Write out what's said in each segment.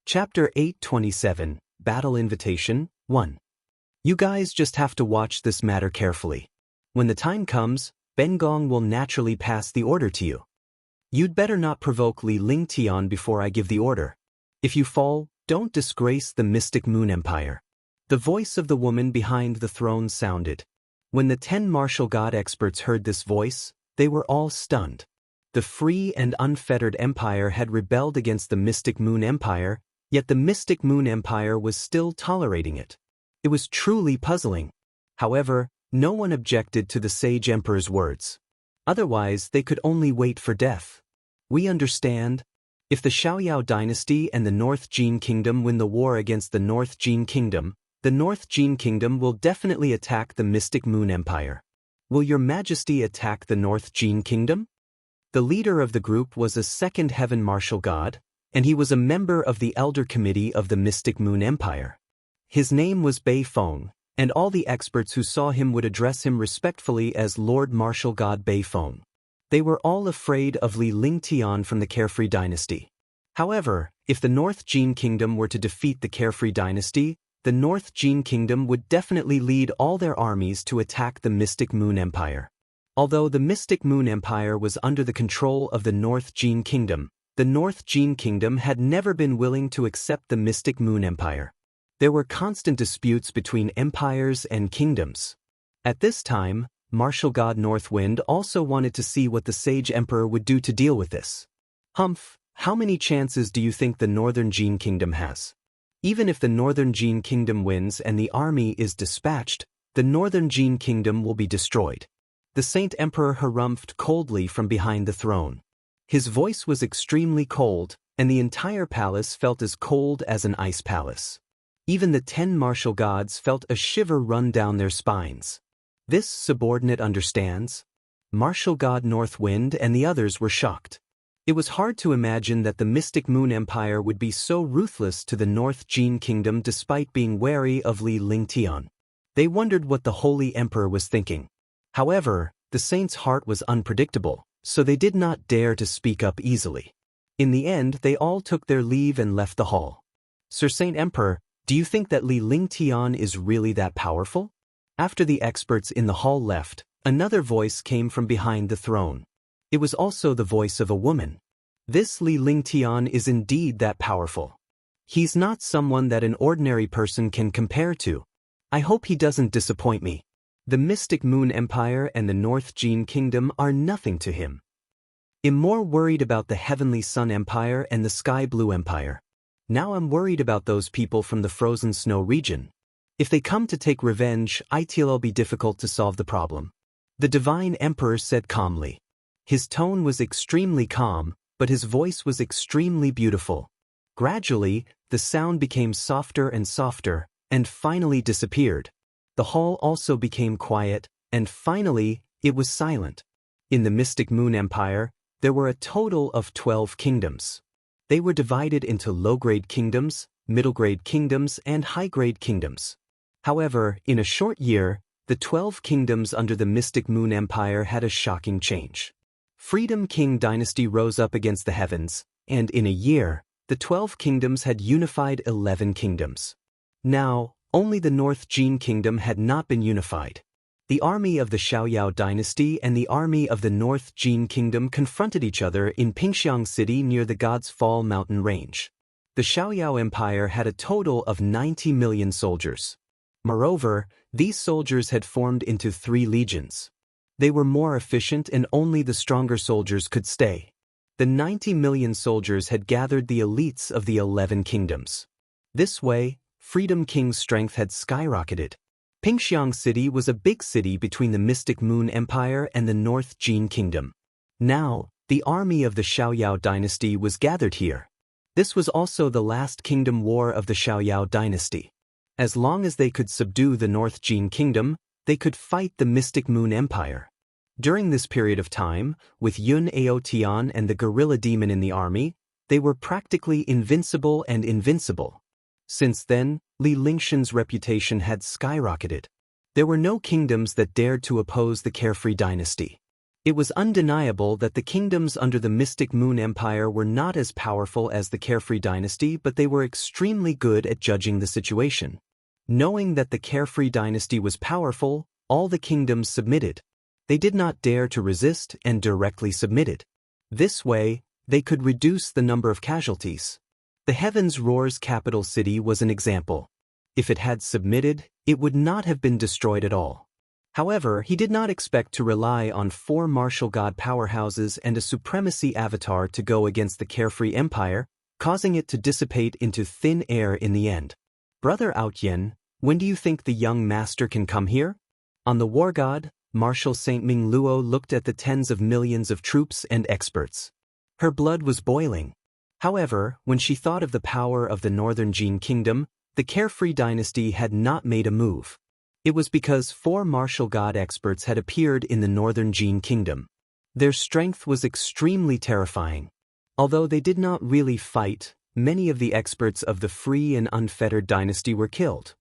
Chapter 827, Battle Invitation, 1. You guys just have to watch this matter carefully. When the time comes, Ben Gong will naturally pass the order to you. You'd better not provoke Li Lingtian before I give the order. If you fall, don't disgrace the mystic Moon Empire. The voice of the woman behind the throne sounded. When the 10 martial god experts heard this voice, they were all stunned. The free and unfettered empire had rebelled against the mystic Moon Empire, yet the mystic Moon Empire was still tolerating it. It was truly puzzling. However, no one objected to the sage emperor's words. Otherwise, they could only wait for death. We understand. If the Xiaoyao dynasty and the North Jin Kingdom win the war against the North Jin Kingdom, the North Jin Kingdom will definitely attack the mystic Moon Empire. Will your majesty attack the North Jin Kingdom? The leader of the group was a second heaven martial god, and he was a member of the Elder Committee of the Mystic Moon Empire. His name was Bei Feng, and all the experts who saw him would address him respectfully as Lord Martial God Bei Feng. They were all afraid of Li Lingtian from the Carefree dynasty. However, if the North Jin Kingdom were to defeat the Carefree dynasty, the North Jin Kingdom would definitely lead all their armies to attack the Mystic Moon Empire. Although the Mystic Moon Empire was under the control of the North Jin Kingdom, the North Jin Kingdom had never been willing to accept the Mystic Moon Empire. There were constant disputes between empires and kingdoms. At this time, martial god Northwind also wanted to see what the Sage Emperor would do to deal with this. Humph, how many chances do you think the Northern Jin Kingdom has? Even if the Northern Jin Kingdom wins and the army is dispatched, the Northern Jin Kingdom will be destroyed. The Saint Emperor harumphed coldly from behind the throne. His voice was extremely cold, and the entire palace felt as cold as an ice palace. Even the 10 martial gods felt a shiver run down their spines. This subordinate understands? Martial god Northwind and the others were shocked. It was hard to imagine that the Mystic Moon Empire would be so ruthless to the North Jin Kingdom despite being wary of Li Lingtian. They wondered what the Holy Emperor was thinking. However, the saint's heart was unpredictable, so they did not dare to speak up easily. In the end, they all took their leave and left the hall. Sir Saint Emperor, do you think that Li Lingtian is really that powerful? After the experts in the hall left, another voice came from behind the throne. It was also the voice of a woman. This Li Lingtian is indeed that powerful. He's not someone that an ordinary person can compare to. I hope he doesn't disappoint me. The Mystic Moon Empire and the North Jin Kingdom are nothing to him. I'm more worried about the Heavenly Sun Empire and the Sky Blue Empire. Now I'm worried about those people from the Frozen Snow region. If they come to take revenge, it'll be difficult to solve the problem. The Divine Emperor said calmly. His tone was extremely calm, but his voice was extremely beautiful. Gradually, the sound became softer and softer, and finally disappeared. The hall also became quiet, and finally, it was silent. In the Mystic Moon Empire, there were a total of 12 kingdoms. They were divided into low-grade kingdoms, middle-grade kingdoms, and high-grade kingdoms. However, in a short year, the 12 kingdoms under the Mystic Moon Empire had a shocking change. Freedom King dynasty rose up against the heavens, and in a year, the 12 kingdoms had unified 11 kingdoms. Now, only the North Jin Kingdom had not been unified. The army of the Xiaoyao dynasty and the army of the North Jin Kingdom confronted each other in Pingxiang City near the God's Fall mountain range. The Xiaoyao Empire had a total of 90 million soldiers. Moreover, these soldiers had formed into 3 legions. They were more efficient and only the stronger soldiers could stay. The 90 million soldiers had gathered the elites of the 11 kingdoms. This way, Freedom King's strength had skyrocketed. Pingxiang City was a big city between the Mystic Moon Empire and the North Jin Kingdom. Now, the army of the Xiaoyao dynasty was gathered here. This was also the last kingdom war of the Xiaoyao dynasty. As long as they could subdue the North Jin Kingdom, they could fight the Mystic Moon Empire. During this period of time, with Yun Aotian and the Gorilla Demon in the army, they were practically invincible and invincible. Since then, Li Lingtian's reputation had skyrocketed. There were no kingdoms that dared to oppose the Carefree dynasty. It was undeniable that the kingdoms under the Mystic Moon Empire were not as powerful as the Carefree Dynasty, but they were extremely good at judging the situation. Knowing that the Carefree Dynasty was powerful, all the kingdoms submitted. They did not dare to resist and directly submitted. This way, they could reduce the number of casualties. The Heavens Roar's capital city was an example. If it had submitted, it would not have been destroyed at all. However, he did not expect to rely on 4 martial god powerhouses and a supremacy avatar to go against the Carefree Empire, causing it to dissipate into thin air in the end. Brother Outyen, when do you think the young master can come here? On the war god, Marshal Saint Ming Luo looked at the tens of millions of troops and experts. Her blood was boiling. However, when she thought of the power of the Northern Jin Kingdom, the Carefree Dynasty had not made a move. It was because 4 martial god experts had appeared in the Northern Jin Kingdom. Their strength was extremely terrifying. Although they did not really fight, many of the experts of the Free and Unfettered Dynasty were killed.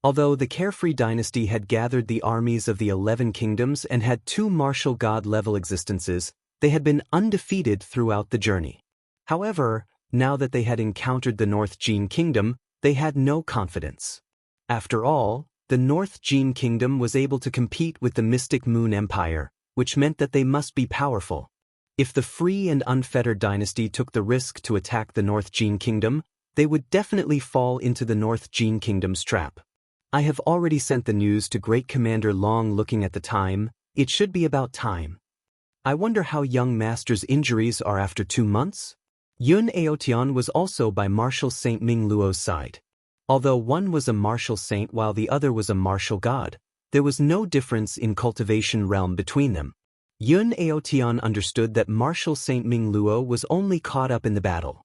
Although the Carefree Dynasty had gathered the armies of the 11 kingdoms and had 2 martial god-level existences, they had been undefeated throughout the journey. However, now that they had encountered the North Jin Kingdom, they had no confidence. After all, the North Jin Kingdom was able to compete with the Mystic Moon Empire, which meant that they must be powerful. If the Free and Unfettered Dynasty took the risk to attack the North Jin Kingdom, they would definitely fall into the North Jin Kingdom's trap. I have already sent the news to Great Commander Long. Looking at the time, it should be about time. I wonder how young master's injuries are after 2 months? Yun Aotian was also by Marshal Saint Ming Luo's side. Although one was a martial saint while the other was a martial god, there was no difference in cultivation realm between them. Yun Aotian understood that Marshal Saint Ming Luo was only caught up in the battle.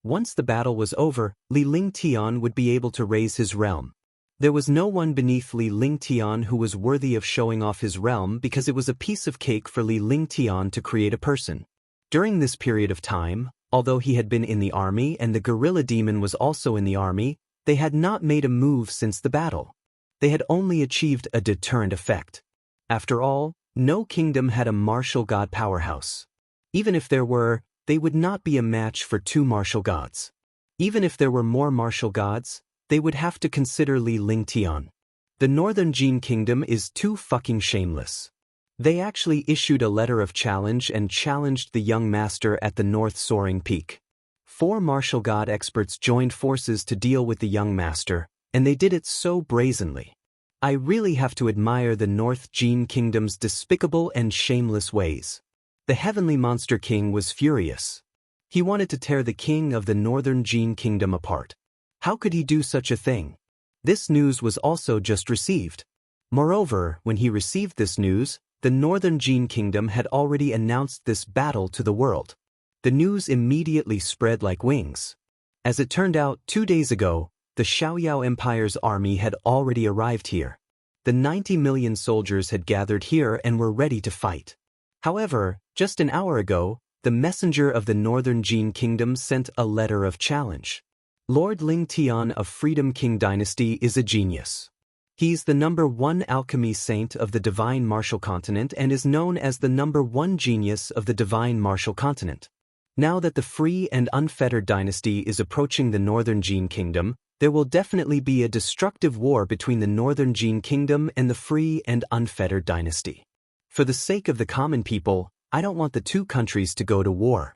Once the battle was over, Li Lingtian would be able to raise his realm. There was no one beneath Li Lingtian who was worthy of showing off his realm because it was a piece of cake for Li Lingtian to create a person. During this period of time, although he had been in the army and the gorilla demon was also in the army, they had not made a move since the battle. They had only achieved a deterrent effect. After all, no kingdom had a martial god powerhouse. Even if there were, they would not be a match for 2 martial gods. Even if there were more martial gods, they would have to consider Li Lingtian. The Northern Jin Kingdom is too fucking shameless. They actually issued a letter of challenge and challenged the young master at the North Soaring Peak. 4 martial god experts joined forces to deal with the young master, and they did it so brazenly. I really have to admire the North Jin Kingdom's despicable and shameless ways. The Heavenly Monster King was furious. He wanted to tear the king of the Northern Jin Kingdom apart. How could he do such a thing? This news was also just received. Moreover, when he received this news, the Northern Jin Kingdom had already announced this battle to the world. The news immediately spread like wings. As it turned out, 2 days ago, the Xiaoyao Empire's army had already arrived here. The 90 million soldiers had gathered here and were ready to fight. However, just an hour ago, the messenger of the Northern Jin Kingdom sent a letter of challenge. Lord Lingtian of Freedom King Dynasty is a genius. He's the #1 alchemy saint of the Divine Martial Continent and is known as the #1 genius of the Divine Martial Continent. Now that the Free and Unfettered Dynasty is approaching the Northern Jin Kingdom, there will definitely be a destructive war between the Northern Jin Kingdom and the Free and Unfettered Dynasty. For the sake of the common people, I don't want the 2 countries to go to war.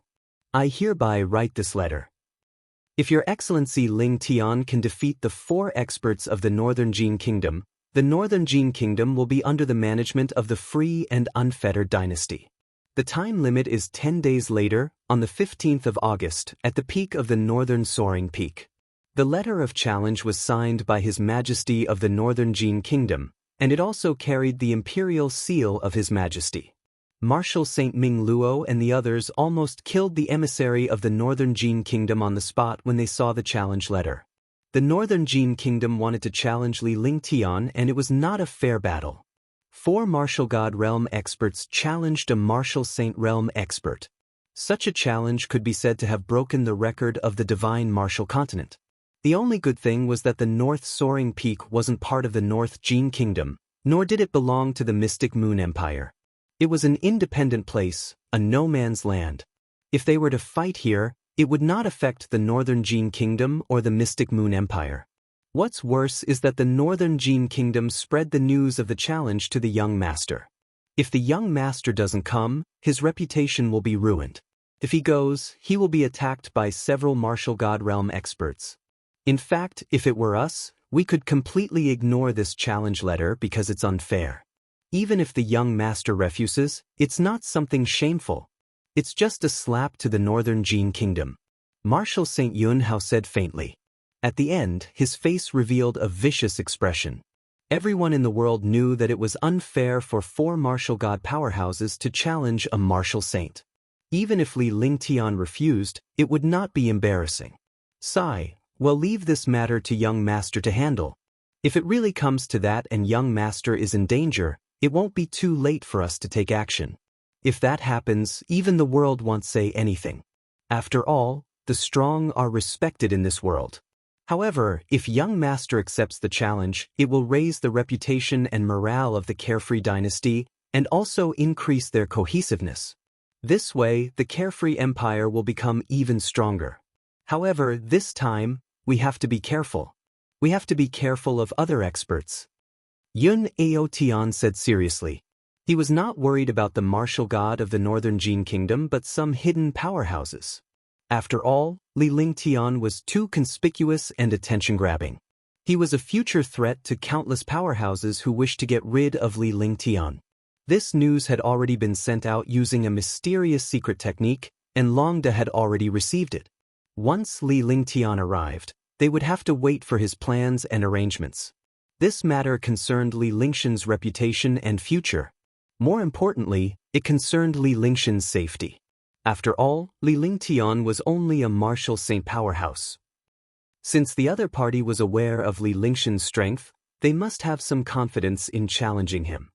I hereby write this letter. If Your Excellency Ling Tian can defeat the 4 experts of the Northern Jin Kingdom, the Northern Jin Kingdom will be under the management of the Free and Unfettered Dynasty. The time limit is 10 days later, on the 15th of August, at the peak of the Northern Soaring Peak. The letter of challenge was signed by His Majesty of the Northern Jin Kingdom, and it also carried the imperial seal of His Majesty. Marshal Saint Ming Luo and the others almost killed the emissary of the Northern Jin Kingdom on the spot when they saw the challenge letter. The Northern Jin Kingdom wanted to challenge Li Lingtian, and it was not a fair battle. 4 martial god realm experts challenged a martial saint realm expert. Such a challenge could be said to have broken the record of the Divine Martial Continent. The only good thing was that the North Soaring Peak wasn't part of the North Jin Kingdom, nor did it belong to the Mystic Moon Empire. It was an independent place, a no-man's land. If they were to fight here, it would not affect the Northern Jin Kingdom or the Mystic Moon Empire. What's worse is that the Northern Jin Kingdom spread the news of the challenge to the young master. If the young master doesn't come, his reputation will be ruined. If he goes, he will be attacked by several martial god realm experts. In fact, if it were us, we could completely ignore this challenge letter because it's unfair. Even if the young master refuses, it's not something shameful. It's just a slap to the Northern Jin Kingdom. Marshal St. Yunhao said faintly. At the end, his face revealed a vicious expression. Everyone in the world knew that it was unfair for 4 martial god powerhouses to challenge a martial saint. Even if Li Lingtian refused, it would not be embarrassing. Sigh, well, leave this matter to young master to handle. If it really comes to that and young master is in danger, it won't be too late for us to take action. If that happens, even the world won't say anything. After all, the strong are respected in this world. However, if young master accepts the challenge, it will raise the reputation and morale of the Carefree dynasty and also increase their cohesiveness. This way, the Carefree Empire will become even stronger. However, this time, we have to be careful. We have to be careful of other experts. Yun Aotian said seriously. He was not worried about the martial god of the Northern Jin Kingdom but some hidden powerhouses. After all, Li Lingtian was too conspicuous and attention-grabbing. He was a future threat to countless powerhouses who wished to get rid of Li Lingtian. This news had already been sent out using a mysterious secret technique, and Longda had already received it. Once Li Lingtian arrived, they would have to wait for his plans and arrangements. This matter concerned Li Lingshan's reputation and future. More importantly, it concerned Li Lingshan's safety. After all, Li Lingtian was only a martial saint powerhouse. Since the other party was aware of Li Lingshan's strength, they must have some confidence in challenging him.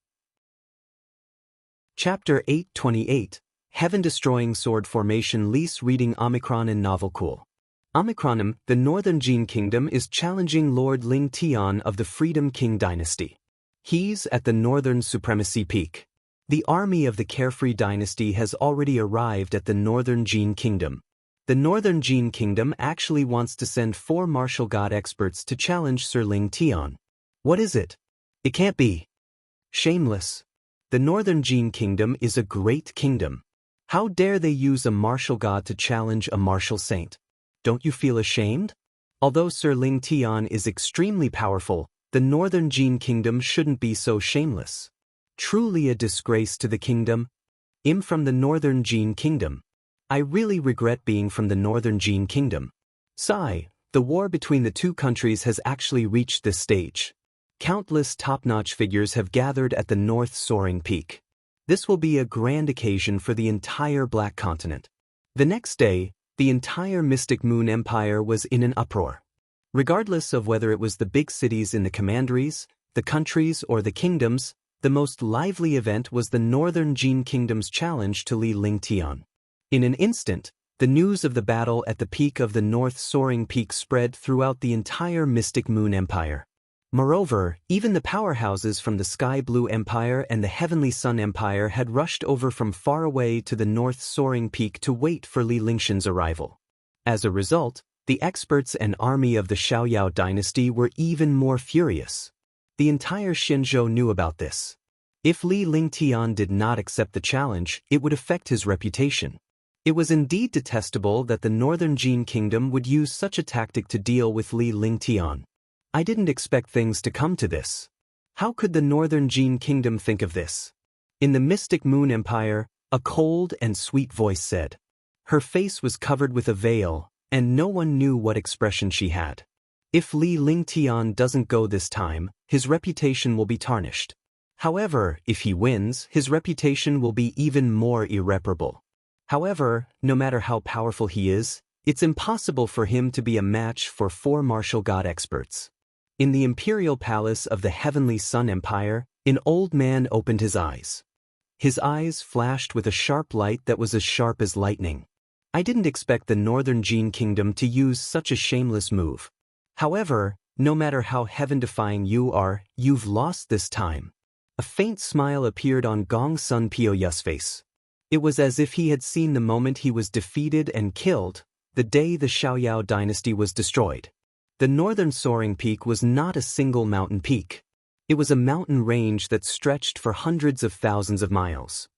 Chapter 828, Heaven-Destroying Sword Formation. Lease reading Omicron and Novel Cool. Omicronim, the Northern Jin Kingdom is challenging Lord Lingtian of the Freedom King Dynasty. He's at the Northern Supremacy Peak. The army of the Carefree Dynasty has already arrived at the Northern Jin Kingdom. The Northern Jin Kingdom actually wants to send 4 martial god experts to challenge Sir Lingtian. What is it? It can't be. Shameless. The Northern Jin Kingdom is a great kingdom. How dare they use a martial god to challenge a martial saint? Don't you feel ashamed? Although Sir Lingtian is extremely powerful, the Northern Jin Kingdom shouldn't be so shameless. Truly a disgrace to the kingdom. I'm from the Northern Jin Kingdom. I really regret being from the Northern Jin Kingdom. Sigh, the war between the two countries has actually reached this stage. Countless top-notch figures have gathered at the North Soaring Peak. This will be a grand occasion for the entire Black Continent. The next day, the entire Mystic Moon Empire was in an uproar. Regardless of whether it was the big cities in the commanderies, the countries, or the kingdoms, the most lively event was the Northern Jin Kingdom's challenge to Li Lingtian. In an instant, the news of the battle at the peak of the North Soaring Peak spread throughout the entire Mystic Moon Empire. Moreover, even the powerhouses from the Sky Blue Empire and the Heavenly Sun Empire had rushed over from far away to the North Soaring Peak to wait for Li Lingshan's arrival. As a result, the experts and army of the Xiaoyao dynasty were even more furious. The entire Xinzhou knew about this. If Li Lingtian did not accept the challenge, it would affect his reputation. It was indeed detestable that the Northern Jin Kingdom would use such a tactic to deal with Li Lingtian. I didn't expect things to come to this. How could the Northern Jin Kingdom think of this? In the Mystic Moon Empire, a cold and sweet voice said. Her face was covered with a veil, and no one knew what expression she had. If Li Lingtian doesn't go this time, his reputation will be tarnished. However, if he wins, his reputation will be even more irreparable. However, no matter how powerful he is, it's impossible for him to be a match for 4 martial god experts. In the imperial palace of the Heavenly Sun Empire, an old man opened his eyes. His eyes flashed with a sharp light that was as sharp as lightning. I didn't expect the Northern Jin Kingdom to use such a shameless move. However, no matter how heaven-defying you are, you've lost this time. A faint smile appeared on Gong Sun Pio's face. It was as if he had seen the moment he was defeated and killed, the day the Xiaoyao dynasty was destroyed. The northern soaring peak was not a single mountain peak. It was a mountain range that stretched for hundreds of thousands of miles.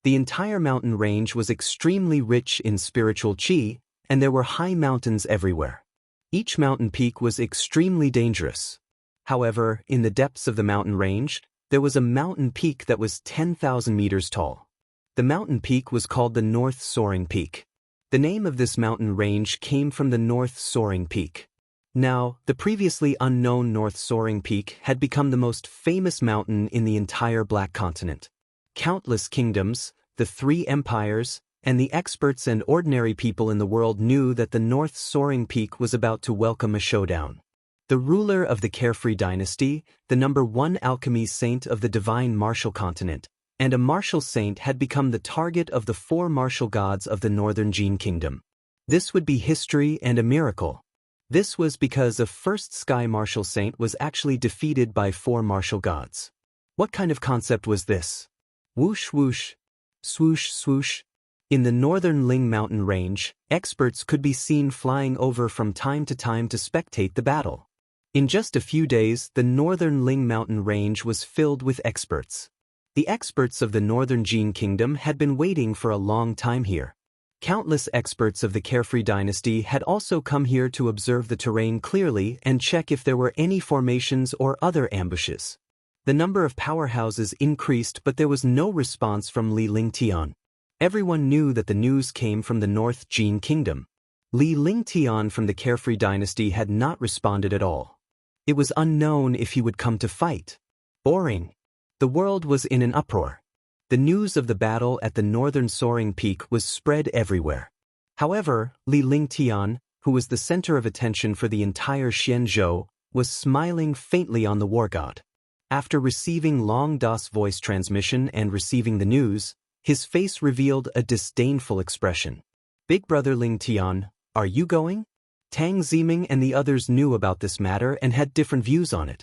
The entire mountain range was extremely rich in spiritual qi, and there were high mountains everywhere. Each mountain peak was extremely dangerous. However, in the depths of the mountain range, there was a mountain peak that was 10,000 meters tall. The mountain peak was called the North Soaring Peak. The name of this mountain range came from the North Soaring Peak. Now, the previously unknown North Soaring Peak had become the most famous mountain in the entire Black Continent. Countless kingdoms, the 3 empires, and the experts and ordinary people in the world knew that the North Soaring Peak was about to welcome a showdown. The ruler of the Carefree dynasty, the #1 alchemy saint of the divine martial continent, and a martial saint had become the target of the 4 martial gods of the Northern Jin Kingdom. This would be history and a miracle. This was because a first sky martial saint was actually defeated by 4 martial gods. What kind of concept was this? Whoosh whoosh, swoosh swoosh. In the northern Ling mountain range, experts could be seen flying over from time to time to spectate the battle. In just a few days, the northern Ling mountain range was filled with experts. The experts of the Northern Jin Kingdom had been waiting for a long time here. Countless experts of the Carefree dynasty had also come here to observe the terrain clearly and check if there were any formations or other ambushes. The number of powerhouses increased, but there was no response from Li Lingtian. Everyone knew that the news came from the North Jin Kingdom. Li Lingtian from the Carefree dynasty had not responded at all. It was unknown if he would come to fight. Boring. The world was in an uproar. The news of the battle at the northern soaring peak was spread everywhere. However, Li Lingtian, who was the center of attention for the entire Xianzhou, was smiling faintly on the war god. After receiving Long Da's voice transmission and receiving the news, his face revealed a disdainful expression. Big brother Lingtian, are you going? Tang Ziming and the others knew about this matter and had different views on it.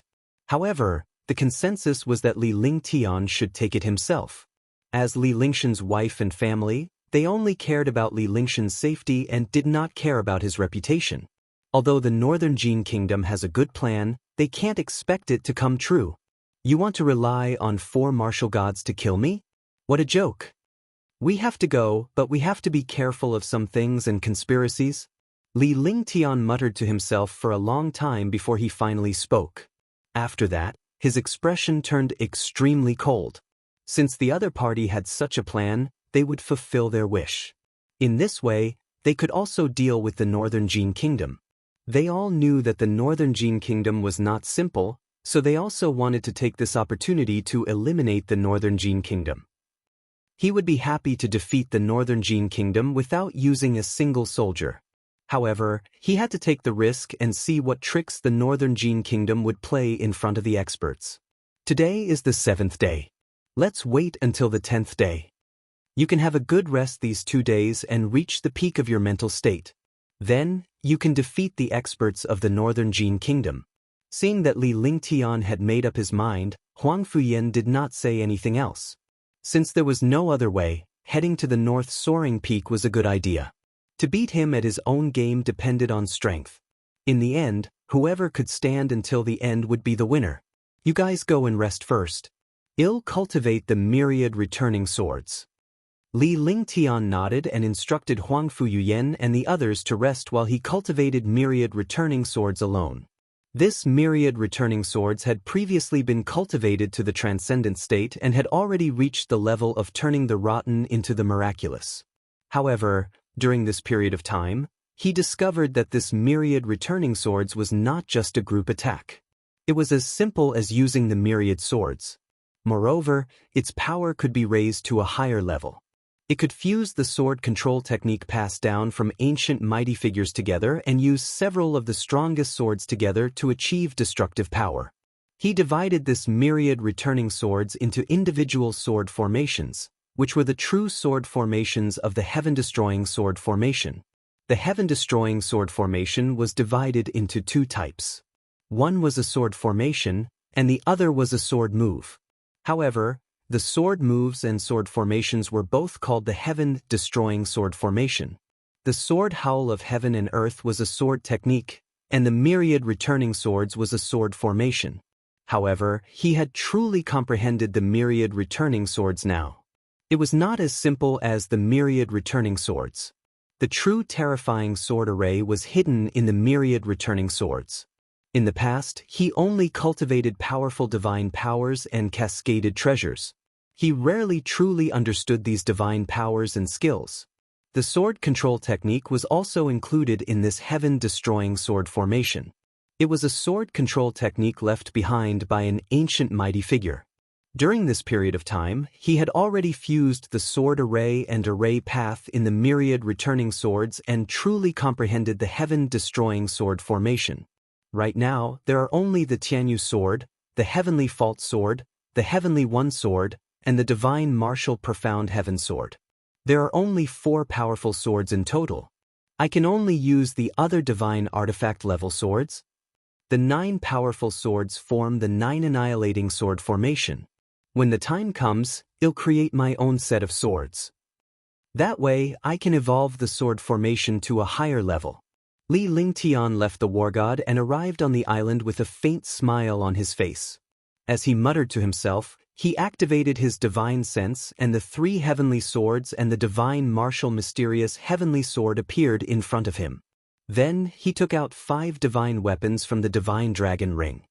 However, the consensus was that Li Lingtian should take it himself. As Li Lingshan's wife and family, they only cared about Li Lingshan's safety and did not care about his reputation. Although the Northern Jin Kingdom has a good plan, they can't expect it to come true. You want to rely on 4 martial gods to kill me? What a joke. We have to go, but we have to be careful of some things and conspiracies. Li Lingtian muttered to himself for a long time before he finally spoke. After that, his expression turned extremely cold. Since the other party had such a plan, they would fulfill their wish. In this way, they could also deal with the Northern Jin Kingdom. They all knew that the Northern Jin Kingdom was not simple, so they also wanted to take this opportunity to eliminate the Northern Jin Kingdom. He would be happy to defeat the Northern Jin Kingdom without using a single soldier. However, he had to take the risk and see what tricks the Northern Jin Kingdom would play in front of the experts. Today is the 7th day. Let's wait until the 10th day. You can have a good rest these 2 days and reach the peak of your mental state. Then, you can defeat the experts of the Northern Jin Kingdom. Seeing that Li Lingtian had made up his mind, Huang Fuyan did not say anything else. Since there was no other way, heading to the North Soaring Peak was a good idea. To beat him at his own game depended on strength. In the end, whoever could stand until the end would be the winner. You guys go and rest first. I'll cultivate the myriad returning swords. Li Lingtian nodded and instructed Huang Fuyan and the others to rest while he cultivated myriad returning swords alone. This myriad returning swords had previously been cultivated to the transcendent state and had already reached the level of turning the rotten into the miraculous. However, during this period of time, he discovered that this myriad returning swords was not just a group attack. It was as simple as using the myriad swords. Moreover, its power could be raised to a higher level. It could fuse the sword control technique passed down from ancient mighty figures together and use several of the strongest swords together to achieve destructive power. He divided this myriad returning swords into individual sword formations, which were the true sword formations of the heaven-destroying sword formation. The heaven-destroying sword formation was divided into 2 types. One was a sword formation, and the other was a sword move. However, the sword moves and sword formations were both called the heaven-destroying sword formation. The sword howl of heaven and earth was a sword technique, and the myriad returning swords was a sword formation. However, he had truly comprehended the myriad returning swords now. It was not as simple as the myriad returning swords. The true terrifying sword array was hidden in the myriad returning swords. In the past, he only cultivated powerful divine powers and cascaded treasures. He rarely truly understood these divine powers and skills. The sword control technique was also included in this heaven-destroying sword formation. It was a sword control technique left behind by an ancient mighty figure. During this period of time, he had already fused the sword array and array path in the myriad returning swords and truly comprehended the heaven-destroying sword formation. Right now, there are only the Tianyu sword, the heavenly fault sword, the heavenly one sword, and the divine martial profound heaven sword. There are only 4 powerful swords in total. I can only use the other divine artifact level swords. The 9 powerful swords form the 9 annihilating sword formation. When the time comes, I'll create my own set of swords. That way, I can evolve the sword formation to a higher level. Li Lingtian left the war god and arrived on the island with a faint smile on his face. As he muttered to himself, he activated his divine sense and the 3 heavenly swords and the divine martial mysterious heavenly sword appeared in front of him. Then he took out 5 divine weapons from the divine dragon ring.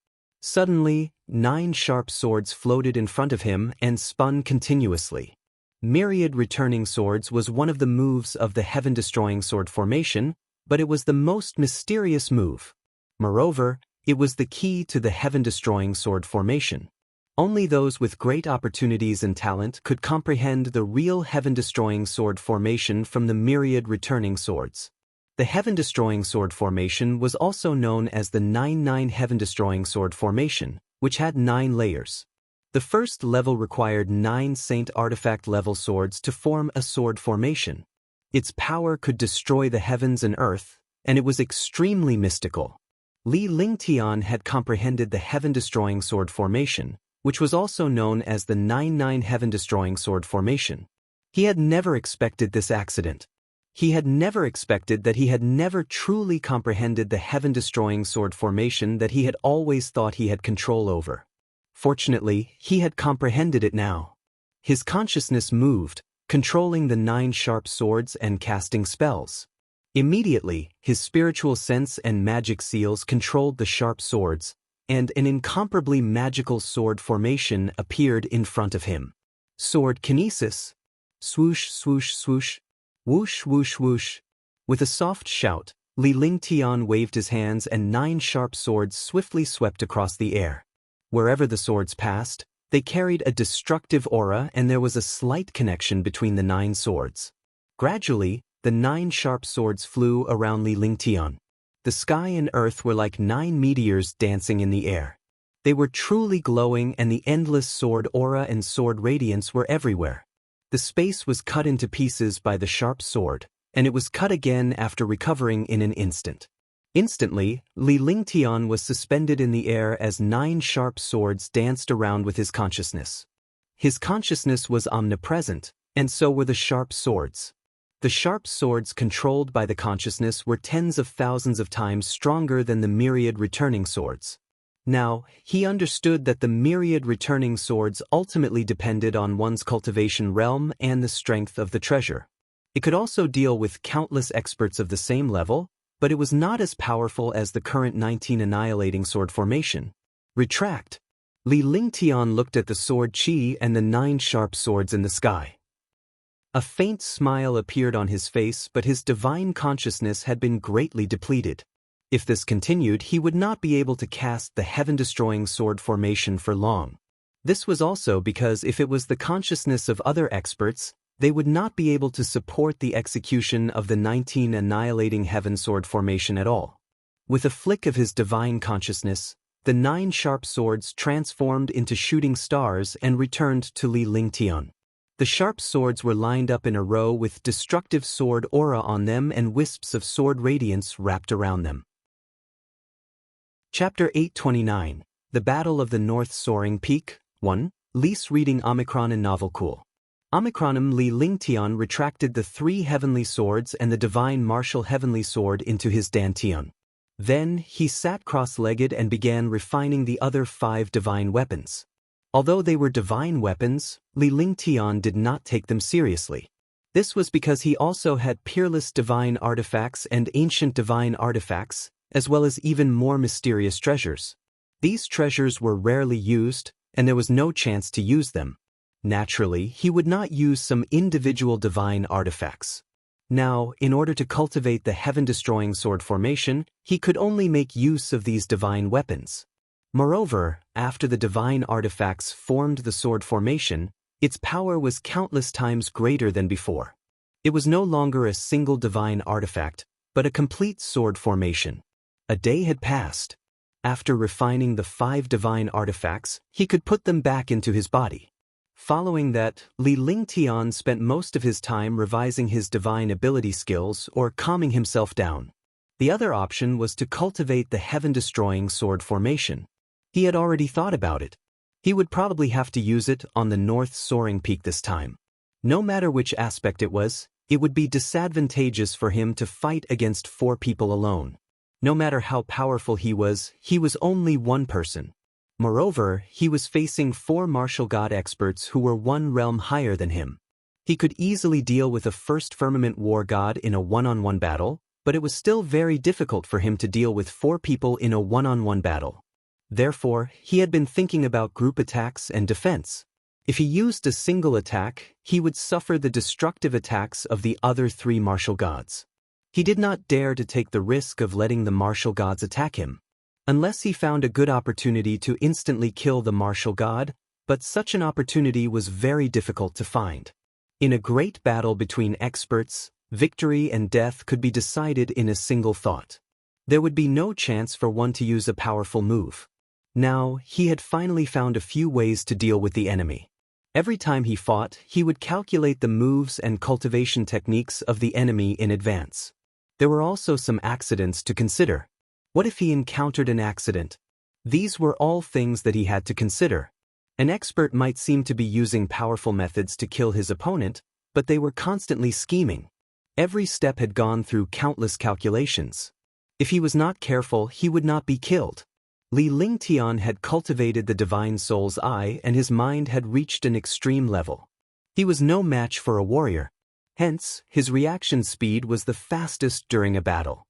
Suddenly, 9 sharp swords floated in front of him and spun continuously. Myriad returning swords was one of the moves of the heaven-destroying sword formation, but it was the most mysterious move. Moreover, it was the key to the heaven-destroying sword formation. Only those with great opportunities and talent could comprehend the real heaven-destroying sword formation from the myriad returning swords. The heaven-destroying sword formation was also known as the 9-9 heaven-destroying sword formation, which had 9 layers. The first level required 9 saint artifact level swords to form a sword formation. Its power could destroy the heavens and earth, and it was extremely mystical. Li Lingtian had comprehended the heaven-destroying sword formation, which was also known as the 9-9 heaven-destroying sword formation. He had never expected this accident. He had never expected that he had never truly comprehended the heaven-destroying sword formation that he had always thought he had control over. Fortunately, he had comprehended it now. His consciousness moved, controlling the 9 sharp swords and casting spells. Immediately, his spiritual sense and magic seals controlled the sharp swords, and an incomparably magical sword formation appeared in front of him. Sword kinesis. Swoosh, swoosh, swoosh. Whoosh, whoosh, whoosh. With a soft shout, Li Lingtian waved his hands and 9 sharp swords swiftly swept across the air. Wherever the swords passed, they carried a destructive aura and there was a slight connection between the 9 swords. Gradually, the 9 sharp swords flew around Li Lingtian. The sky and earth were like 9 meteors dancing in the air. They were truly glowing and the endless sword aura and sword radiance were everywhere. The space was cut into pieces by the sharp sword, and it was cut again after recovering in an instant. Instantly, Li Lingtian was suspended in the air as 9 sharp swords danced around with his consciousness. His consciousness was omnipresent, and so were the sharp swords. The sharp swords controlled by the consciousness were tens of thousands of times stronger than the myriad returning swords. Now, he understood that the myriad returning swords ultimately depended on one's cultivation realm and the strength of the treasure. It could also deal with countless experts of the same level, but it was not as powerful as the current 19 annihilating sword formation. Retract. Li Lingtian looked at the sword chi and the 9 sharp swords in the sky. A faint smile appeared on his face, but his divine consciousness had been greatly depleted. If this continued, he would not be able to cast the heaven-destroying sword formation for long. This was also because if it was the consciousness of other experts, they would not be able to support the execution of the 19 annihilating heaven sword formation at all. With a flick of his divine consciousness, the 9 sharp swords transformed into shooting stars and returned to Li Lingtian. The sharp swords were lined up in a row with destructive sword aura on them and wisps of sword radiance wrapped around them. Chapter 829, The Battle of the North Soaring Peak, 1. Li's reading Omicron and Novel Cool. Omicronim Li Lingtian retracted the 3 heavenly swords and the divine martial heavenly sword into his dantian. Then, he sat cross-legged and began refining the other 5 divine weapons. Although they were divine weapons, Li Lingtian did not take them seriously. This was because he also had peerless divine artifacts and ancient divine artifacts, as well as even more mysterious treasures. These treasures were rarely used, and there was no chance to use them. Naturally, he would not use some individual divine artifacts. Now, in order to cultivate the heaven-destroying sword formation, he could only make use of these divine weapons. Moreover, after the divine artifacts formed the sword formation, its power was countless times greater than before. It was no longer a single divine artifact, but a complete sword formation. A day had passed. After refining the 5 divine artifacts, he could put them back into his body. Following that, Li Lingtian spent most of his time revising his divine ability skills or calming himself down. The other option was to cultivate the heaven-destroying sword formation. He had already thought about it. He would probably have to use it on the north soaring peak this time. No matter which aspect it would be disadvantageous for him to fight against 4 people alone. No matter how powerful he was only one person. Moreover, he was facing 4 martial god experts who were 1 realm higher than him. He could easily deal with a first firmament war god in a one-on-one battle, but it was still very difficult for him to deal with 4 people in a one-on-one battle. Therefore, he had been thinking about group attacks and defense. If he used a single attack, he would suffer the destructive attacks of the other 3 martial gods. He did not dare to take the risk of letting the martial gods attack him. Unless he found a good opportunity to instantly kill the martial god, but such an opportunity was very difficult to find. In a great battle between experts, victory and death could be decided in a single thought. There would be no chance for one to use a powerful move. Now, he had finally found a few ways to deal with the enemy. Every time he fought, he would calculate the moves and cultivation techniques of the enemy in advance. There were also some accidents to consider. What if he encountered an accident? These were all things that he had to consider. An expert might seem to be using powerful methods to kill his opponent, but they were constantly scheming. Every step had gone through countless calculations. If he was not careful, he would not be killed. Li Lingtian had cultivated the divine soul's eye and his mind had reached an extreme level. He was no match for a warrior. Hence, his reaction speed was the fastest during a battle.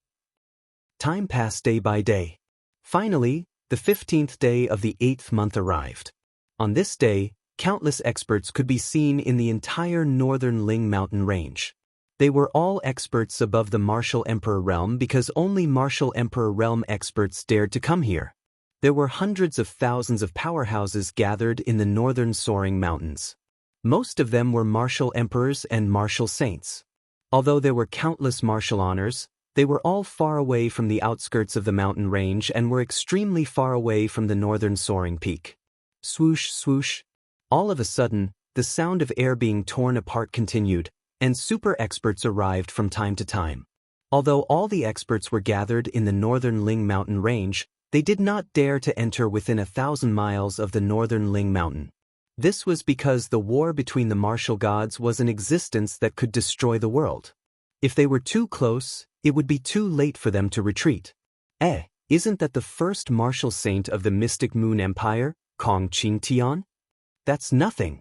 Time passed day by day. Finally, the 15th day of the 8th month arrived. On this day, countless experts could be seen in the entire northern Ling mountain range. They were all experts above the Martial Emperor realm because only Martial Emperor realm experts dared to come here. There were hundreds of thousands of powerhouses gathered in the northern soaring mountains. Most of them were martial emperors and martial saints. Although there were countless martial honors, they were all far away from the outskirts of the mountain range and were extremely far away from the northern soaring peak. Swoosh, swoosh. All of a sudden, the sound of air being torn apart continued, and super experts arrived from time to time. Although all the experts were gathered in the northern Ling mountain range, they did not dare to enter within 1,000 miles of the northern Ling mountain. This was because the war between the martial gods was an existence that could destroy the world. If they were too close, it would be too late for them to retreat. Isn't that the first martial saint of the mystic moon empire, Kong Qing Tian? That's nothing.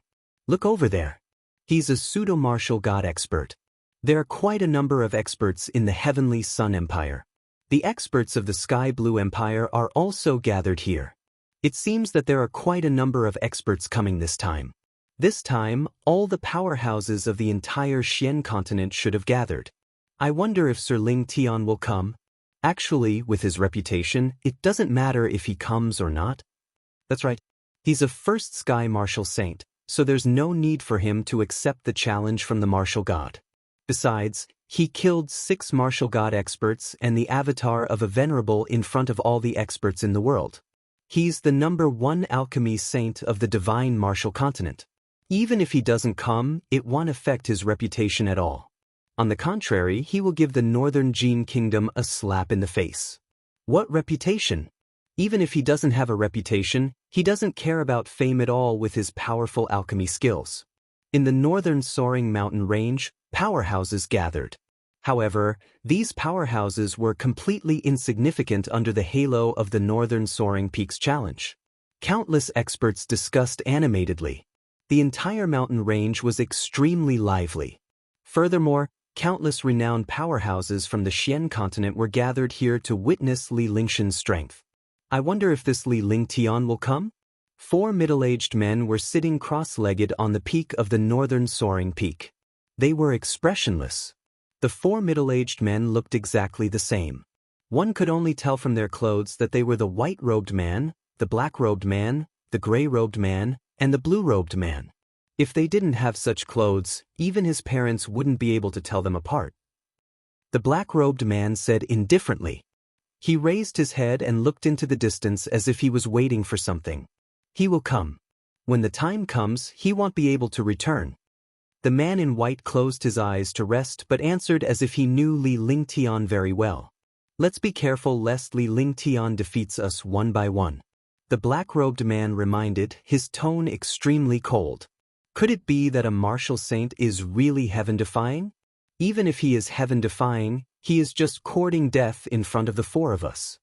Look over there. He's a pseudo-martial god expert. There are quite a number of experts in the heavenly sun empire. The experts of the sky blue empire are also gathered here. It seems that there are quite a number of experts coming this time. This time, all the powerhouses of the entire Xian continent should have gathered. I wonder if Sir Ling Tian will come. Actually, with his reputation, it doesn't matter if he comes or not. That's right. He's a first sky martial saint, so there's no need for him to accept the challenge from the martial god. Besides, he killed 6 martial god experts and the avatar of a venerable in front of all the experts in the world. He's the #1 alchemy saint of the divine martial continent. Even if he doesn't come, it won't affect his reputation at all. On the contrary, he will give the northern Jin kingdom a slap in the face. What reputation? Even if he doesn't have a reputation, he doesn't care about fame at all with his powerful alchemy skills. In the northern soaring mountain range, powerhouses gathered. However, these powerhouses were completely insignificant under the halo of the Northern Soaring Peaks Challenge. Countless experts discussed animatedly. The entire mountain range was extremely lively. Furthermore, countless renowned powerhouses from the Xian continent were gathered here to witness Li Lingshan's strength. I wonder if this Li Lingtian will come? 4 middle-aged men were sitting cross-legged on the peak of the northern soaring peak. They were expressionless. The 4 middle-aged men looked exactly the same. One could only tell from their clothes that they were the white-robed man, the black-robed man, the gray-robed man, and the blue-robed man. If they didn't have such clothes, even his parents wouldn't be able to tell them apart. The black-robed man said indifferently. He raised his head and looked into the distance as if he was waiting for something. He will come. When the time comes, he won't be able to return. The man in white closed his eyes to rest but answered as if he knew Li Lingtian very well. Let's be careful lest Li Lingtian defeats us one by one. The black-robed man reminded, his tone extremely cold. Could it be that a martial saint is really heaven-defying? Even if he is heaven-defying, he is just courting death in front of the 4 of us.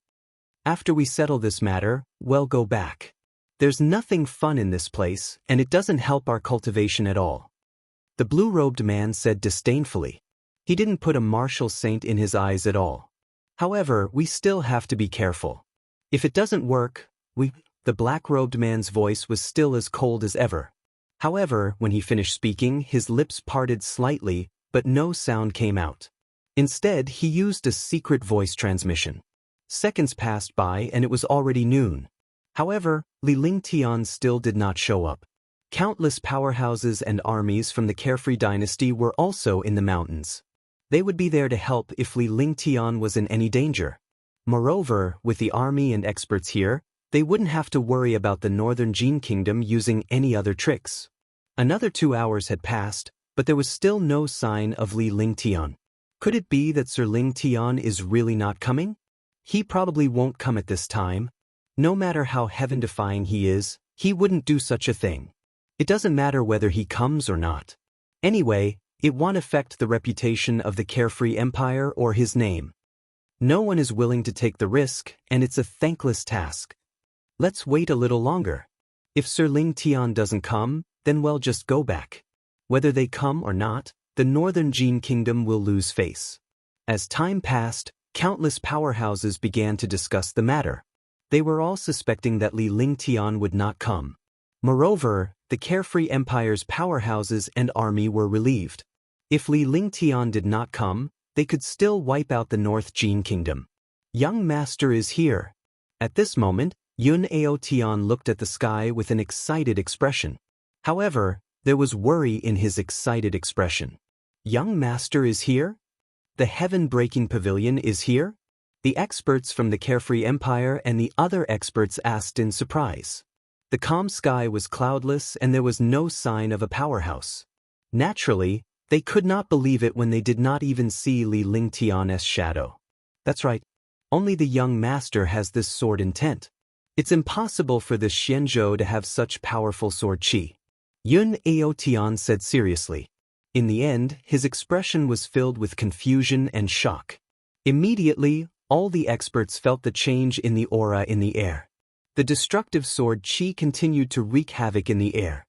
After we settle this matter, we'll go back. There's nothing fun in this place, and it doesn't help our cultivation at all. The blue-robed man said disdainfully. He didn't put a martial saint in his eyes at all. However, we still have to be careful. If it doesn't work, The black-robed man's voice was still as cold as ever. However, when he finished speaking, his lips parted slightly, but no sound came out. Instead, he used a secret voice transmission. Seconds passed by and it was already noon. However, Li Lingtian still did not show up. Countless powerhouses and armies from the Carefree dynasty were also in the mountains. They would be there to help if Li Lingtian was in any danger. Moreover, with the army and experts here, they wouldn't have to worry about the Northern Jin Kingdom using any other tricks. Another 2 hours had passed, but there was still no sign of Li Lingtian. Could it be that Sir Lingtian is really not coming? He probably won't come at this time. No matter how heaven-defying he is, he wouldn't do such a thing. It doesn't matter whether he comes or not. Anyway, it won't affect the reputation of the Carefree Empire or his name. No one is willing to take the risk, and it's a thankless task. Let's wait a little longer. If Sir Lingtian doesn't come, then we'll just go back. Whether they come or not, the Northern Jin Kingdom will lose face. As time passed, countless powerhouses began to discuss the matter. They were all suspecting that Li Lingtian would not come. Moreover, the Carefree Empire's powerhouses and army were relieved. If Li Lingtian did not come, they could still wipe out the North Jin Kingdom. Young Master is here. At this moment, Yun Aotian looked at the sky with an excited expression. However, there was worry in his excited expression. Young Master is here? The heaven-breaking pavilion is here? The experts from the Carefree Empire and the other experts asked in surprise. The calm sky was cloudless and there was no sign of a powerhouse. Naturally, they could not believe it when they did not even see Li Lingtian's shadow. That's right. Only the young master has this sword intent. It's impossible for this Xianzhou to have such powerful sword qi. Yun Aotian said seriously. In the end, his expression was filled with confusion and shock. Immediately, all the experts felt the change in the aura in the air. The destructive sword qi continued to wreak havoc in the air.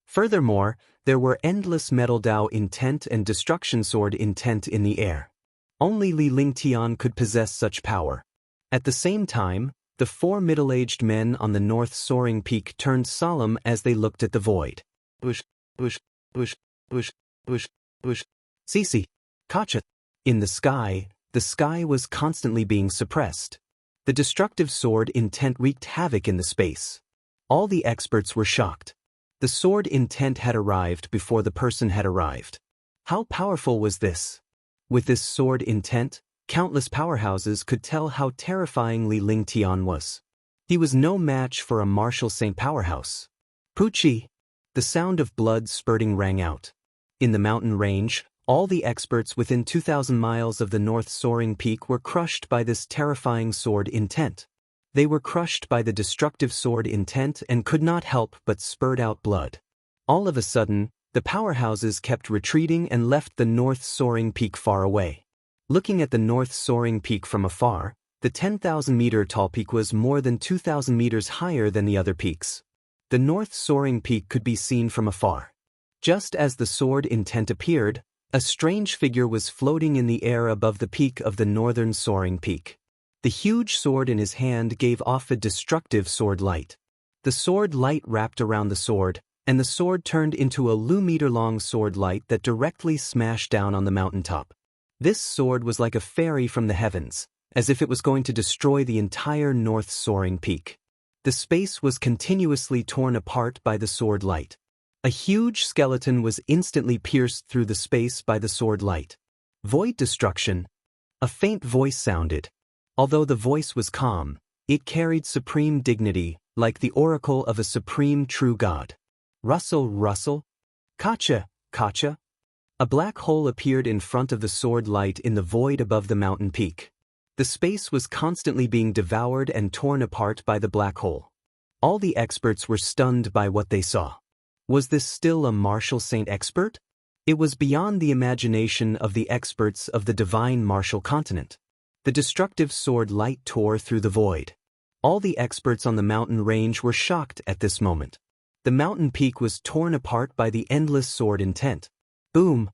Furthermore, there were endless metal Dao intent and destruction sword intent in the air. Only Li Lingtian could possess such power. At the same time, the 4 middle-aged men on the north soaring peak turned solemn as they looked at the void. Bush, bush, bush, bush, bush, bush. Sisi, Kacha. In the sky was constantly being suppressed. The destructive sword intent wreaked havoc in the space. All the experts were shocked. The sword intent had arrived before the person had arrived. How powerful was this? With this sword intent, countless powerhouses could tell how terrifying Li Lingtian was. He was no match for a martial saint powerhouse. Puchi! The sound of blood spurting rang out. In the mountain range, all the experts within 2,000 miles of the north soaring peak were crushed by this terrifying sword intent. They were crushed by the destructive sword intent and could not help but spurt out blood. All of a sudden, the powerhouses kept retreating and left the north soaring peak far away. Looking at the north soaring peak from afar, the 10,000-meter tall peak was more than 2,000 meters higher than the other peaks. The north soaring peak could be seen from afar. Just as the sword intent appeared, a strange figure was floating in the air above the peak of the northern soaring peak. The huge sword in his hand gave off a destructive sword light. The sword light wrapped around the sword, and the sword turned into a meter-long sword light that directly smashed down on the mountaintop. This sword was like a fairy from the heavens, as if it was going to destroy the entire north soaring peak. The space was continuously torn apart by the sword light. A huge skeleton was instantly pierced through the space by the sword light. Void destruction. A faint voice sounded. Although the voice was calm, it carried supreme dignity, like the oracle of a supreme true god. Rustle, rustle. Kacha, kacha. A black hole appeared in front of the sword light in the void above the mountain peak. The space was constantly being devoured and torn apart by the black hole. All the experts were stunned by what they saw. Was this still a martial saint expert? It was beyond the imagination of the experts of the divine martial continent. The destructive sword light tore through the void. All the experts on the mountain range were shocked at this moment. The mountain peak was torn apart by the endless sword intent. Boom!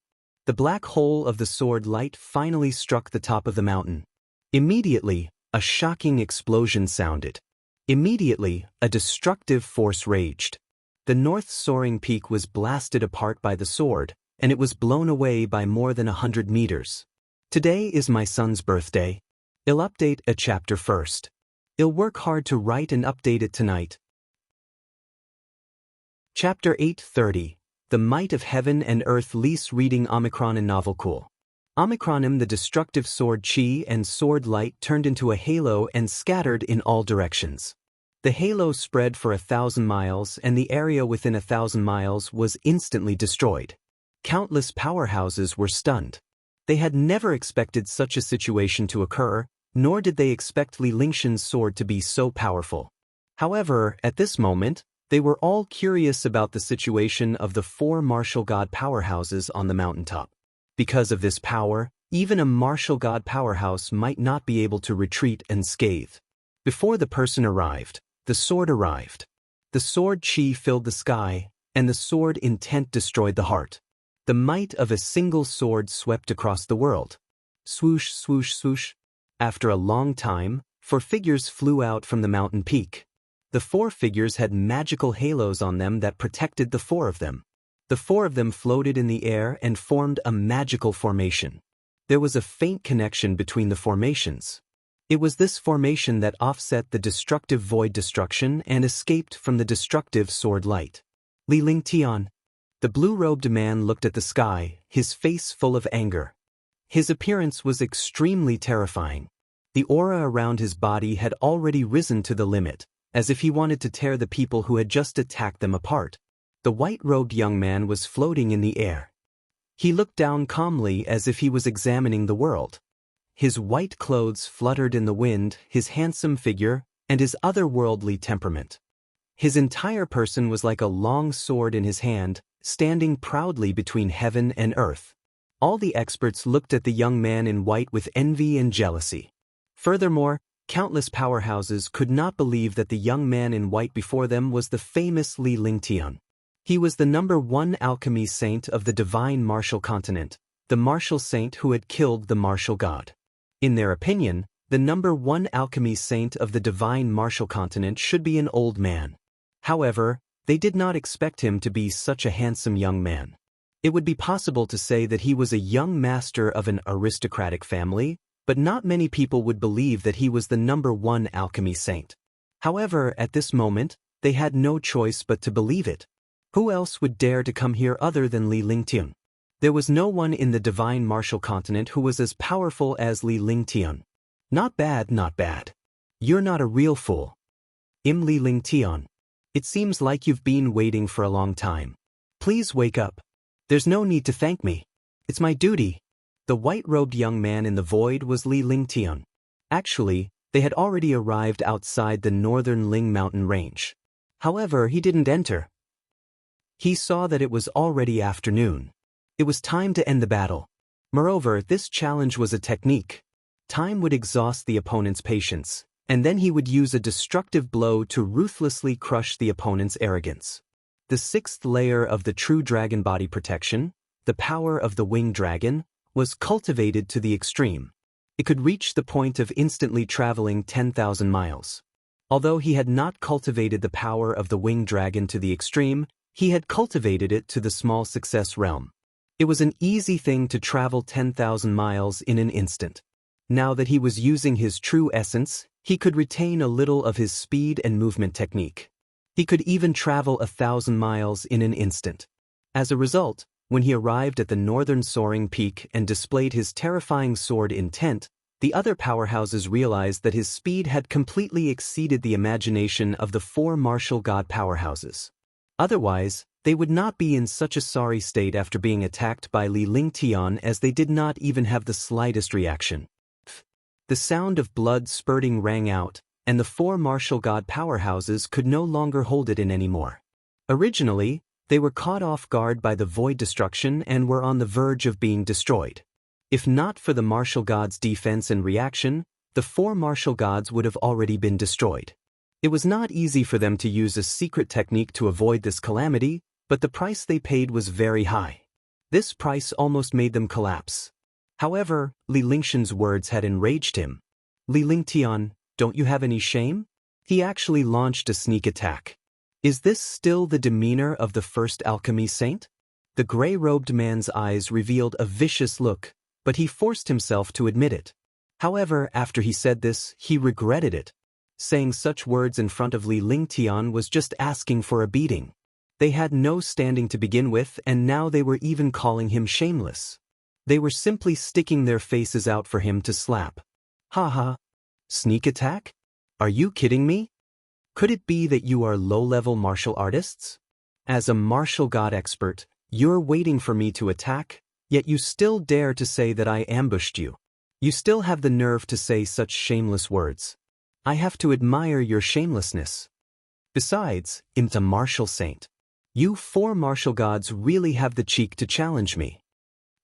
The black hole of the sword light finally struck the top of the mountain. Immediately, a shocking explosion sounded. Immediately, a destructive force raged. The north soaring peak was blasted apart by the sword, and it was blown away by more than 100 meters. Today is my son's birthday. I'll update a chapter first. I'll work hard to write and update it tonight. Chapter 8:30. The Might of Heaven and Earth. Lease reading Omicron and Novel Cool. Omicronim, the destructive sword chi and sword light turned into a halo and scattered in all directions. The halo spread for 1,000 miles and the area within 1,000 miles was instantly destroyed. Countless powerhouses were stunned. They had never expected such a situation to occur, nor did they expect Li Lingxian's sword to be so powerful. However, at this moment, they were all curious about the situation of the 4 martial god powerhouses on the mountaintop. Because of this power, even a martial god powerhouse might not be able to retreat unscathed. Before the person arrived, the sword arrived. The sword chi filled the sky, and the sword intent destroyed the heart. The might of a single sword swept across the world. Swoosh, swoosh, swoosh. After a long time, 4 figures flew out from the mountain peak. The 4 figures had magical halos on them that protected the 4 of them. The 4 of them floated in the air and formed a magical formation. There was a faint connection between the formations. It was this formation that offset the destructive void destruction and escaped from the destructive sword light. Li Lingtian. The blue-robed man looked at the sky, his face full of anger. His appearance was extremely terrifying. The aura around his body had already risen to the limit, as if he wanted to tear the people who had just attacked them apart. The white-robed young man was floating in the air. He looked down calmly as if he was examining the world. His white clothes fluttered in the wind, his handsome figure, and his otherworldly temperament. His entire person was like a long sword in his hand, standing proudly between heaven and earth. All the experts looked at the young man in white with envy and jealousy. Furthermore, countless powerhouses could not believe that the young man in white before them was the famous Li Lingtian. He was the #1 alchemy saint of the divine martial continent, the martial saint who had killed the martial god. In their opinion, the #1 alchemy saint of the divine martial continent should be an old man. However, they did not expect him to be such a handsome young man. It would be possible to say that he was a young master of an aristocratic family, but not many people would believe that he was the #1 alchemy saint. However, at this moment, they had no choice but to believe it. Who else would dare to come here other than Li Lingtian? There was no one in the divine martial continent who was as powerful as Li Lingtian. Not bad, not bad. You're not a real fool. Li Lingtian. It seems like you've been waiting for a long time. Please wake up. There's no need to thank me. It's my duty. The white-robed young man in the void was Li Lingtian. Actually, They had already arrived outside the northern Ling mountain range. However, he didn't enter. He saw that it was already afternoon. It was time to end the battle. Moreover, this challenge was a technique. Time would exhaust the opponent's patience, and then he would use a destructive blow to ruthlessly crush the opponent's arrogance. The sixth layer of the true dragon body protection, the power of the winged dragon, was cultivated to the extreme. It could reach the point of instantly traveling 10,000 miles. Although he had not cultivated the power of the winged dragon to the extreme, he had cultivated it to the small success realm. It was an easy thing to travel 10,000 miles in an instant. Now that he was using his true essence, he could retain a little of his speed and movement technique. He could even travel 1,000 miles in an instant. As a result, when he arrived at the northern soaring peak and displayed his terrifying sword intent, the other powerhouses realized that his speed had completely exceeded the imagination of the four martial god powerhouses. Otherwise, they would not be in such a sorry state after being attacked by Li Lingtian, as they did not even have the slightest reaction. The sound of blood spurting rang out, and the four martial god powerhouses could no longer hold it in anymore. Originally, they were caught off guard by the void destruction and were on the verge of being destroyed. If not for the martial gods' defense and reaction, the four martial gods would have already been destroyed. It was not easy for them to use a secret technique to avoid this calamity, but the price they paid was very high. This price almost made them collapse. However, Li Lingshan's words had enraged him. Li Lingtian, don't you have any shame? He actually launched a sneak attack. Is this still the demeanor of the first alchemy saint? The gray-robed man's eyes revealed a vicious look, but he forced himself to admit it. However, after he said this, he regretted it. Saying such words in front of Li Lingtian was just asking for a beating. They had no standing to begin with, and now they were even calling him shameless. They were simply sticking their faces out for him to slap. Haha. Sneak attack? Are you kidding me? Could it be that you are low-level martial artists? As a martial god expert, you're waiting for me to attack, yet you still dare to say that I ambushed you. You still have the nerve to say such shameless words. I have to admire your shamelessness. Besides, I'm a martial saint. You four martial gods really have the cheek to challenge me.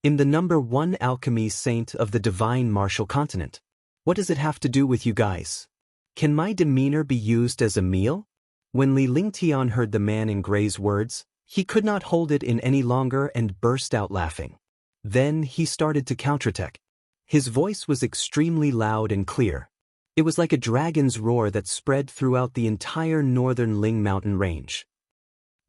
I'm the #1 alchemy saint of the divine martial continent. What does it have to do with you guys? Can my demeanor be used as a meal? When Li Lingtian heard the man in gray's words, he could not hold it in any longer and burst out laughing. Then he started to counterattack. His voice was extremely loud and clear. It was like a dragon's roar that spread throughout the entire northern Ling mountain range.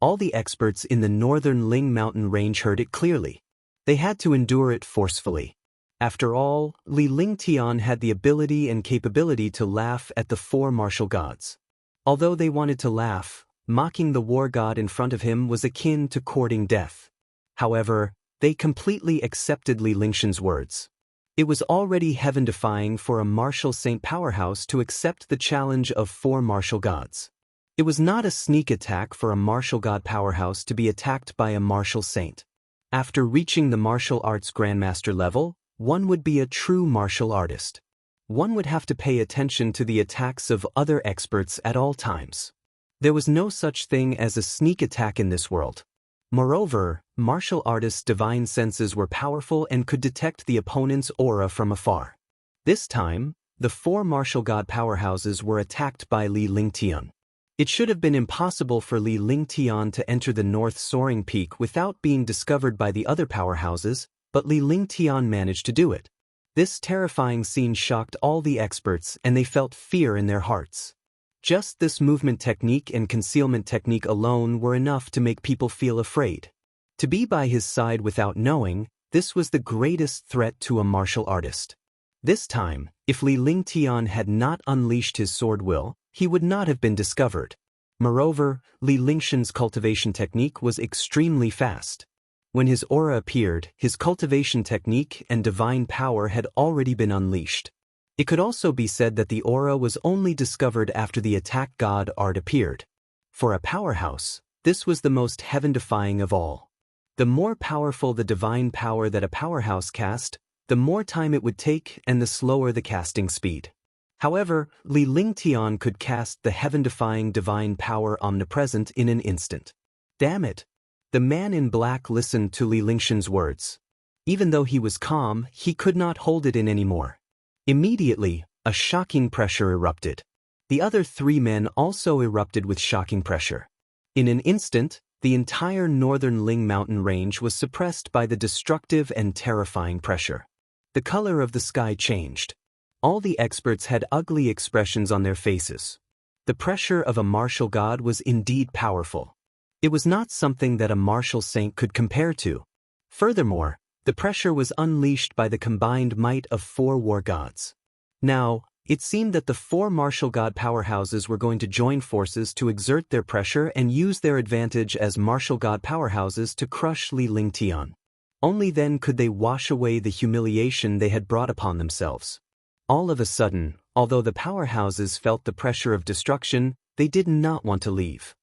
All the experts in the northern Ling mountain range heard it clearly. They had to endure it forcefully. After all, Li Lingtian had the ability and capability to laugh at the four martial gods. Although they wanted to laugh, mocking the war god in front of him was akin to courting death. However, they completely accepted Li Lingshan's words. It was already heaven-defying for a martial saint powerhouse to accept the challenge of four martial gods. It was not a sneak attack for a martial god powerhouse to be attacked by a martial saint. After reaching the martial arts grandmaster level, one would be a true martial artist. One would have to pay attention to the attacks of other experts at all times. There was no such thing as a sneak attack in this world. Moreover, martial artists' divine senses were powerful and could detect the opponent's aura from afar. This time, the four martial god powerhouses were attacked by Li Lingtian. It should have been impossible for Li Lingtian to enter the north soaring peak without being discovered by the other powerhouses, but Li Lingtian managed to do it. This terrifying scene shocked all the experts, and they felt fear in their hearts. Just this movement technique and concealment technique alone were enough to make people feel afraid. To be by his side without knowing, this was the greatest threat to a martial artist. This time, if Li Lingtian had not unleashed his sword will, he would not have been discovered. Moreover, Li Lingshan's cultivation technique was extremely fast. When his aura appeared, his cultivation technique and divine power had already been unleashed. It could also be said that the aura was only discovered after the attack god art appeared. For a powerhouse, this was the most heaven-defying of all. The more powerful the divine power that a powerhouse cast, the more time it would take and the slower the casting speed. However, Li Lingtian could cast the heaven-defying divine power omnipresent in an instant. Damn it! The man in black listened to Li Lingshan's words. Even though he was calm, he could not hold it in anymore. Immediately, a shocking pressure erupted. The other three men also erupted with shocking pressure. In an instant, the entire northern Ling mountain range was suppressed by the destructive and terrifying pressure. The color of the sky changed. All the experts had ugly expressions on their faces. The pressure of a martial god was indeed powerful. It was not something that a martial saint could compare to. Furthermore, the pressure was unleashed by the combined might of 4 war gods. Now, it seemed that the 4 martial god powerhouses were going to join forces to exert their pressure and use their advantage as martial god powerhouses to crush Li Lingtian. Only then could they wash away the humiliation they had brought upon themselves. All of a sudden, although the powerhouses felt the pressure of destruction, they did not want to leave.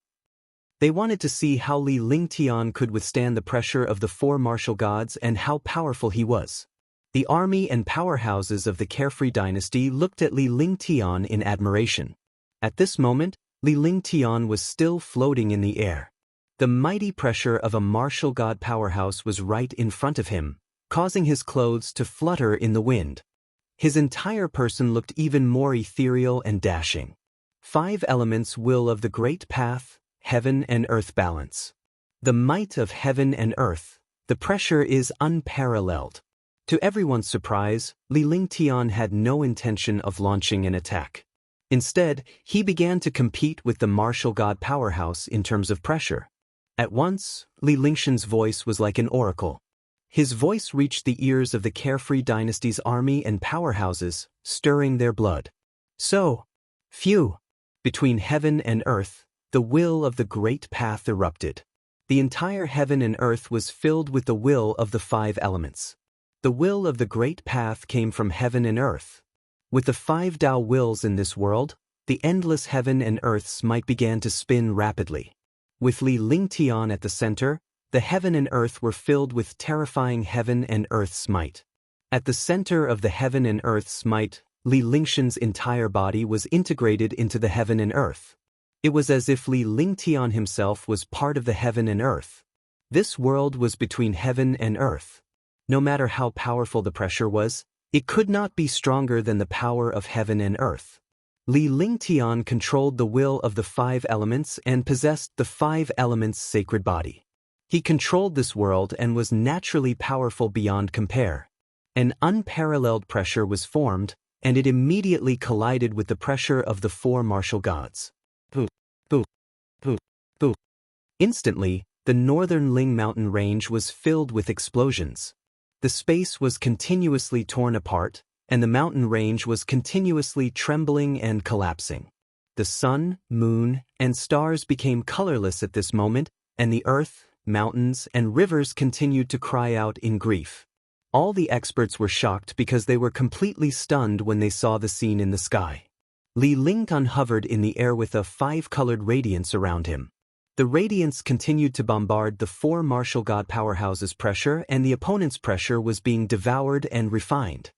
They wanted to see how Li Lingtian could withstand the pressure of the 4 martial gods and how powerful he was. The army and powerhouses of the Carefree dynasty looked at Li Lingtian in admiration. At this moment, Li Lingtian was still floating in the air. The mighty pressure of a martial god powerhouse was right in front of him, causing his clothes to flutter in the wind. His entire person looked even more ethereal and dashing. 5 elements will of the great path, heaven and earth balance. The might of heaven and earth, the pressure is unparalleled. To everyone's surprise, Li Lingtian had no intention of launching an attack. Instead, he began to compete with the martial god powerhouse in terms of pressure. At once, Li Lingshan's voice was like an oracle. His voice reached the ears of the Carefree dynasty's army and powerhouses, stirring their blood. So, phew! Between heaven and earth, the will of the great path erupted. The entire heaven and earth was filled with the will of the 5 elements. The will of the great path came from heaven and earth. With the 5 Tao wills in this world, the endless heaven and earth's might began to spin rapidly. With Li Lingtian at the center, the heaven and earth were filled with terrifying heaven and earth's might. At the center of the heaven and earth's might, Li Lingshan's entire body was integrated into the heaven and earth. It was as if Li Lingtian himself was part of the heaven and earth. This world was between heaven and earth. No matter how powerful the pressure was, it could not be stronger than the power of heaven and earth. Li Lingtian controlled the will of the 5 elements and possessed the 5 elements' sacred body. He controlled this world and was naturally powerful beyond compare. An unparalleled pressure was formed, and it immediately collided with the pressure of the 4 martial gods. Boo, boo, boo, boo. Instantly, the northern Ling mountain range was filled with explosions. The space was continuously torn apart, and the mountain range was continuously trembling and collapsing. The sun, moon, and stars became colorless at this moment, and the earth, mountains, and rivers continued to cry out in grief. All the experts were shocked because they were completely stunned when they saw the scene in the sky. Li Lingtian hovered in the air with a 5-colored radiance around him. The radiance continued to bombard the 4 martial god powerhouses' pressure, and the opponent's pressure was being devoured and refined.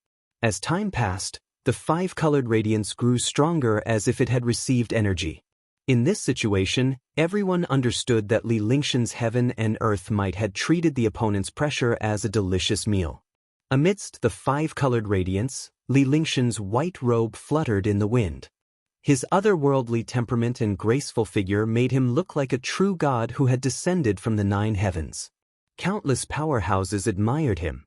As time passed, the 5-colored radiance grew stronger as if it had received energy. In this situation, everyone understood that Li Lingshan's heaven and earth might had treated the opponent's pressure as a delicious meal. Amidst the 5-colored radiance, Li Lingshan's white robe fluttered in the wind. His otherworldly temperament and graceful figure made him look like a true god who had descended from the 9 heavens. Countless powerhouses admired him.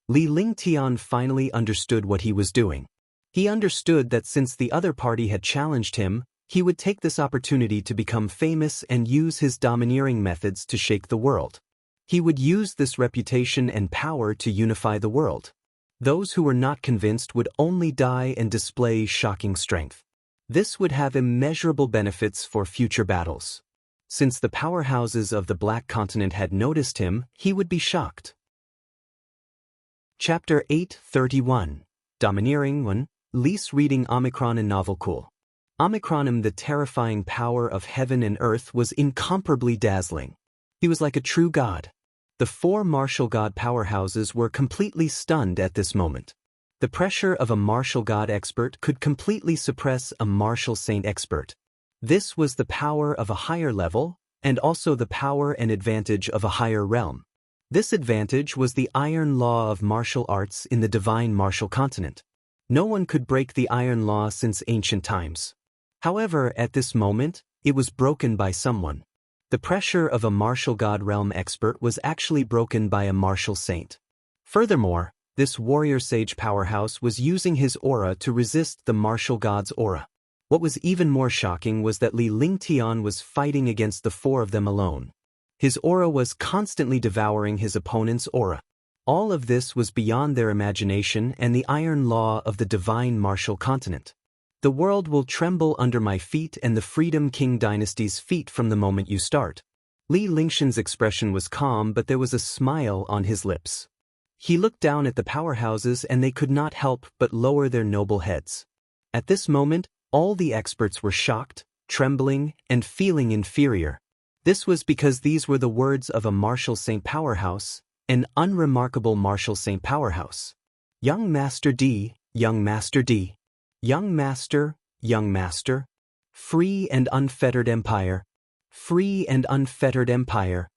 Li Lingtian finally understood what he was doing. He understood that since the other party had challenged him, he would take this opportunity to become famous and use his domineering methods to shake the world. He would use this reputation and power to unify the world. Those who were not convinced would only die and display shocking strength. This would have immeasurable benefits for future battles. Since the powerhouses of the Black Continent had noticed him, he would be shocked. Chapter 831. Domineering 1. Lease reading Omicron and Novel Cool. Omicronim, the terrifying power of heaven and earth, was incomparably dazzling. He was like a true god. The 4 martial god powerhouses were completely stunned at this moment. The pressure of a martial god expert could completely suppress a martial saint expert. This was the power of a higher level, and also the power and advantage of a higher realm. This advantage was the iron law of martial arts in the divine martial continent. No one could break the iron law since ancient times. However, at this moment, it was broken by someone. The pressure of a martial god realm expert was actually broken by a martial saint. Furthermore, this warrior sage powerhouse was using his aura to resist the martial god's aura. What was even more shocking was that Li Lingtian was fighting against the four of them alone. His aura was constantly devouring his opponent's aura. All of this was beyond their imagination and the iron law of the divine martial continent. The world will tremble under my feet and the Freedom King dynasty's feet from the moment you start. Li Lingshan's expression was calm, but there was a smile on his lips. He looked down at the powerhouses and they could not help but lower their noble heads. At this moment, all the experts were shocked, trembling, and feeling inferior. This was because these were the words of a martial saint powerhouse, an unremarkable martial saint powerhouse. Young Master D, Young Master D. Young Master, Young Master. Free and unfettered empire. Free and unfettered empire.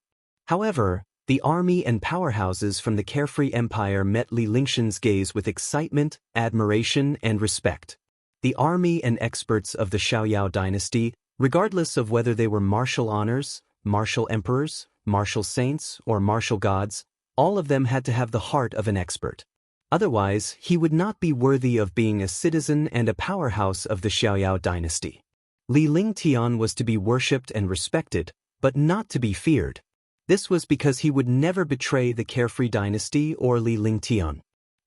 However, the army and powerhouses from the carefree empire met Li Lingshan's gaze with excitement, admiration, and respect. The army and experts of the Xiaoyao dynasty, regardless of whether they were martial honors, martial emperors, martial saints, or martial gods, all of them had to have the heart of an expert. Otherwise, he would not be worthy of being a citizen and a powerhouse of the Xiaoyao dynasty. Li Lingtian was to be worshipped and respected, but not to be feared. This was because he would never betray the carefree dynasty or Li Lingtian.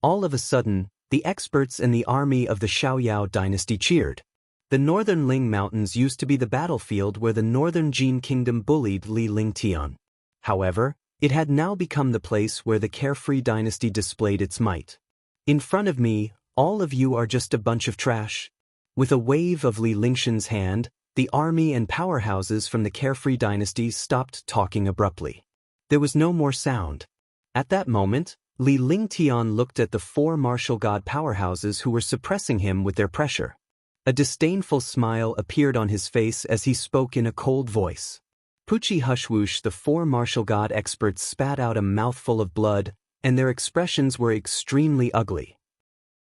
All of a sudden, the experts in the army of the Xiaoyao dynasty cheered. The northern Ling Mountains used to be the battlefield where the northern Jin kingdom bullied Li Lingtian. However, it had now become the place where the carefree dynasty displayed its might. In front of me, all of you are just a bunch of trash. With a wave of Li Lingshan's hand, the army and powerhouses from the carefree dynasty stopped talking abruptly. There was no more sound. At that moment, Li Lingtian looked at the four martial god powerhouses who were suppressing him with their pressure. A disdainful smile appeared on his face as he spoke in a cold voice. Puchi Hushwoosh, the four martial god experts spat out a mouthful of blood, and their expressions were extremely ugly.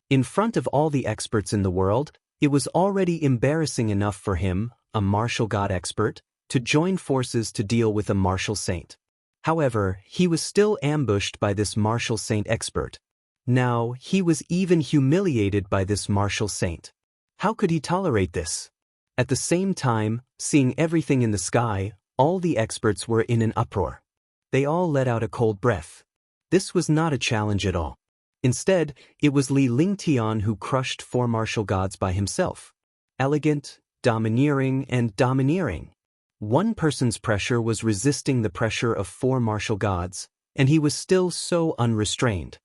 In front of all the experts in the world, it was already embarrassing enough for him, a martial god expert, to join forces to deal with a martial saint. However, he was still ambushed by this martial saint expert. Now, he was even humiliated by this martial saint. How could he tolerate this? At the same time, seeing everything in the sky, all the experts were in an uproar. They all let out a cold breath. This was not a challenge at all. Instead, it was Li Lingtian who crushed four martial gods by himself. Elegant, domineering, and domineering. One person's pressure was resisting the pressure of four martial gods, and he was still so unrestrained.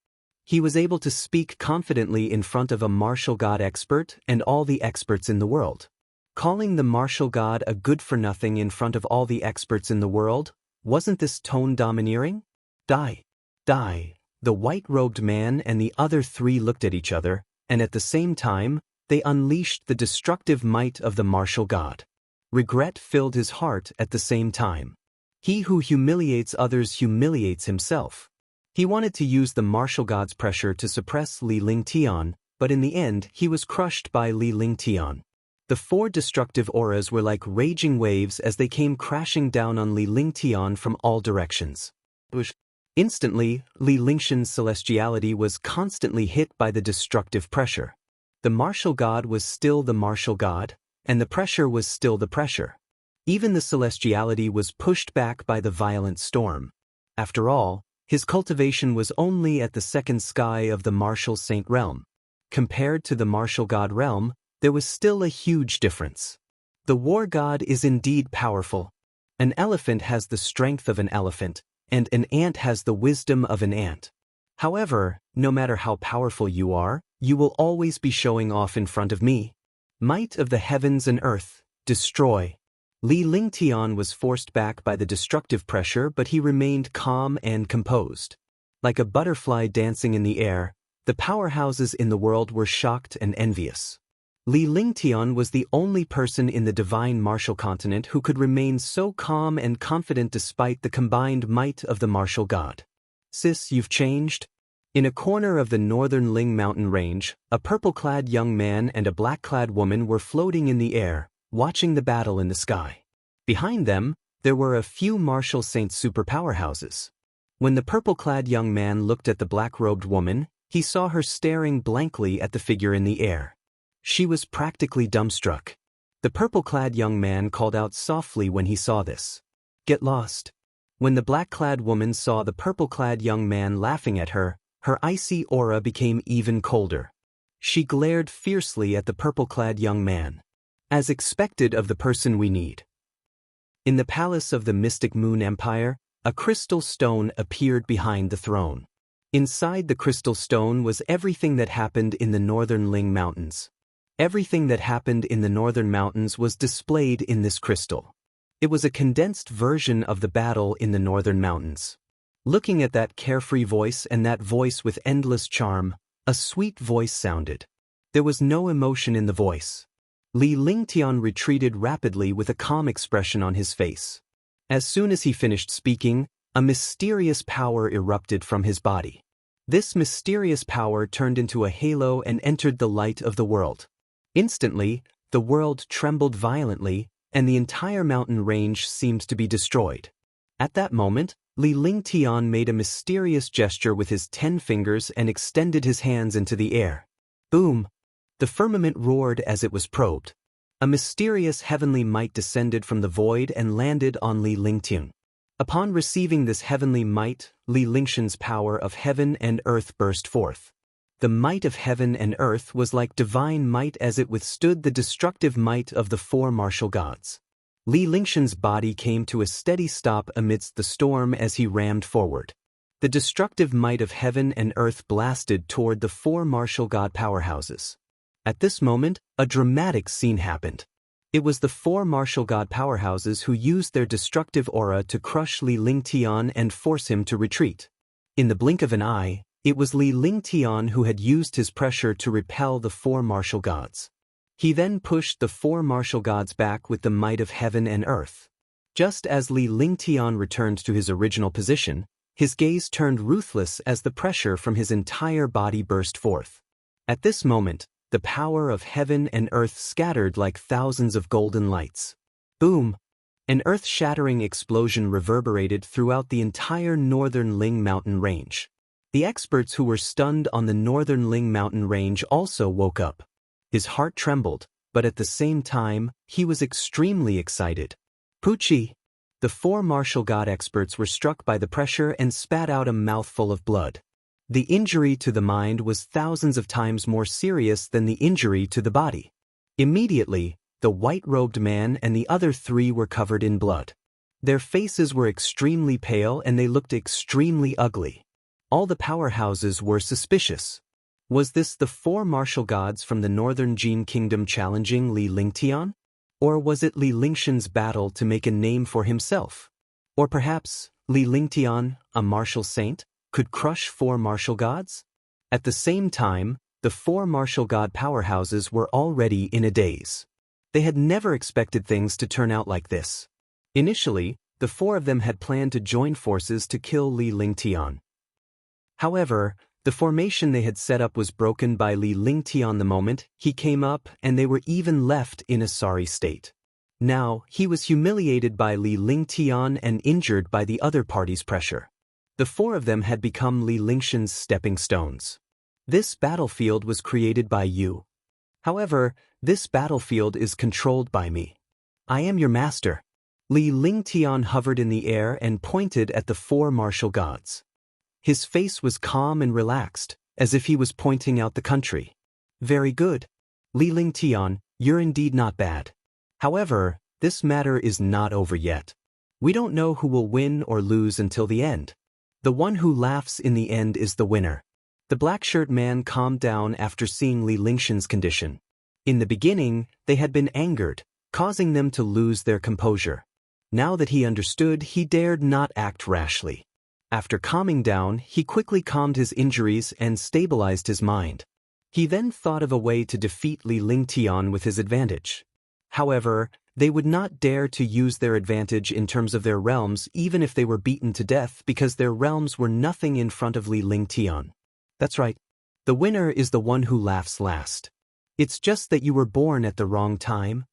He was able to speak confidently in front of a martial god expert and all the experts in the world. Calling the martial god a good-for-nothing in front of all the experts in the world, wasn't this tone domineering? Die. Die. The white-robed man and the other three looked at each other, and at the same time, they unleashed the destructive might of the martial god. Regret filled his heart at the same time. He who humiliates others humiliates himself. He wanted to use the martial god's pressure to suppress Li Lingtian, but in the end he was crushed by Li Lingtian. The four destructive auras were like raging waves as they came crashing down on Li Lingtian from all directions. Instantly, Li Lingshan's celestiality was constantly hit by the destructive pressure. The martial god was still the martial god, and the pressure was still the pressure. Even the celestiality was pushed back by the violent storm. After all, his cultivation was only at the second sky of the martial saint realm. Compared to the martial god realm, there was still a huge difference. The war god is indeed powerful. An elephant has the strength of an elephant, and an ant has the wisdom of an ant. However, no matter how powerful you are, you will always be showing off in front of me. Might of the heavens and earth, destroy. Li Lingtian was forced back by the destructive pressure, but he remained calm and composed. Like a butterfly dancing in the air, The powerhouses in the world were shocked and envious. Li Lingtian was the only person in the divine martial continent who could remain so calm and confident despite the combined might of the martial god. "Sis, you've changed?" In a corner of the northern Ling mountain range, a purple-clad young man and a black-clad woman were floating in the air, watching the battle in the sky. Behind them, there were a few martial saint superpowerhouses. When the purple-clad young man looked at the black-robed woman, he saw her staring blankly at the figure in the air. She was practically dumbstruck. The purple-clad young man called out softly when he saw this. "Get lost." When the black-clad woman saw the purple-clad young man laughing at her, her icy aura became even colder. She glared fiercely at the purple-clad young man. "As expected of the person we need." In the palace of the Mystic Moon Empire, a crystal stone appeared behind the throne. Inside the crystal stone was everything that happened in the northern Ling Mountains. Everything that happened in the northern mountains was displayed in this crystal. It was a condensed version of the battle in the northern mountains. Looking at that carefree voice and that voice with endless charm, a sweet voice sounded. There was no emotion in the voice. Li Lingtian retreated rapidly with a calm expression on his face. As soon as he finished speaking, a mysterious power erupted from his body. This mysterious power turned into a halo and entered the light of the world. Instantly, the world trembled violently, and the entire mountain range seemed to be destroyed. At that moment, Li Lingtian made a mysterious gesture with his 10 fingers and extended his hands into the air. Boom! The firmament roared as it was probed. A mysterious heavenly might descended from the void and landed on Li Lingtian. Upon receiving this heavenly might, Li Lingtian's power of heaven and earth burst forth. The might of heaven and earth was like divine might as it withstood the destructive might of the 4 martial gods. Li Lingtian's body came to a steady stop amidst the storm as he rammed forward. The destructive might of heaven and earth blasted toward the 4 martial god powerhouses. At this moment, a dramatic scene happened. It was the 4 martial god powerhouses who used their destructive aura to crush Li Lingtian and force him to retreat. In the blink of an eye, it was Li Lingtian who had used his pressure to repel the 4 martial gods. He then pushed the 4 martial gods back with the might of heaven and earth. Just as Li Lingtian returned to his original position, his gaze turned ruthless as the pressure from his entire body burst forth. At this moment, the power of heaven and earth scattered like thousands of golden lights. Boom! An earth-shattering explosion reverberated throughout the entire northern Ling mountain range. The experts who were stunned on the northern Ling mountain range also woke up. His heart trembled, but at the same time, he was extremely excited. Pucci! The 4 martial god experts were struck by the pressure and spat out a mouthful of blood. The injury to the mind was thousands of times more serious than the injury to the body. Immediately, the white-robed man and the other 3 were covered in blood. Their faces were extremely pale and they looked extremely ugly. All the powerhouses were suspicious. Was this the 4 martial gods from the northern Jin kingdom challenging Li Lingtian? Or was it Li Lingtian's battle to make a name for himself? Or perhaps, Li Lingtian, a martial saint, could crush 4 martial gods? At the same time, the 4 martial god powerhouses were already in a daze. They had never expected things to turn out like this. Initially, the 4 of them had planned to join forces to kill Li Lingtian. However, the formation they had set up was broken by Li Lingtian the moment he came up, and they were even left in a sorry state. Now, he was humiliated by Li Lingtian and injured by the other party's pressure. The 4 of them had become Li Lingtian's stepping stones. This battlefield was created by you. However, this battlefield is controlled by me. I am your master. Li Lingtian hovered in the air and pointed at the 4 martial gods. His face was calm and relaxed, as if he was pointing out the country. Very good. Li Lingtian, you're indeed not bad. However, this matter is not over yet. We don't know who will win or lose until the end. The one who laughs in the end is the winner. The black-shirt man calmed down after seeing Li Lingtian's condition. In the beginning, they had been angered, causing them to lose their composure. Now that he understood, he dared not act rashly. After calming down, he quickly calmed his injuries and stabilized his mind. He then thought of a way to defeat Li Lingtian with his advantage. However, they would not dare to use their advantage in terms of their realms even if they were beaten to death because their realms were nothing in front of Li Lingtian. That's right. The winner is the one who laughs last. It's just that you were born at the wrong time.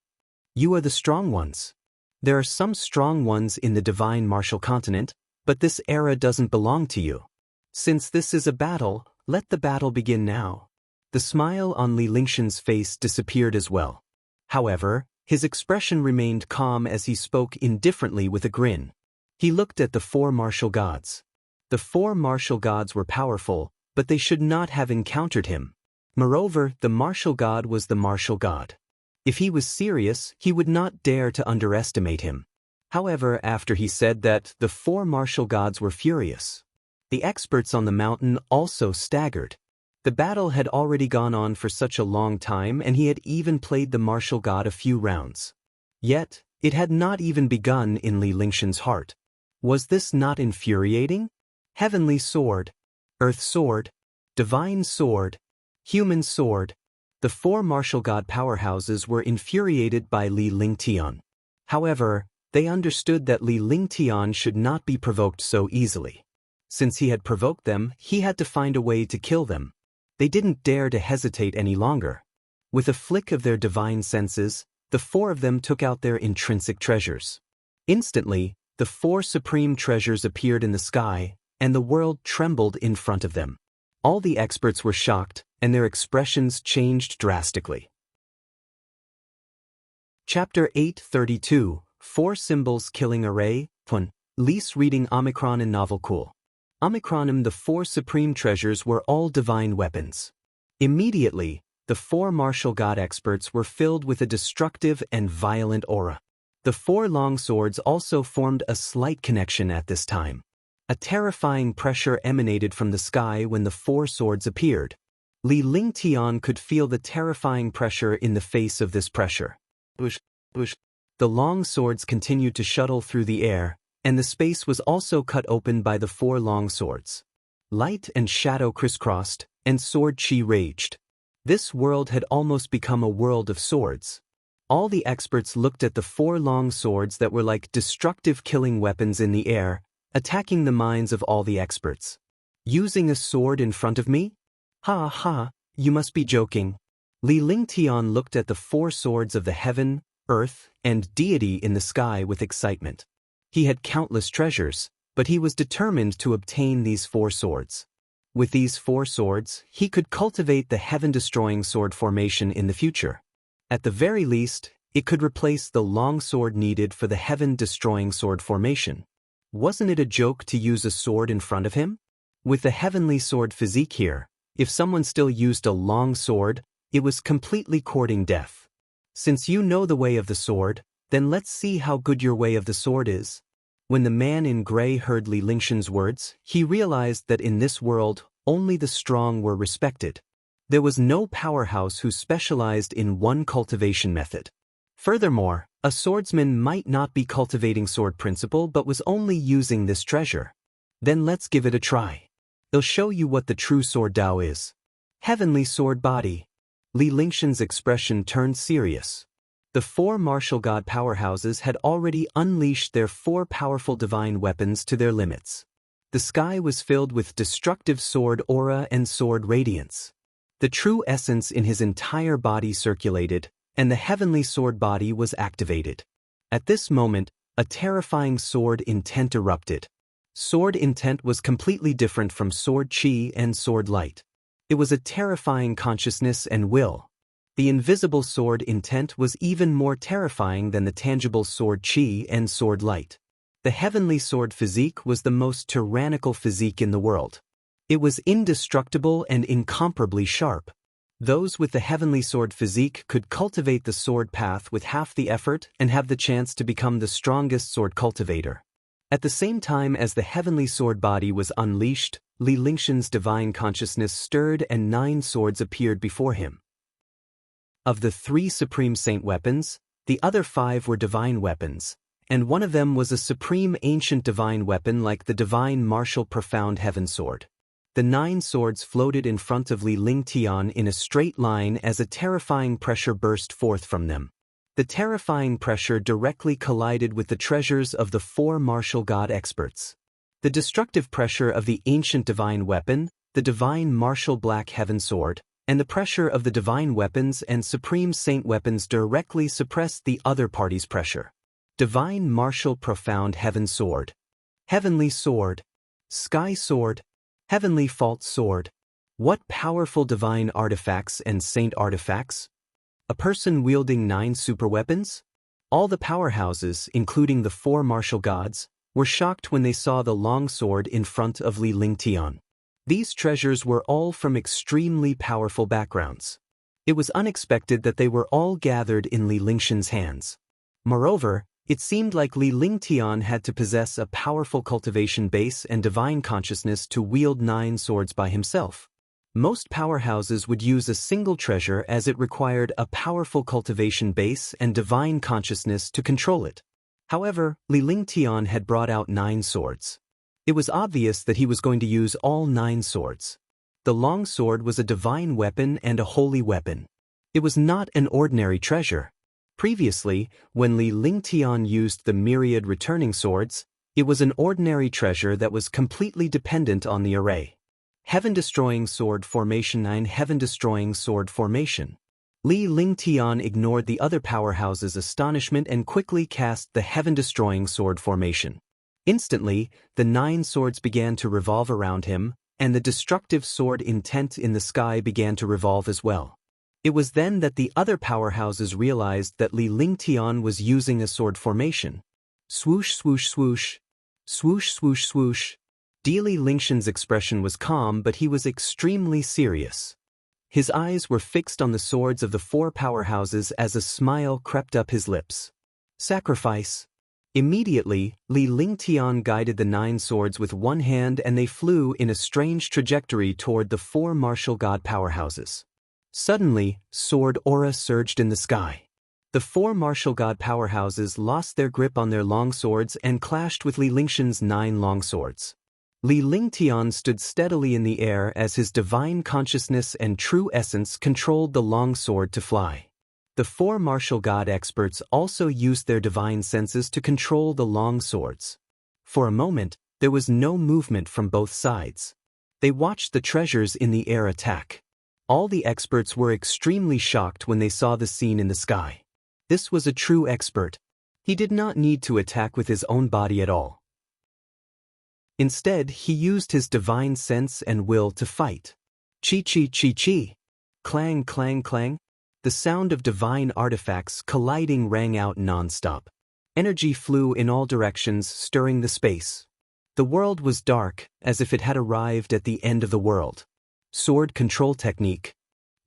You are the strong ones. There are some strong ones in the divine martial continent, but this era doesn't belong to you. Since this is a battle, let the battle begin now. The smile on Li Lingtian's face disappeared as well. However, his expression remained calm as he spoke indifferently with a grin. He looked at the four martial gods. The four martial gods were powerful, but they should not have encountered him. Moreover, the martial god was the martial god. If he was serious, he would not dare to underestimate him. However, after he said that, the four martial gods were furious. The experts on the mountain also staggered. The battle had already gone on for such a long time and he had even played the martial god a few rounds. Yet, it had not even begun in Li Lingtian's heart. Was this not infuriating? Heavenly sword, earth sword, divine sword, human sword. The four martial god powerhouses were infuriated by Li Lingtian. However, they understood that Li Lingtian should not be provoked so easily. Since he had provoked them, he had to find a way to kill them. They didn't dare to hesitate any longer. With a flick of their divine senses, the four of them took out their intrinsic treasures. Instantly, the four supreme treasures appeared in the sky, and the world trembled in front of them. All the experts were shocked, and their expressions changed drastically. Chapter 832, Four Symbols Killing Array, Pun. Lease reading Omicron and Novel Cool. Omicronim. The four supreme treasures were all divine weapons. Immediately, the four martial god experts were filled with a destructive and violent aura. The four long swords also formed a slight connection at this time. A terrifying pressure emanated from the sky when the four swords appeared. Li Lingtian could feel the terrifying pressure in the face of this pressure. The long swords continued to shuttle through the air, and the space was also cut open by the four long swords. Light and shadow crisscrossed, and sword chi raged. This world had almost become a world of swords. All the experts looked at the four long swords that were like destructive killing weapons in the air, attacking the minds of all the experts. Using a sword in front of me? Ha ha, you must be joking. Li Lingtian looked at the four swords of the heaven, earth, and deity in the sky with excitement. He had countless treasures, but he was determined to obtain these four swords. With these four swords, he could cultivate the heaven-destroying sword formation in the future. At the very least, it could replace the long sword needed for the heaven-destroying sword formation. Wasn't it a joke to use a sword in front of him? With the heavenly sword physique here, if someone still used a long sword, it was completely courting death. Since you know the way of the sword, then let's see how good your way of the sword is. When the man in gray heard Li Lingtian's words, he realized that in this world, only the strong were respected. There was no powerhouse who specialized in one cultivation method. Furthermore, a swordsman might not be cultivating sword principle but was only using this treasure. Then let's give it a try. It'll show you what the true sword Dao is. Heavenly sword body. Li Lingtian's expression turned serious. The four martial god powerhouses had already unleashed their four powerful divine weapons to their limits. The sky was filled with destructive sword aura and sword radiance. The true essence in his entire body circulated, and the heavenly sword body was activated. At this moment, a terrifying sword intent erupted. Sword intent was completely different from sword chi and sword light. It was a terrifying consciousness and will. The invisible sword intent was even more terrifying than the tangible sword chi and sword light. The heavenly sword physique was the most tyrannical physique in the world. It was indestructible and incomparably sharp. Those with the heavenly sword physique could cultivate the sword path with half the effort and have the chance to become the strongest sword cultivator. At the same time as the heavenly sword body was unleashed, Li Lingtian's divine consciousness stirred and 9 swords appeared before him. Of the 3 supreme saint weapons, the other 5 were divine weapons, and one of them was a supreme ancient divine weapon like the divine martial profound heaven sword. The 9 swords floated in front of Li Lingtian in a straight line as a terrifying pressure burst forth from them. The terrifying pressure directly collided with the treasures of the 4 martial god experts. The destructive pressure of the ancient divine weapon, the divine martial black heaven sword, and the pressure of the divine weapons and supreme saint weapons directly suppressed the other party's pressure. Divine martial profound heaven sword. Heavenly sword. Sky sword. Heavenly fault sword. What powerful divine artifacts and saint artifacts? A person wielding 9 superweapons? All the powerhouses, including the 4 martial gods, were shocked when they saw the long sword in front of Li Lingtian. These treasures were all from extremely powerful backgrounds. It was unexpected that they were all gathered in Li Lingtian's hands. Moreover, it seemed like Li Lingtian had to possess a powerful cultivation base and divine consciousness to wield 9 swords by himself. Most powerhouses would use a single treasure as it required a powerful cultivation base and divine consciousness to control it. However, Li Lingtian had brought out 9 swords. It was obvious that he was going to use all 9 swords. The long sword was a divine weapon and a holy weapon. It was not an ordinary treasure. Previously, when Li Lingtian used the myriad returning swords, it was an ordinary treasure that was completely dependent on the array. Heaven-destroying sword formation 9 Heaven-destroying sword formation. Li Lingtian ignored the other powerhouse's astonishment and quickly cast the heaven-destroying sword formation. Instantly, the 9 swords began to revolve around him, and the destructive sword intent in the sky began to revolve as well. It was then that the other powerhouses realized that Li Lingtian was using a sword formation. Swoosh swoosh swoosh. Swoosh swoosh swoosh. Li Lingtian's expression was calm, but he was extremely serious. His eyes were fixed on the swords of the 4 powerhouses as a smile crept up his lips. Sacrifice. Immediately, Li Lingtian guided the 9 swords with one hand and they flew in a strange trajectory toward the 4 martial god powerhouses. Suddenly, sword aura surged in the sky. The 4 martial god powerhouses lost their grip on their long swords and clashed with Li Lingtian's 9 long swords. Li Lingtian stood steadily in the air as his divine consciousness and true essence controlled the long sword to fly. The 4 martial god experts also used their divine senses to control the long swords. For a moment, there was no movement from both sides. They watched the treasures in the air attack. All the experts were extremely shocked when they saw the scene in the sky. This was a true expert. He did not need to attack with his own body at all. Instead, he used his divine sense and will to fight. Chi-chi-chi-chi. Clang clang clang. The sound of divine artifacts colliding rang out non-stop. Energy flew in all directions, stirring the space. The world was dark, as if it had arrived at the end of the world. Sword control technique.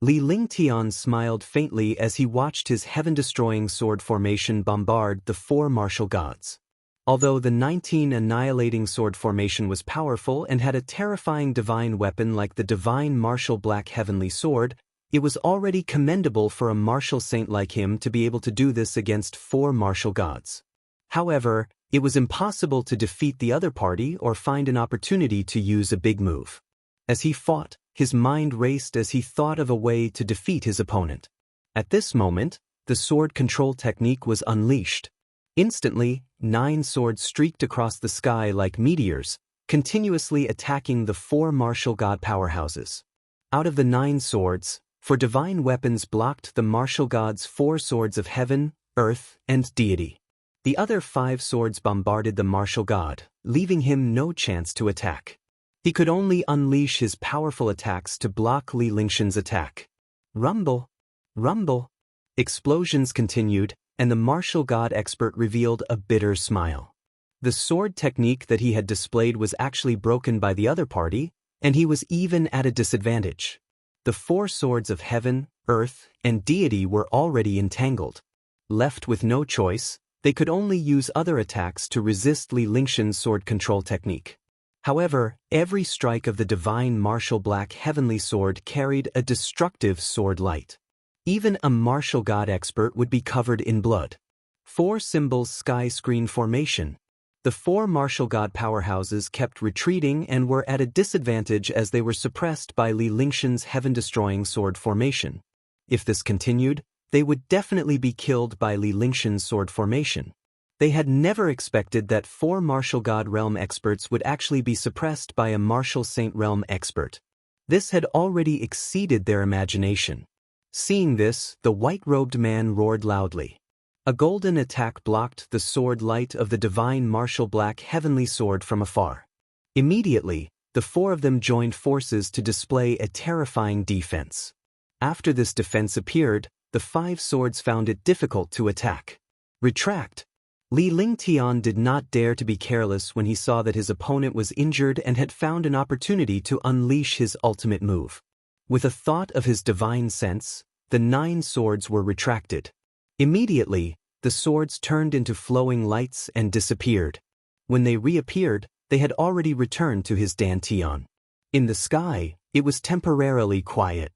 Li Lingtian smiled faintly as he watched his heaven-destroying sword formation bombard the 4 martial gods. Although the 19 annihilating sword formation was powerful and had a terrifying divine weapon like the divine martial black heavenly sword, it was already commendable for a martial saint like him to be able to do this against 4 martial gods. However, it was impossible to defeat the other party or find an opportunity to use a big move. As he fought, his mind raced as he thought of a way to defeat his opponent. At this moment, the sword control technique was unleashed. Instantly, 9 swords streaked across the sky like meteors, continuously attacking the 4 martial god powerhouses. Out of the 9 swords, 4 divine weapons blocked the martial gods' 4 swords of heaven, earth, and deity. The other 5 swords bombarded the martial god, leaving him no chance to attack. He could only unleash his powerful attacks to block Li Lingtian's attack. Rumble! Rumble! Explosions continued, and the martial god expert revealed a bitter smile. The sword technique that he had displayed was actually broken by the other party, and he was even at a disadvantage. The 4 swords of heaven, earth, and deity were already entangled. Left with no choice, they could only use other attacks to resist Li Lingtian's sword control technique. However, every strike of the divine martial black heavenly sword carried a destructive sword light. Even a martial god expert would be covered in blood. 4 symbols sky screen formation. The 4 martial god powerhouses kept retreating and were at a disadvantage as they were suppressed by Li Lingshan's heaven-destroying sword formation. If this continued, they would definitely be killed by Li Lingshan's sword formation. They had never expected that 4 martial god realm experts would actually be suppressed by a martial saint realm expert. This had already exceeded their imagination. Seeing this, the white-robed man roared loudly. A golden attack blocked the sword light of the divine martial black heavenly sword from afar. Immediately, the 4 of them joined forces to display a terrifying defense. After this defense appeared, the 5 swords found it difficult to attack. Retract. Li Lingtian did not dare to be careless when he saw that his opponent was injured and had found an opportunity to unleash his ultimate move. With a thought of his divine sense, the 9 swords were retracted. Immediately, the swords turned into flowing lights and disappeared. When they reappeared, they had already returned to his dantian. In the sky, it was temporarily quiet.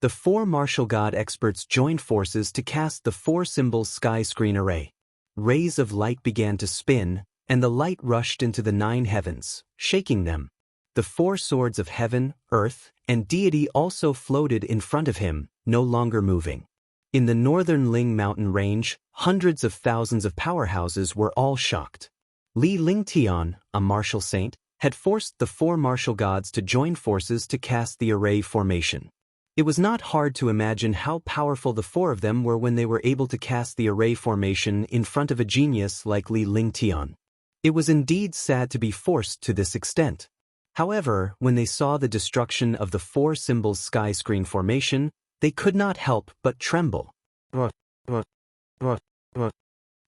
The 4 martial god experts joined forces to cast the 4 symbols sky screen array. Rays of light began to spin, and the light rushed into the 9 heavens, shaking them. The 4 swords of heaven, earth, and deity also floated in front of him, no longer moving. In the northern Ling mountain range, hundreds of thousands of powerhouses were all shocked. Li Lingtian, a martial saint, had forced the 4 martial gods to join forces to cast the array formation. It was not hard to imagine how powerful the 4 of them were when they were able to cast the array formation in front of a genius like Li Lingtian. It was indeed sad to be forced to this extent. However, when they saw the destruction of the 4 symbols sky screen formation, they could not help but tremble.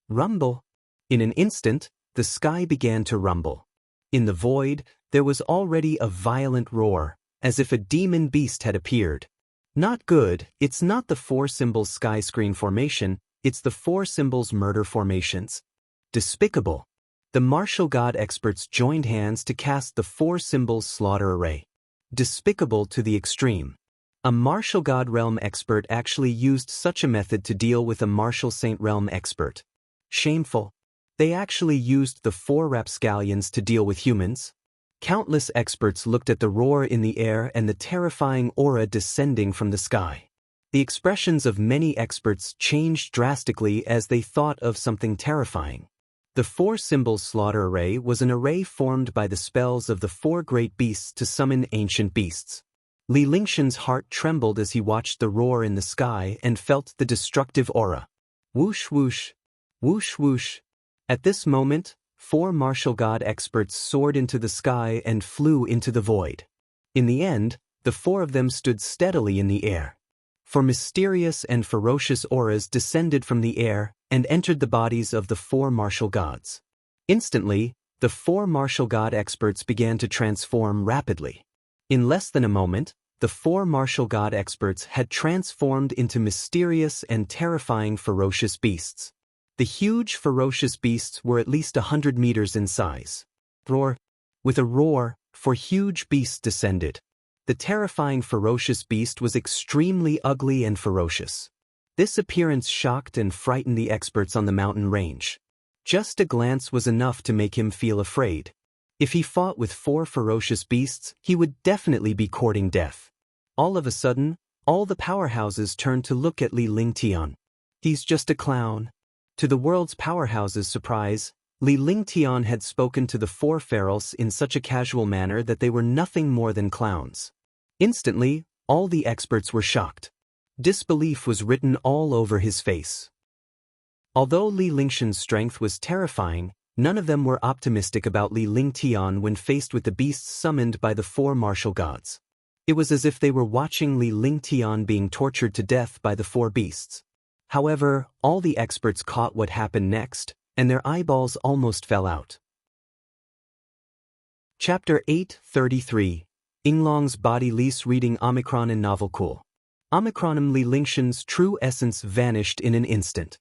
Rumble. In an instant, the sky began to rumble. In the void, there was already a violent roar, as if a demon beast had appeared. Not good, it's not the 4 symbols sky screen formation, it's the 4 symbols murder formations. Despicable. The martial god experts joined hands to cast the 4 symbols slaughter array. Despicable to the extreme. A martial god realm expert actually used such a method to deal with a martial saint realm expert. Shameful. They actually used the 4 rapscallions to deal with humans. Countless experts looked at the roar in the air and the terrifying aura descending from the sky. The expressions of many experts changed drastically as they thought of something terrifying. The 4 symbols slaughter array was an array formed by the spells of the 4 great beasts to summon ancient beasts. Li Lingshan's heart trembled as he watched the roar in the sky and felt the destructive aura. Whoosh whoosh, whoosh whoosh. At this moment, 4 martial god experts soared into the sky and flew into the void. In the end, the 4 of them stood steadily in the air. For mysterious and ferocious auras descended from the air and entered the bodies of the 4 martial gods. Instantly, the 4 martial god experts began to transform rapidly. In less than a moment, the 4 martial god experts had transformed into mysterious and terrifying ferocious beasts. The huge ferocious beasts were at least 100 meters in size. Roar. With a roar, 4 huge beasts descended. The terrifying ferocious beast was extremely ugly and ferocious. This appearance shocked and frightened the experts on the mountain range. Just a glance was enough to make him feel afraid. If he fought with 4 ferocious beasts, he would definitely be courting death. All of a sudden, all the powerhouses turned to look at Li Lingtian. He's just a clown. To the world's powerhouses' surprise, Li Lingtian had spoken to the 4 ferals in such a casual manner that they were nothing more than clowns. Instantly, all the experts were shocked. Disbelief was written all over his face. Although Li Lingshan's strength was terrifying, none of them were optimistic about Li Lingtian when faced with the beasts summoned by the 4 martial gods. It was as if they were watching Li Lingtian being tortured to death by the 4 beasts. However, all the experts caught what happened next, and their eyeballs almost fell out. Chapter 8:33. Inglong's body lease reading Omicron in novel cool. Omicronim Li Lingshan's true essence vanished in an instant.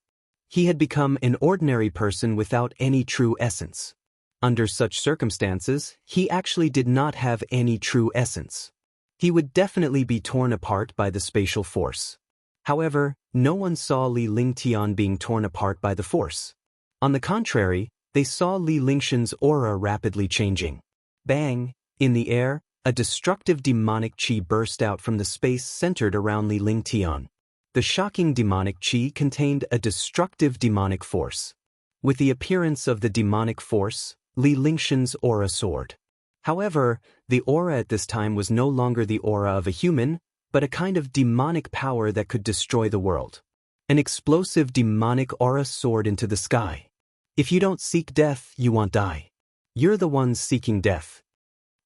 He had become an ordinary person without any true essence. Under such circumstances, he actually did not have any true essence. He would definitely be torn apart by the spatial force. However, no one saw Li Lingtian being torn apart by the force. On the contrary, they saw Li Lingshan's aura rapidly changing. Bang! In the air, a destructive demonic chi burst out from the space centered around Li Lingtian. The shocking demonic chi contained a destructive demonic force. With the appearance of the demonic force, Li Lingshan's aura soared. However, the aura at this time was no longer the aura of a human, but a kind of demonic power that could destroy the world. An explosive demonic aura soared into the sky. If you don't seek death, you won't die. You're the ones seeking death.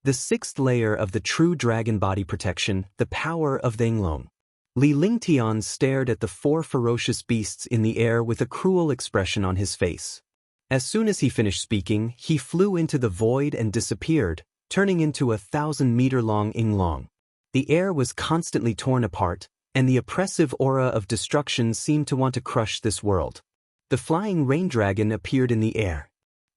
The sixth layer of the true dragon body protection, the power of the Yinglong. Li Lingtian stared at the four ferocious beasts in the air with a cruel expression on his face. As soon as he finished speaking, he flew into the void and disappeared, turning into a 1,000-meter-long Yinglong. The air was constantly torn apart, and the oppressive aura of destruction seemed to want to crush this world. The flying rain dragon appeared in the air.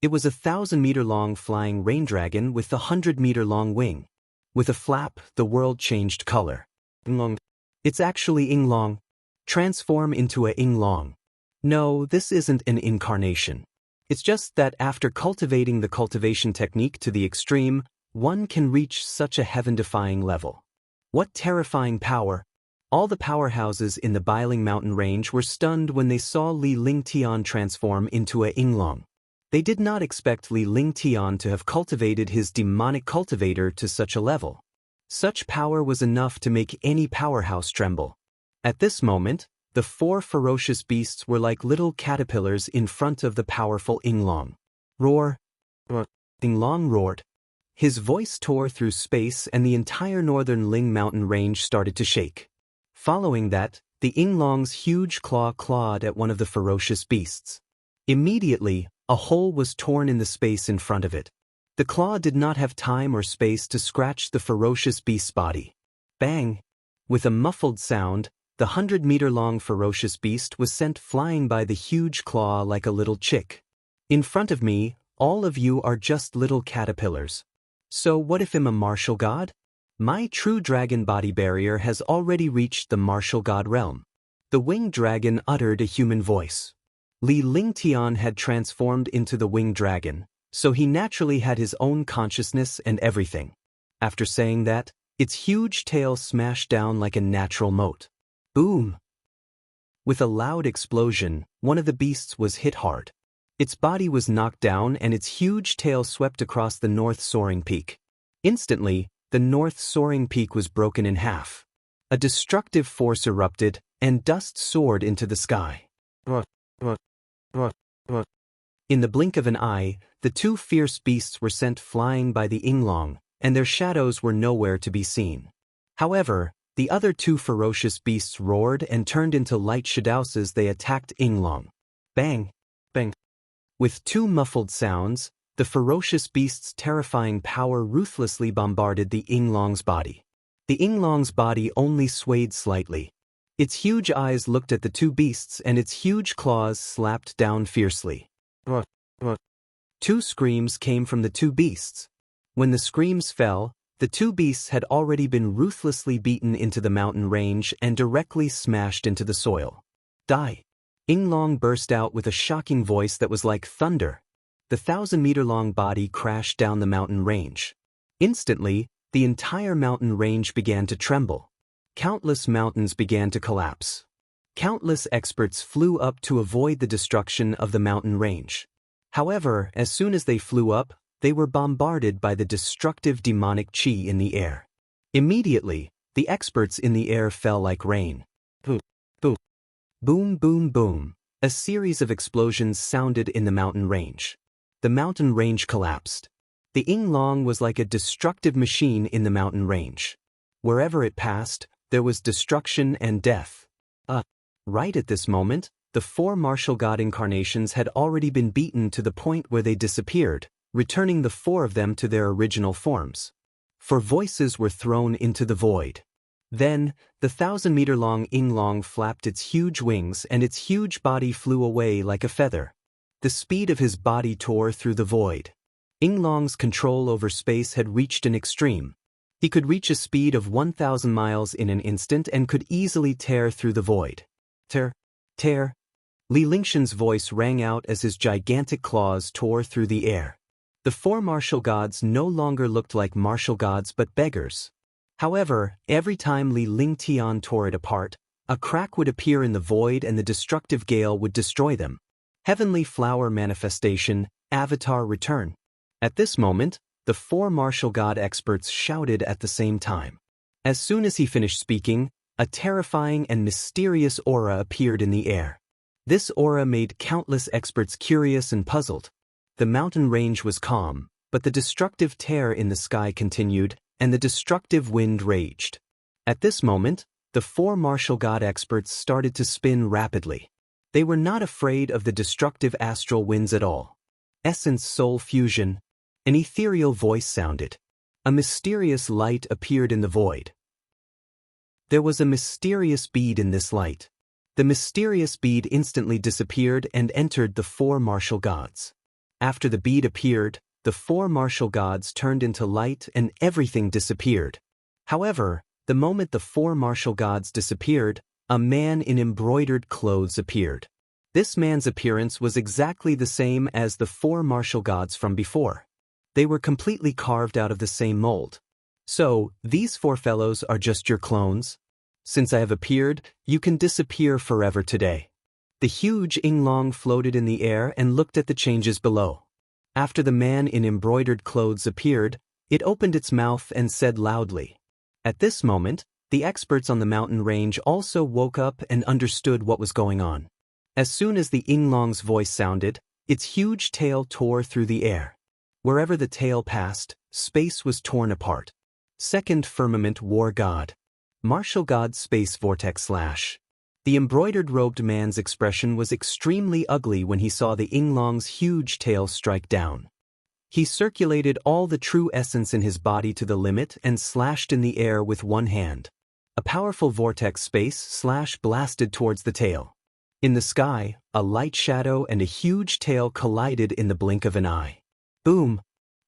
It was a 1,000-meter-long flying rain dragon with a 100-meter-long wing. With a flap, the world changed color. Yinglong. It's actually Yinglong. Transform into a Yinglong. No, this isn't an incarnation. It's just that after cultivating the cultivation technique to the extreme, one can reach such a heaven-defying level. What terrifying power! All the powerhouses in the Bailing mountain range were stunned when they saw Li Lingtian transform into a Yinglong. They did not expect Li Lingtian to have cultivated his demonic cultivator to such a level. Such power was enough to make any powerhouse tremble. At this moment, the four ferocious beasts were like little caterpillars in front of the powerful Yinglong. Roar! Yinglong roared. His voice tore through space and the entire northern Ling mountain range started to shake. Following that, the Yinglong's huge claw clawed at one of the ferocious beasts. Immediately, a hole was torn in the space in front of it. The claw did not have time or space to scratch the ferocious beast's body. Bang! With a muffled sound, the 100-meter-long ferocious beast was sent flying by the huge claw like a little chick. In front of me, all of you are just little caterpillars. So what if I'm a martial god? My true dragon body barrier has already reached the martial god realm. The winged dragon uttered a human voice. Li Lingtian had transformed into the winged dragon, so he naturally had his own consciousness and everything. After saying that, its huge tail smashed down like a natural moat. Boom! With a loud explosion, one of the beasts was hit hard. Its body was knocked down and its huge tail swept across the north soaring peak. Instantly, the north soaring peak was broken in half. A destructive force erupted, and dust soared into the sky. In the blink of an eye, the two fierce beasts were sent flying by the Yinglong, and their shadows were nowhere to be seen. However, the other two ferocious beasts roared and turned into light shadows as they attacked Yinglong. Bang! Bang! With two muffled sounds, the ferocious beast's terrifying power ruthlessly bombarded the Yinglong's body. The Yinglong's body only swayed slightly. Its huge eyes looked at the two beasts and its huge claws slapped down fiercely. Two screams came from the two beasts. When the screams fell, the two beasts had already been ruthlessly beaten into the mountain range and directly smashed into the soil. Die! Yinglong burst out with a shocking voice that was like thunder. The 1,000-meter-long body crashed down the mountain range. Instantly, the entire mountain range began to tremble. Countless mountains began to collapse. Countless experts flew up to avoid the destruction of the mountain range. However, as soon as they flew up, they were bombarded by the destructive demonic chi in the air. Immediately, the experts in the air fell like rain. Boom, boom, boom, boom, boom. A series of explosions sounded in the mountain range. The mountain range collapsed. The Yinglong was like a destructive machine in the mountain range. Wherever it passed, there was destruction and death. Right at this moment, the four martial god incarnations had already been beaten to the point where they disappeared, returning the four of them to their original forms. For voices were thrown into the void. Then, the 1,000-meter-long Yinglong flapped its huge wings and its huge body flew away like a feather. The speed of his body tore through the void. Yinglong's control over space had reached an extreme. He could reach a speed of 1,000 miles in an instant and could easily tear through the void. Tear. Li Lingshan's voice rang out as his gigantic claws tore through the air. The four martial gods no longer looked like martial gods but beggars. However, every time Li Lingtian tore it apart, a crack would appear in the void and the destructive gale would destroy them. Heavenly Flower Manifestation, Avatar Return. At this moment, the four martial god experts shouted at the same time. As soon as he finished speaking, a terrifying and mysterious aura appeared in the air. This aura made countless experts curious and puzzled. The mountain range was calm, but the destructive tear in the sky continued, and the destructive wind raged. At this moment, the four martial god experts started to spin rapidly. They were not afraid of the destructive astral winds at all. Essence-soul fusion. An ethereal voice sounded. A mysterious light appeared in the void. There was a mysterious bead in this light. The mysterious bead instantly disappeared and entered the four martial gods. After the bead appeared, the four martial gods turned into light and everything disappeared. However, the moment the four martial gods disappeared, a man in embroidered clothes appeared. This man's appearance was exactly the same as the four martial gods from before. They were completely carved out of the same mold. So, these four fellows are just your clones? Since I have appeared, you can disappear forever today. The huge Yinglong floated in the air and looked at the changes below. After the man in embroidered clothes appeared, it opened its mouth and said loudly. At this moment, the experts on the mountain range also woke up and understood what was going on. As soon as the Yinglong's voice sounded, its huge tail tore through the air. Wherever the tail passed, space was torn apart. Second Firmament War God. Martial God Space Vortex Slash. The embroidered-robed man's expression was extremely ugly when he saw the Yinglong's huge tail strike down. He circulated all the true essence in his body to the limit and slashed in the air with one hand. A powerful vortex space slash blasted towards the tail. In the sky, a light shadow and a huge tail collided in the blink of an eye. Boom!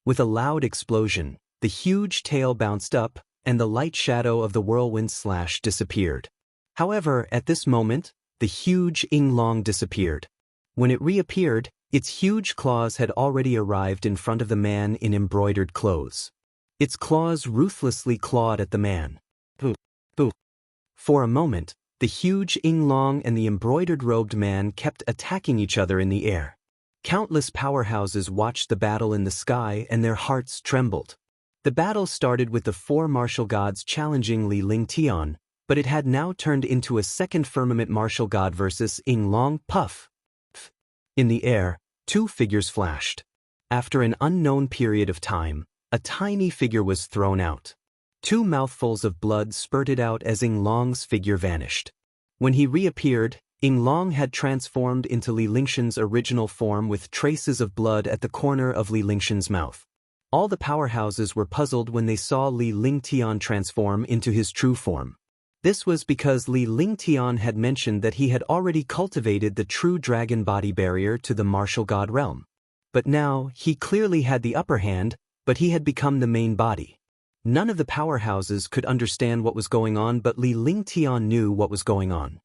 With a loud explosion, the huge tail bounced up, and the light shadow of the whirlwind slash disappeared. However, at this moment, the huge Yinglong disappeared. When it reappeared, its huge claws had already arrived in front of the man in embroidered clothes. Its claws ruthlessly clawed at the man. Boo! Boo! For a moment, the huge Yinglong and the embroidered-robed man kept attacking each other in the air. Countless powerhouses watched the battle in the sky and their hearts trembled. The battle started with the four martial gods challenging Li Lingtian, but it had now turned into a second firmament martial god versus Yinglong. Puff! In the air, two figures flashed. After an unknown period of time, a tiny figure was thrown out. Two mouthfuls of blood spurted out as Yinglong's figure vanished. When he reappeared, Yinglong had transformed into Li Lingshan's original form with traces of blood at the corner of Li Lingshan's mouth. All the powerhouses were puzzled when they saw Li Lingtian transform into his true form. This was because Li Lingtian had mentioned that he had already cultivated the true dragon body barrier to the martial god realm. But now, he clearly had the upper hand, but he had become the main body. None of the powerhouses could understand what was going on, but Li Lingtian knew what was going on.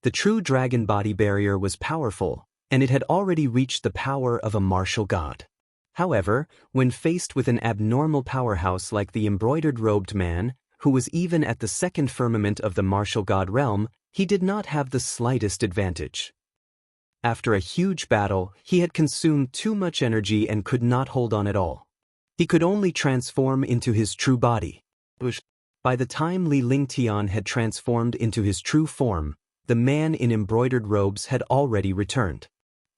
The true dragon body barrier was powerful, and it had already reached the power of a martial god. However, when faced with an abnormal powerhouse like the embroidered-robed man, who was even at the second firmament of the martial god realm, he did not have the slightest advantage. After a huge battle, he had consumed too much energy and could not hold on at all. He could only transform into his true body. By the time Li Lingtian had transformed into his true form, the man in embroidered robes had already returned.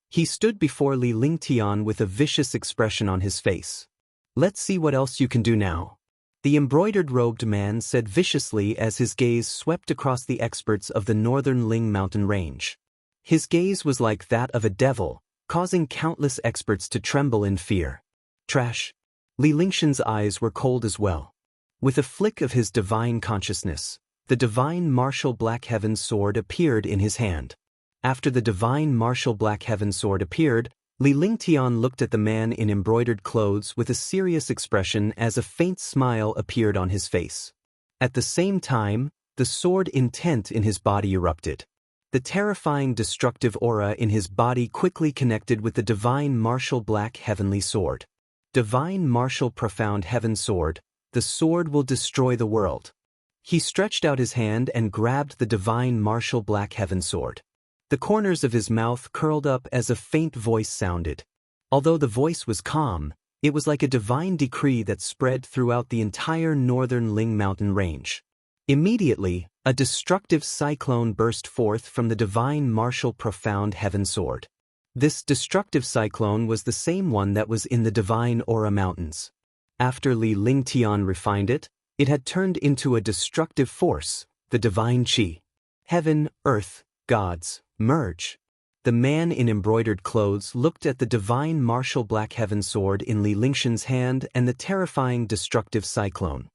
He stood before Li Lingtian with a vicious expression on his face. "Let's see what else you can do now," the embroidered-robed man said viciously as his gaze swept across the experts of the northern Ling mountain range. His gaze was like that of a devil, causing countless experts to tremble in fear. Trash! Li Lingshan's eyes were cold as well. With a flick of his divine consciousness, the divine martial Black Heaven sword appeared in his hand. After the divine martial Black Heaven sword appeared, Li Lingtian looked at the man in embroidered clothes with a serious expression as a faint smile appeared on his face. At the same time, the sword intent in his body erupted. The terrifying destructive aura in his body quickly connected with the divine martial black heavenly sword. Divine martial profound heaven sword, the sword will destroy the world. He stretched out his hand and grabbed the divine martial black heaven sword. The corners of his mouth curled up as a faint voice sounded. Although the voice was calm, it was like a divine decree that spread throughout the entire northern Ling mountain range. Immediately, a destructive cyclone burst forth from the divine martial profound heaven sword. This destructive cyclone was the same one that was in the divine aura mountains. After Li Lingtian refined it, it had turned into a destructive force, the divine qi. Heaven, earth, gods, merge. The man in embroidered clothes looked at the divine martial black heaven sword in Li Lingshan's hand and the terrifying destructive cyclone.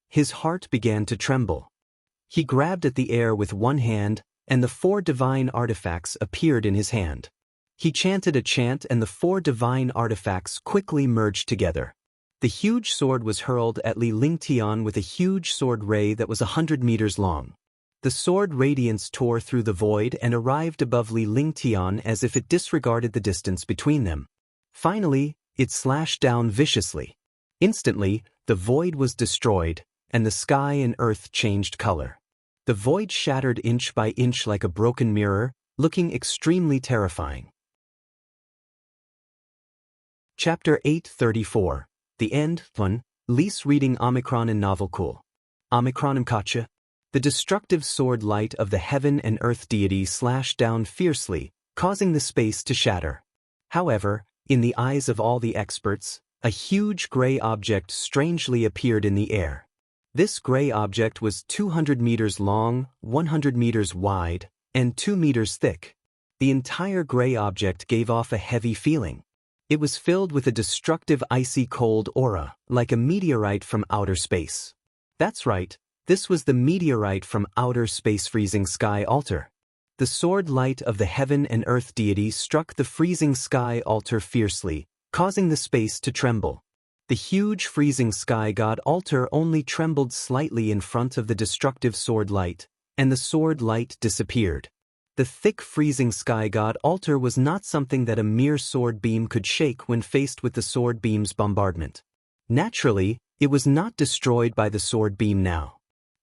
His heart began to tremble. He grabbed at the air with one hand, and the 4 divine artifacts appeared in his hand. He chanted a chant and the 4 divine artifacts quickly merged together. The huge sword was hurled at Li Lingtian with a huge sword ray that was 100 meters long. The sword radiance tore through the void and arrived above Li Lingtian as if it disregarded the distance between them. Finally, it slashed down viciously. Instantly, the void was destroyed, and the sky and earth changed color. The void shattered inch by inch like a broken mirror, looking extremely terrifying. Chapter 834. The End. 1. Lease reading Omicron and Novel Cool. Omicron Mkacha. The destructive sword light of the heaven and earth deity slashed down fiercely, causing the space to shatter. However, in the eyes of all the experts, a huge gray object strangely appeared in the air. This gray object was 200 meters long, 100 meters wide, and 2 meters thick. The entire gray object gave off a heavy feeling. It was filled with a destructive icy cold aura, like a meteorite from outer space. That's right, this was the meteorite from outer space freezing sky altar. The sword light of the heaven and earth deity struck the freezing sky altar fiercely, causing the space to tremble. The huge freezing sky god altar only trembled slightly in front of the destructive sword light, and the sword light disappeared. The thick freezing sky god altar was not something that a mere sword beam could shake when faced with the sword beam's bombardment. Naturally, it was not destroyed by the sword beam now.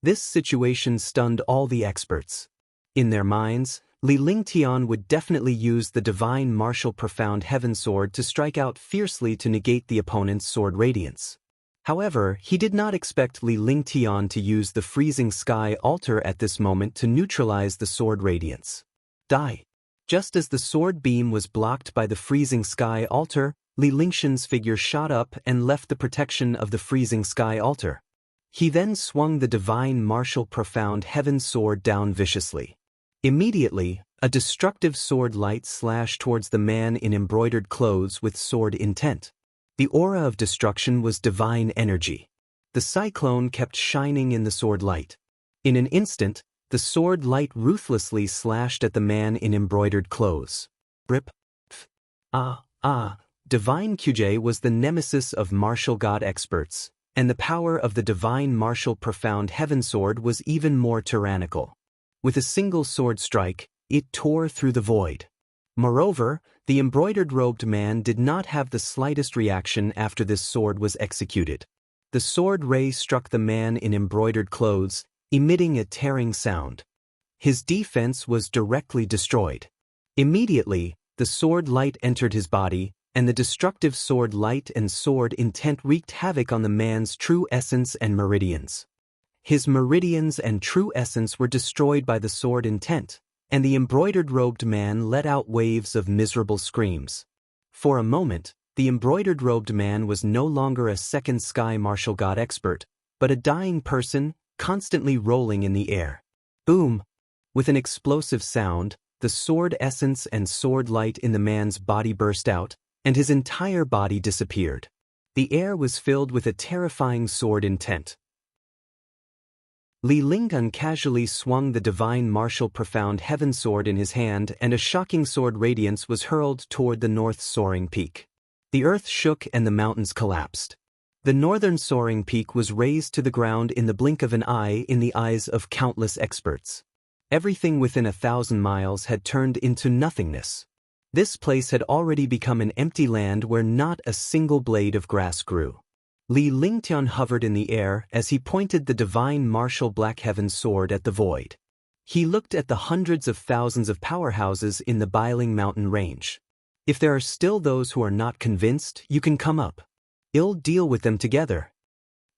This situation stunned all the experts. In their minds, Li Lingtian would definitely use the divine martial profound heaven sword to strike out fiercely to negate the opponent's sword radiance. However, he did not expect Li Lingtian to use the freezing sky altar at this moment to neutralize the sword radiance. Die. Just as the sword beam was blocked by the freezing sky altar, Li Lingshan's figure shot up and left the protection of the freezing sky altar. He then swung the divine martial profound heaven sword down viciously. Immediately, a destructive sword light slashed towards the man in embroidered clothes with sword intent. The aura of destruction was divine energy. The cyclone kept shining in the sword light. In an instant, the sword light ruthlessly slashed at the man in embroidered clothes. Rip. Divine QJ was the nemesis of martial god experts, and the power of the divine martial profound heaven sword was even more tyrannical. With a single sword strike, it tore through the void. Moreover, the embroidered-robed man did not have the slightest reaction after this sword was executed. The sword ray struck the man in embroidered clothes, emitting a tearing sound. His defense was directly destroyed. Immediately, the sword light entered his body, and the destructive sword light and sword intent wreaked havoc on the man's true essence and meridians. His meridians and true essence were destroyed by the sword intent, and the embroidered-robed man let out waves of miserable screams. For a moment, the embroidered-robed man was no longer a second sky martial god expert, but a dying person, constantly rolling in the air. Boom! With an explosive sound, the sword essence and sword light in the man's body burst out, and his entire body disappeared. The air was filled with a terrifying sword intent. Li Lingun casually swung the divine martial profound heaven sword in his hand, and a shocking sword radiance was hurled toward the north's soaring peak. The earth shook and the mountains collapsed. The northern soaring peak was razed to the ground in the blink of an eye in the eyes of countless experts. Everything within 1,000 miles had turned into nothingness. This place had already become an empty land where not a single blade of grass grew. Li Lingtian hovered in the air as he pointed the divine martial black heaven sword at the void. He looked at the hundreds of thousands of powerhouses in the Biling mountain range. If there are still those who are not convinced, you can come up. I'll deal with them together.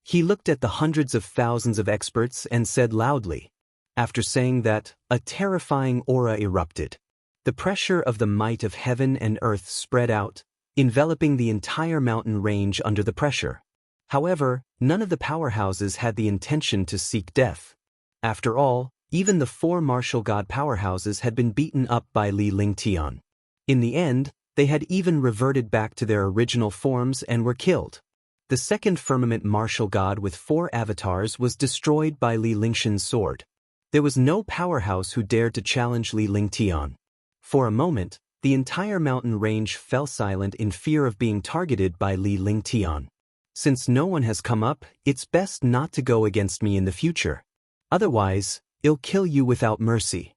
He looked at the hundreds of thousands of experts and said loudly. After saying that, a terrifying aura erupted. The pressure of the might of heaven and earth spread out, enveloping the entire mountain range under the pressure. However, none of the powerhouses had the intention to seek death. After all, even the 4 martial god powerhouses had been beaten up by Li Lingtian. In the end, they had even reverted back to their original forms and were killed. The second firmament martial god with 4 avatars was destroyed by Li Lingshan's sword. There was no powerhouse who dared to challenge Li Lingtian. For a moment, the entire mountain range fell silent in fear of being targeted by Li Lingtian. Since no one has come up, it's best not to go against me in the future. Otherwise, I'll kill you without mercy.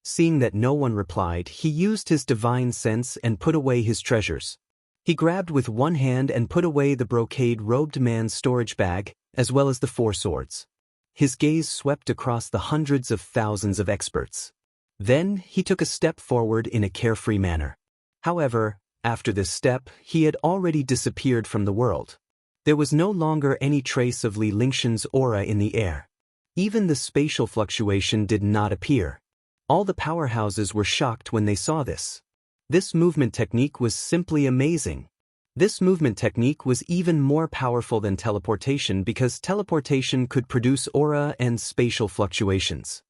Seeing that no one replied, he used his divine sense and put away his treasures. He grabbed with one hand and put away the brocade-robed man's storage bag, as well as the 4 swords. His gaze swept across the hundreds of thousands of experts. Then, he took a step forward in a carefree manner. However, after this step, he had already disappeared from the world. There was no longer any trace of Li Lingshan's aura in the air. Even the spatial fluctuation did not appear. All the powerhouses were shocked when they saw this. This movement technique was simply amazing. This movement technique was even more powerful than teleportation because teleportation could produce aura and spatial fluctuations.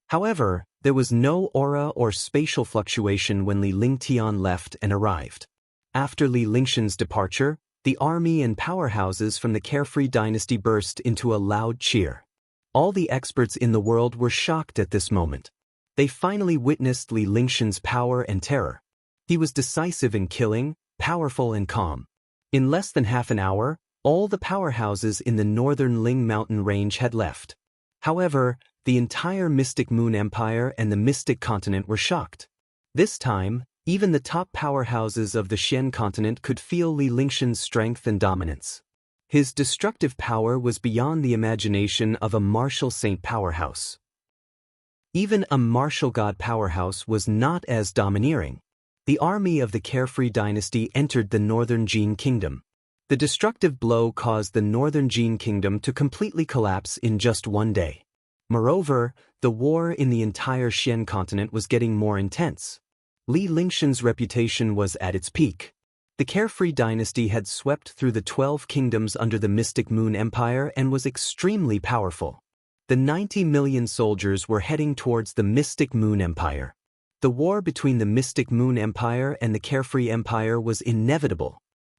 However, there was no aura or spatial fluctuation when Li Lingtian left and arrived. After Li Lingshan's departure, the army and powerhouses from the Carefree dynasty burst into a loud cheer. All the experts in the world were shocked at this moment. They finally witnessed Li Lingshan's power and terror. He was decisive in killing, powerful and calm. In less than half an hour, all the powerhouses in the northern Ling mountain range had left. However, the entire Mystic Moon Empire and the Mystic Continent were shocked. This time, even the top powerhouses of the Xian continent could feel Li Lingshan's strength and dominance. His destructive power was beyond the imagination of a martial saint powerhouse. Even a martial god powerhouse was not as domineering. The army of the Carefree dynasty entered the northern Jin kingdom. The destructive blow caused the northern Jin kingdom to completely collapse in just one day. Moreover, the war in the entire Xian continent was getting more intense. Li Lingshan's reputation was at its peak. The Carefree dynasty had swept through the 12 kingdoms under the Mystic Moon Empire and was extremely powerful. The 90 million soldiers were heading towards the Mystic Moon Empire. The war between the Mystic Moon Empire and the Carefree Empire was inevitable.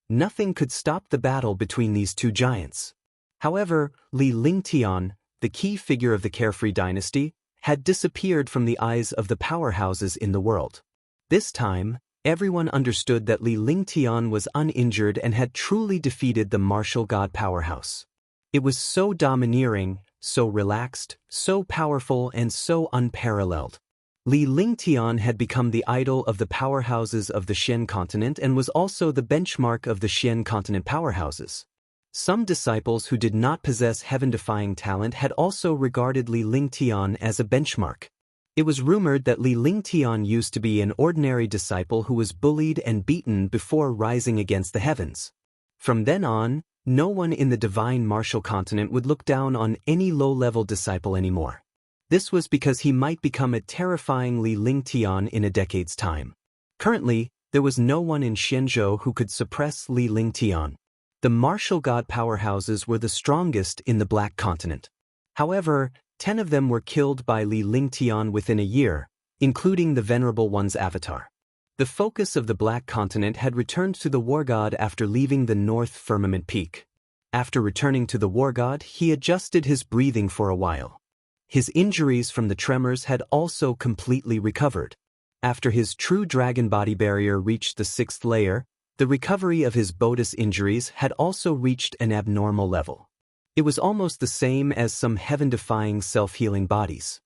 Nothing could stop the battle between these two giants. However, Li Lingtian, the key figure of the Carefree dynasty, had disappeared from the eyes of the powerhouses in the world. This time, everyone understood that Li Lingtian was uninjured and had truly defeated the martial god powerhouse. It was so domineering, so relaxed, so powerful and so unparalleled. Li Lingtian had become the idol of the powerhouses of the Xian continent and was also the benchmark of the Xian continent powerhouses. Some disciples who did not possess heaven-defying talent had also regarded Li Lingtian as a benchmark. It was rumored that Li Lingtian used to be an ordinary disciple who was bullied and beaten before rising against the heavens. From then on, no one in the divine martial continent would look down on any low-level disciple anymore. This was because he might become a terrifying Li Lingtian in a decade's time. Currently, there was no one in Xianzhou who could suppress Li Lingtian. The martial god powerhouses were the strongest in the Black Continent. However, 10 of them were killed by Li Lingtian within a year, including the Venerable One's avatar. The focus of the Black Continent had returned to the War God after leaving the North Firmament Peak. After returning to the War God, he adjusted his breathing for a while. His injuries from the tremors had also completely recovered. After his true dragon body barrier reached the 6th layer, the recovery of his Bodis injuries had also reached an abnormal level. It was almost the same as some heaven-defying self-healing bodies.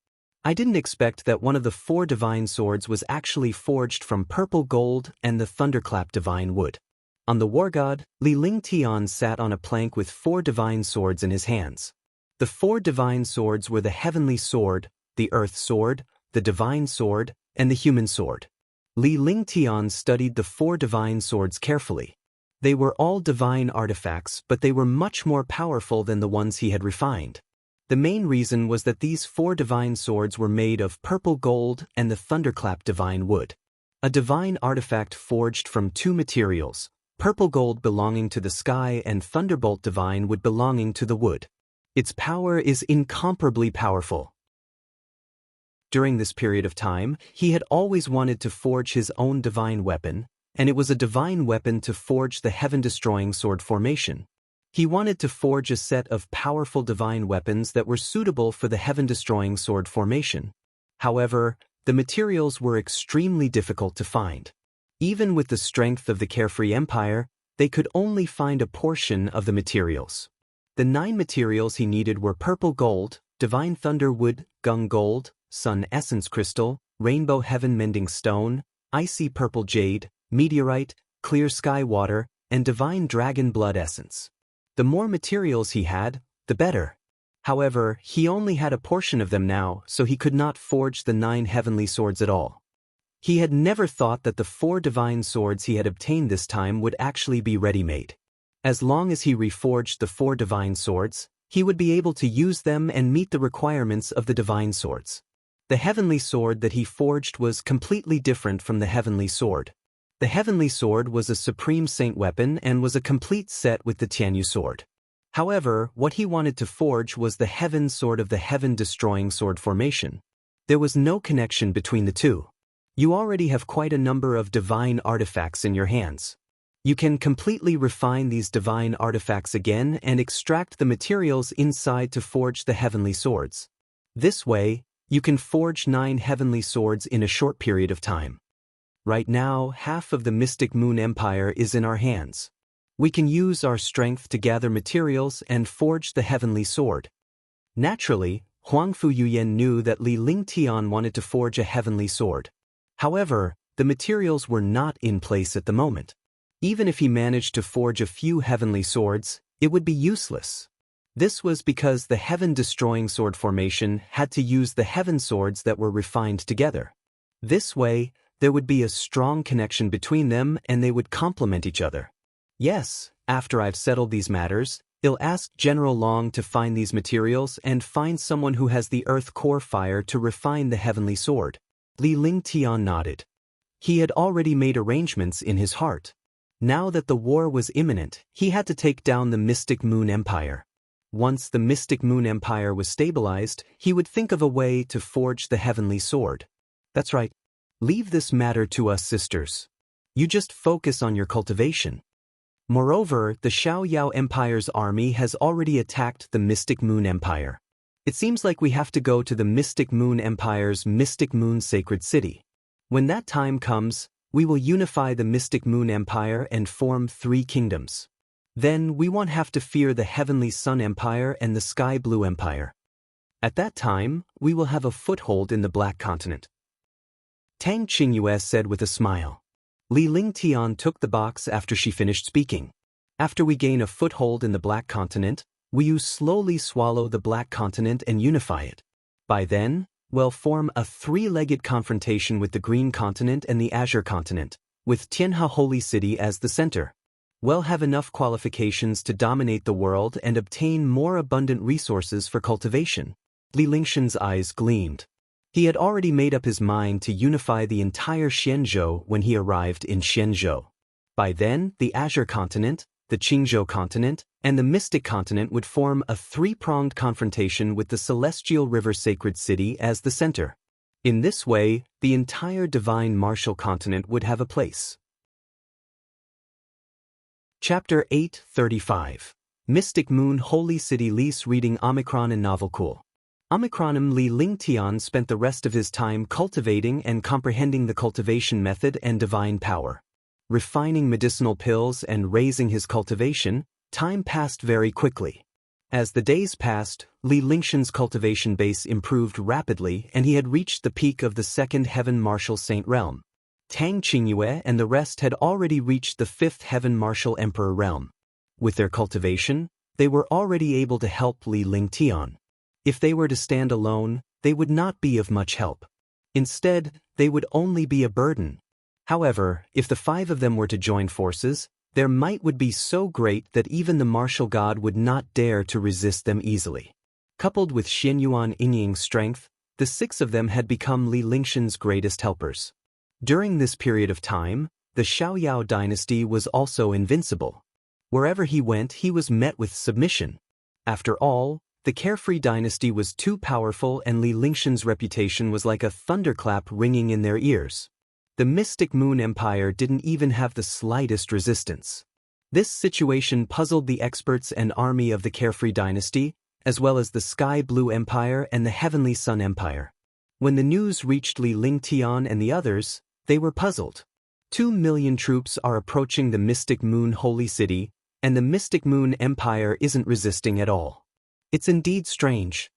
I didn't expect that one of the 4 divine swords was actually forged from purple gold and the thunderclap divine wood. On the war god, Li Ling Tian sat on a plank with 4 divine swords in his hands. The 4 divine swords were the heavenly sword, the earth sword, the divine sword, and the human sword. Li Ling Tian studied the 4 divine swords carefully. They were all divine artifacts, but they were much more powerful than the ones he had refined. The main reason was that these 4 divine swords were made of purple gold and the thunderclap divine wood. A divine artifact forged from 2 materials, purple gold belonging to the sky and thunderbolt divine wood belonging to the wood. Its power is incomparably powerful. During this period of time, he had always wanted to forge his own divine weapon, and it was a divine weapon to forge the heaven-destroying sword formation. He wanted to forge a set of powerful divine weapons that were suitable for the heaven-destroying sword formation. However, the materials were extremely difficult to find. Even with the strength of the Carefree Empire, they could only find a portion of the materials. The 9 materials he needed were purple gold, divine thunder wood, gung gold, sun essence crystal, rainbow heaven mending stone, icy purple jade, meteorite, clear sky water, and divine dragon blood essence. The more materials he had, the better. However, he only had a portion of them now, so he could not forge the 9 heavenly swords at all. He had never thought that the 4 divine swords he had obtained this time would actually be ready-made. As long as he reforged the 4 divine swords, he would be able to use them and meet the requirements of the divine swords. The heavenly sword that he forged was completely different from the heavenly sword. The heavenly sword was a supreme saint weapon and was a complete set with the Tianyu sword. However, what he wanted to forge was the heaven sword of the heaven-destroying sword formation. There was no connection between the two. You already have quite a number of divine artifacts in your hands. You can completely refine these divine artifacts again and extract the materials inside to forge the heavenly swords. This way, you can forge 9 heavenly swords in a short period of time. Right now, half of the Mystic Moon Empire is in our hands. We can use our strength to gather materials and forge the heavenly sword. Naturally, Huangfu Yuyan knew that Li Ling Tian wanted to forge a heavenly sword. However, the materials were not in place at the moment. Even if he managed to forge a few heavenly swords, it would be useless. This was because the heaven-destroying sword formation had to use the heaven swords that were refined together. This way, there would be a strong connection between them and they would complement each other. Yes, after I've settled these matters, I'll ask General Long to find these materials and find someone who has the earth core fire to refine the heavenly sword. Li Ling Tian nodded. He had already made arrangements in his heart. Now that the war was imminent, he had to take down the Mystic Moon Empire. Once the Mystic Moon Empire was stabilized, he would think of a way to forge the heavenly sword. That's right. Leave this matter to us sisters. You just focus on your cultivation. Moreover, the Xiaoyao Empire's army has already attacked the Mystic Moon Empire. It seems like we have to go to the Mystic Moon Empire's Mystic Moon Sacred City. When that time comes, we will unify the Mystic Moon Empire and form 3 kingdoms. Then we won't have to fear the Heavenly Sun Empire and the Sky Blue Empire. At that time, we will have a foothold in the Black Continent. Tang Qingyue said with a smile. Li Ling Tian took the box after she finished speaking. After we gain a foothold in the Black Continent, we will slowly swallow the Black Continent and unify it. By then, we'll form a 3-legged confrontation with the Green Continent and the Azure Continent, with Tianhe Holy City as the center. We'll have enough qualifications to dominate the world and obtain more abundant resources for cultivation. Li Lingshan's eyes gleamed. He had already made up his mind to unify the entire Xianzhou when he arrived in Xianzhou. By then, the Azure Continent, the Qingzhou Continent, and the Mystic Continent would form a 3-pronged confrontation with the Celestial River Sacred City as the center. In this way, the entire Divine Martial Continent would have a place. Chapter 8:35 Mystic Moon Holy City Lease reading Omicron and Novel Cool. Omicronym Li Lingtian spent the rest of his time cultivating and comprehending the cultivation method and divine power. Refining medicinal pills and raising his cultivation, time passed very quickly. As the days passed, Li Lingshan's cultivation base improved rapidly and he had reached the peak of the second heaven martial saint realm. Tang Qingyue and the rest had already reached the fifth heaven martial emperor realm. With their cultivation, they were already able to help Li Lingtian. If they were to stand alone, they would not be of much help. Instead, they would only be a burden. However, if the 5 of them were to join forces, their might would be so great that even the martial god would not dare to resist them easily. Coupled with Xianyuan Yingying's strength, the 6 of them had become Li Lingshan's greatest helpers. During this period of time, the Xiaoyao dynasty was also invincible. Wherever he went, he was met with submission. After all, the carefree dynasty was too powerful and Li Lingshan's reputation was like a thunderclap ringing in their ears. The Mystic Moon Empire didn't even have the slightest resistance. This situation puzzled the experts and army of the carefree dynasty, as well as the Sky Blue Empire and the Heavenly Sun Empire. When the news reached Li Lingtian and the others, they were puzzled. 2 million troops are approaching the Mystic Moon Holy City, and the Mystic Moon Empire isn't resisting at all. It's indeed strange.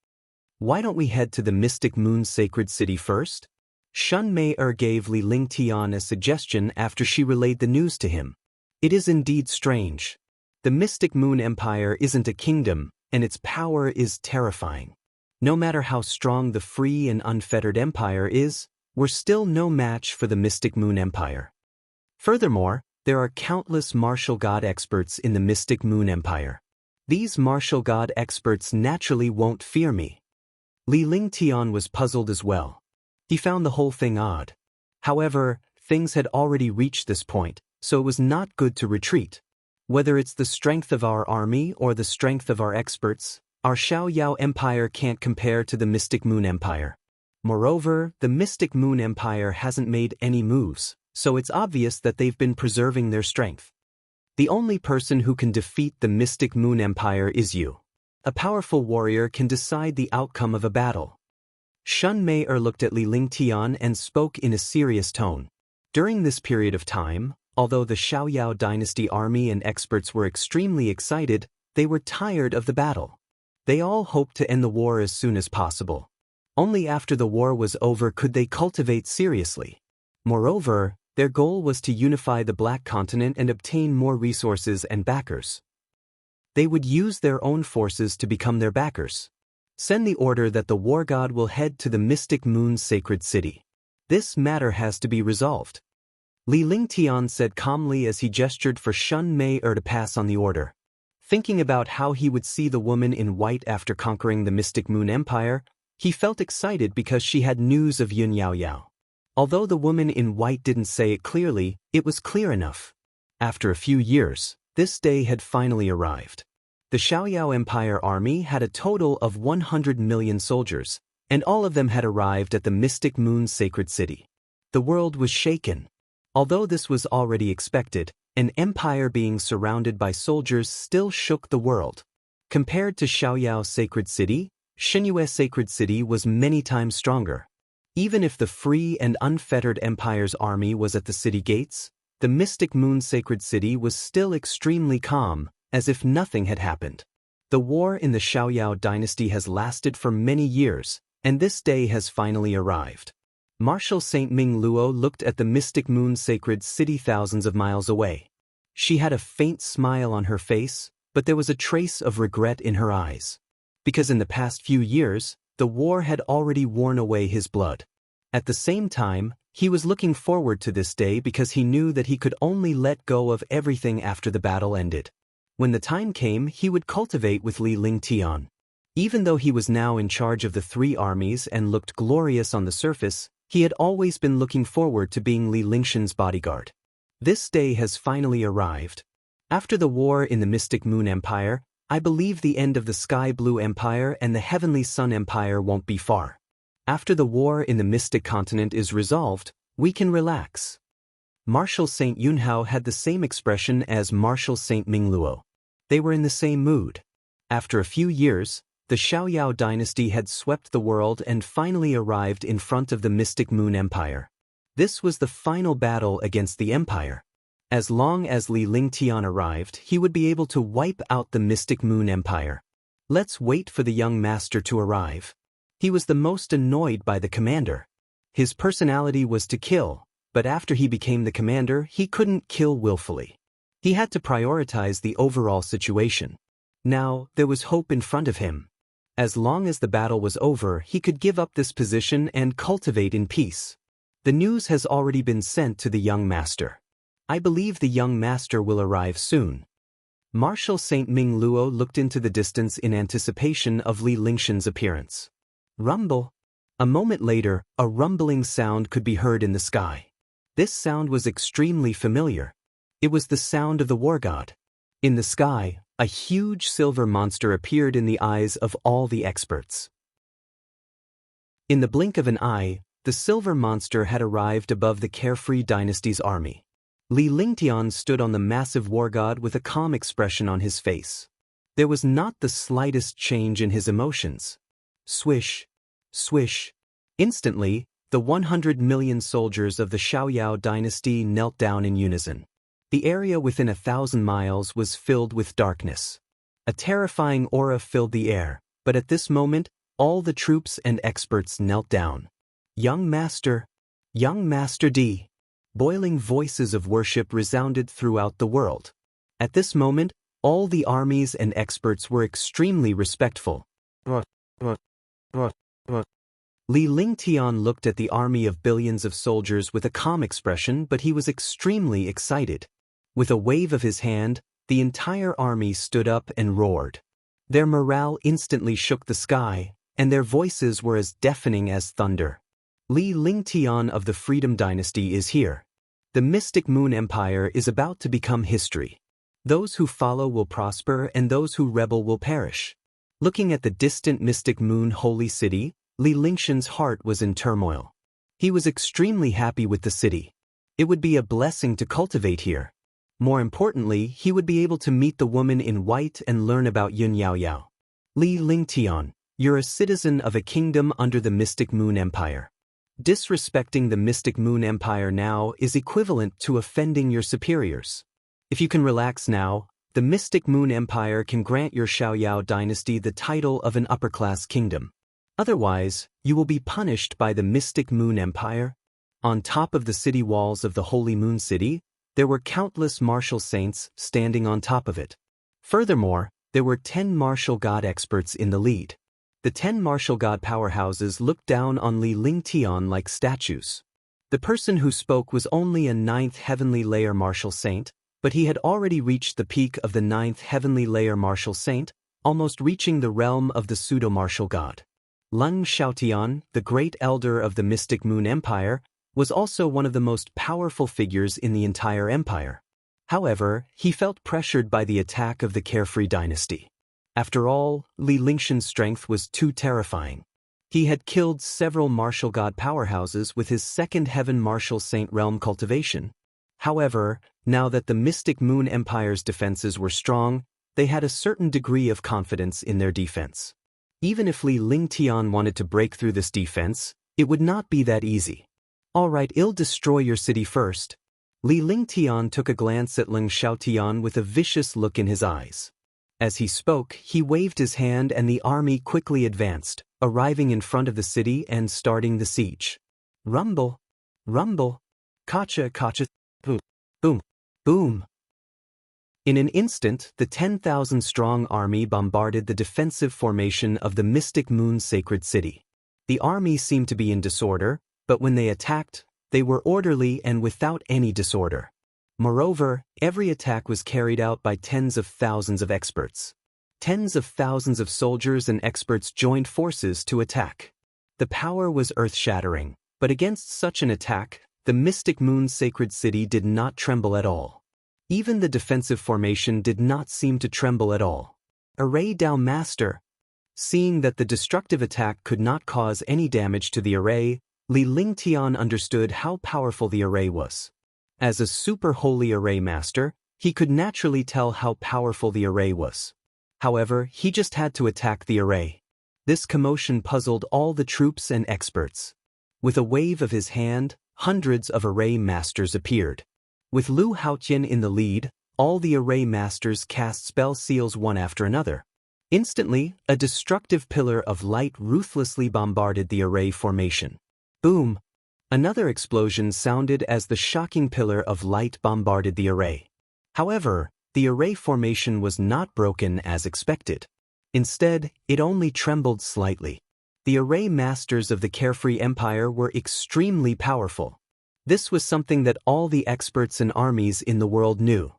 Why don't we head to the Mystic Moon Sacred City first? Shun Mei gave Li Lingtian a suggestion after she relayed the news to him. It is indeed strange. The Mystic Moon Empire isn't a kingdom, and its power is terrifying. No matter how strong the free and unfettered empire is, we're still no match for the Mystic Moon Empire. Furthermore, there are countless martial god experts in the Mystic Moon Empire. These martial god experts naturally won't fear me. Li Lingtian was puzzled as well. He found the whole thing odd. However, things had already reached this point, so it was not good to retreat. Whether it's the strength of our army or the strength of our experts, our Xiaoyao Empire can't compare to the Mystic Moon Empire. Moreover, the Mystic Moon Empire hasn't made any moves, so it's obvious that they've been preserving their strength. The only person who can defeat the Mystic Moon Empire is you. A powerful warrior can decide the outcome of a battle. Shun Mei looked at Li Lingtian and spoke in a serious tone. During this period of time, although the Xiaoyao dynasty army and experts were extremely excited, they were tired of the battle. They all hoped to end the war as soon as possible. Only after the war was over could they cultivate seriously. Moreover, their goal was to unify the Black Continent and obtain more resources and backers. They would use their own forces to become their backers. Send the order that the war god will head to the Mystic Moon Sacred City. This matter has to be resolved. Li Lingtian said calmly as he gestured for Shun Mei to pass on the order. Thinking about how he would see the woman in white after conquering the Mystic Moon Empire, he felt excited because she had news of Yun Yao Yao. Although the woman in white didn't say it clearly, it was clear enough. After a few years, this day had finally arrived. The Xiaoyao Empire army had a total of 100 million soldiers, and all of them had arrived at the Mystic Moon Sacred City. The world was shaken. Although this was already expected, an empire being surrounded by soldiers still shook the world. Compared to Xiaoyao Sacred City, Xinyue Sacred City was many times stronger. Even if the free and unfettered empire's army was at the city gates, the Mystic Moon Sacred City was still extremely calm, as if nothing had happened. The war in the Xiaoyao dynasty has lasted for many years, and this day has finally arrived. Marshal Saint Ming Luo looked at the Mystic Moon Sacred City thousands of miles away. She had a faint smile on her face, but there was a trace of regret in her eyes. Because in the past few years, the war had already worn away his blood. At the same time, he was looking forward to this day because he knew that he could only let go of everything after the battle ended. When the time came, he would cultivate with Li Lingtian. Even though he was now in charge of the 3 armies and looked glorious on the surface, he had always been looking forward to being Li Lingshan's bodyguard. This day has finally arrived. After the war in the Mystic Moon Empire, I believe the end of the Sky Blue Empire and the Heavenly Sun Empire won't be far. After the war in the Mystic Continent is resolved, we can relax. Marshal Saint Yunhao had the same expression as Marshal Saint Mingluo. They were in the same mood. After a few years, The Xiaoyao dynasty had swept the world and finally arrived in front of the Mystic Moon Empire. This was the final battle against the empire. As long as Li Lingtian arrived, he would be able to wipe out the Mystic Moon Empire. Let's wait for the young master to arrive. He was the most annoyed by the commander. His personality was to kill, but after he became the commander, he couldn't kill willfully. He had to prioritize the overall situation. Now, there was hope in front of him. As long as the battle was over, he could give up this position and cultivate in peace. The news has already been sent to the young master. I believe the young master will arrive soon. Marshal Saint Ming Luo looked into the distance in anticipation of Li Lingshan's appearance. Rumble. A moment later, a rumbling sound could be heard in the sky. This sound was extremely familiar. It was the sound of the war god. In the sky, a huge silver monster appeared in the eyes of all the experts. In the blink of an eye, the silver monster had arrived above the carefree dynasty's army. Li Lingtian stood on the massive war god with a calm expression on his face. There was not the slightest change in his emotions. Swish, swish. Instantly, the 100 million soldiers of the Xiaoyao dynasty knelt down in unison. The area within 1,000 miles was filled with darkness. A terrifying aura filled the air, but at this moment, all the troops and experts knelt down. Young Master D. Boiling voices of worship resounded throughout the world. At this moment, all the armies and experts were extremely respectful. Li Lingtian looked at the army of billions of soldiers with a calm expression, but he was extremely excited. With a wave of his hand, the entire army stood up and roared. Their morale instantly shook the sky, and their voices were as deafening as thunder. Li Lingtian of the Freedom Dynasty is here. The Mystic Moon Empire is about to become history. Those who follow will prosper and those who rebel will perish. Looking at the distant Mystic Moon holy city, Li Lingshan's heart was in turmoil. He was extremely happy with the city. It would be a blessing to cultivate here. More importantly, he would be able to meet the woman in white and learn about Yun Yao Yao. Li Lingtian, you're a citizen of a kingdom under the Mystic Moon Empire. Disrespecting the Mystic Moon Empire now is equivalent to offending your superiors. If you can relax now, the Mystic Moon Empire can grant your Xiaoyao dynasty the title of an upper-class kingdom. Otherwise, you will be punished by the Mystic Moon Empire. On top of the city walls of the Holy Moon City, there were countless martial saints standing on top of it. Furthermore, there were 10 martial god experts in the lead. The 10 martial god powerhouses looked down on Li Lingtian like statues. The person who spoke was only a 9th heavenly layer martial saint, but he had already reached the peak of the 9th heavenly layer martial saint, almost reaching the realm of the pseudo-martial god. Lung Xiaotian, the great elder of the Mystic Moon Empire, was also one of the most powerful figures in the entire empire. However, he felt pressured by the attack of the Carefree dynasty. After all, Li Lingshan's strength was too terrifying. He had killed several martial god powerhouses with his 2nd heaven martial saint realm cultivation. However, now that the Mystic Moon Empire's defenses were strong, they had a certain degree of confidence in their defense. Even if Li Lingtian wanted to break through this defense, it would not be that easy. Alright, I'll destroy your city first. Li Lingtian took a glance at Lung Xiaotian with a vicious look in his eyes. As he spoke, he waved his hand and the army quickly advanced, arriving in front of the city and starting the siege. Rumble, rumble, kacha, kacha, boom, boom, boom. In an instant, the 10,000-strong army bombarded the defensive formation of the Mystic Moon Sacred City. The army seemed to be in disorder, but when they attacked, they were orderly and without any disorder. Moreover, every attack was carried out by tens of thousands of experts. Tens of thousands of soldiers and experts joined forces to attack. The power was earth-shattering, but against such an attack, the Mystic Moon Sacred City did not tremble at all. Even the defensive formation did not seem to tremble at all. Array Dao Master. Seeing that the destructive attack could not cause any damage to the array, Li Lingtian understood how powerful the array was. As a super holy array master, he could naturally tell how powerful the array was. However, he just had to attack the array. This commotion puzzled all the troops and experts. With a wave of his hand, hundreds of array masters appeared. With Lu Haotian in the lead, all the array masters cast spell seals one after another. Instantly, a destructive pillar of light ruthlessly bombarded the array formation. Boom! Another explosion sounded as the shocking pillar of light bombarded the array. However, the array formation was not broken as expected. Instead, it only trembled slightly. The array masters of the Carefree Empire were extremely powerful. This was something that all the experts and armies in the world knew.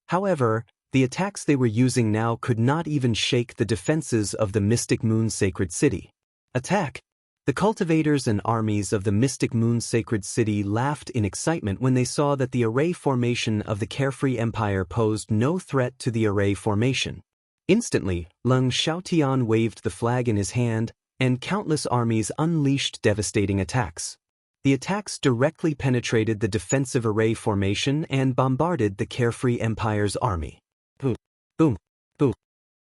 However, the attacks they were using now could not even shake the defenses of the Mystic Moon Sacred City. Attack! The cultivators and armies of the Mystic Moon Sacred City laughed in excitement when they saw that the array formation of the Carefree Empire posed no threat to the array formation. Instantly, Leng Xiaotian waved the flag in his hand, and countless armies unleashed devastating attacks. The attacks directly penetrated the defensive array formation and bombarded the Carefree Empire's army. Boom, boom, boom,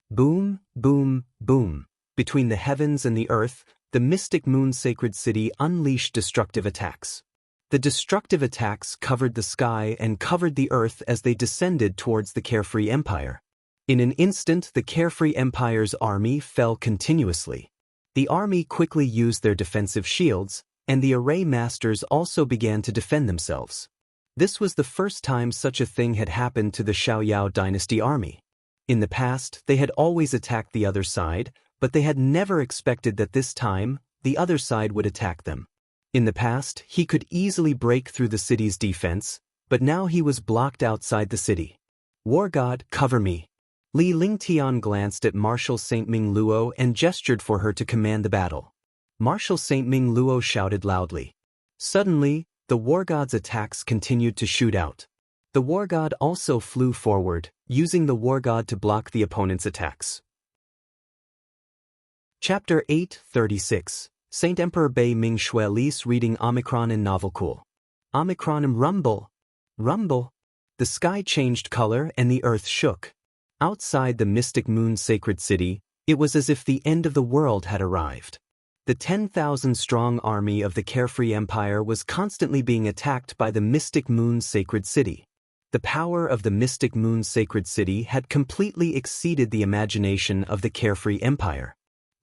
boom, boom, boom. Between the heavens and the earth, the Mystic Moon Sacred City unleashed destructive attacks. The destructive attacks covered the sky and covered the earth as they descended towards the Carefree Empire. In an instant, the Carefree Empire's army fell continuously. The army quickly used their defensive shields, and the array masters also began to defend themselves. This was the first time such a thing had happened to the Xiaoyao dynasty army. In the past, they had always attacked the other side, but they had never expected that this time, the other side would attack them. In the past, he could easily break through the city's defense, but now he was blocked outside the city. War God, cover me. Li Lingtian glanced at Marshal Saint Ming Luo and gestured for her to command the battle. Marshal Saint Ming Luo shouted loudly. Suddenly, the War God's attacks continued to shoot out. The War God also flew forward, using the War God to block the opponent's attacks. Chapter 8:36. Saint Emperor Bei Ming Shui Lis reading Omicron in Novel Cool. Omicron rumble. Rumble. The sky changed color and the earth shook. Outside the Mystic Moon Sacred City, it was as if the end of the world had arrived. The 10,000-strong army of the Carefree Empire was constantly being attacked by the Mystic Moon Sacred City. The power of the Mystic Moon Sacred City had completely exceeded the imagination of the Carefree Empire.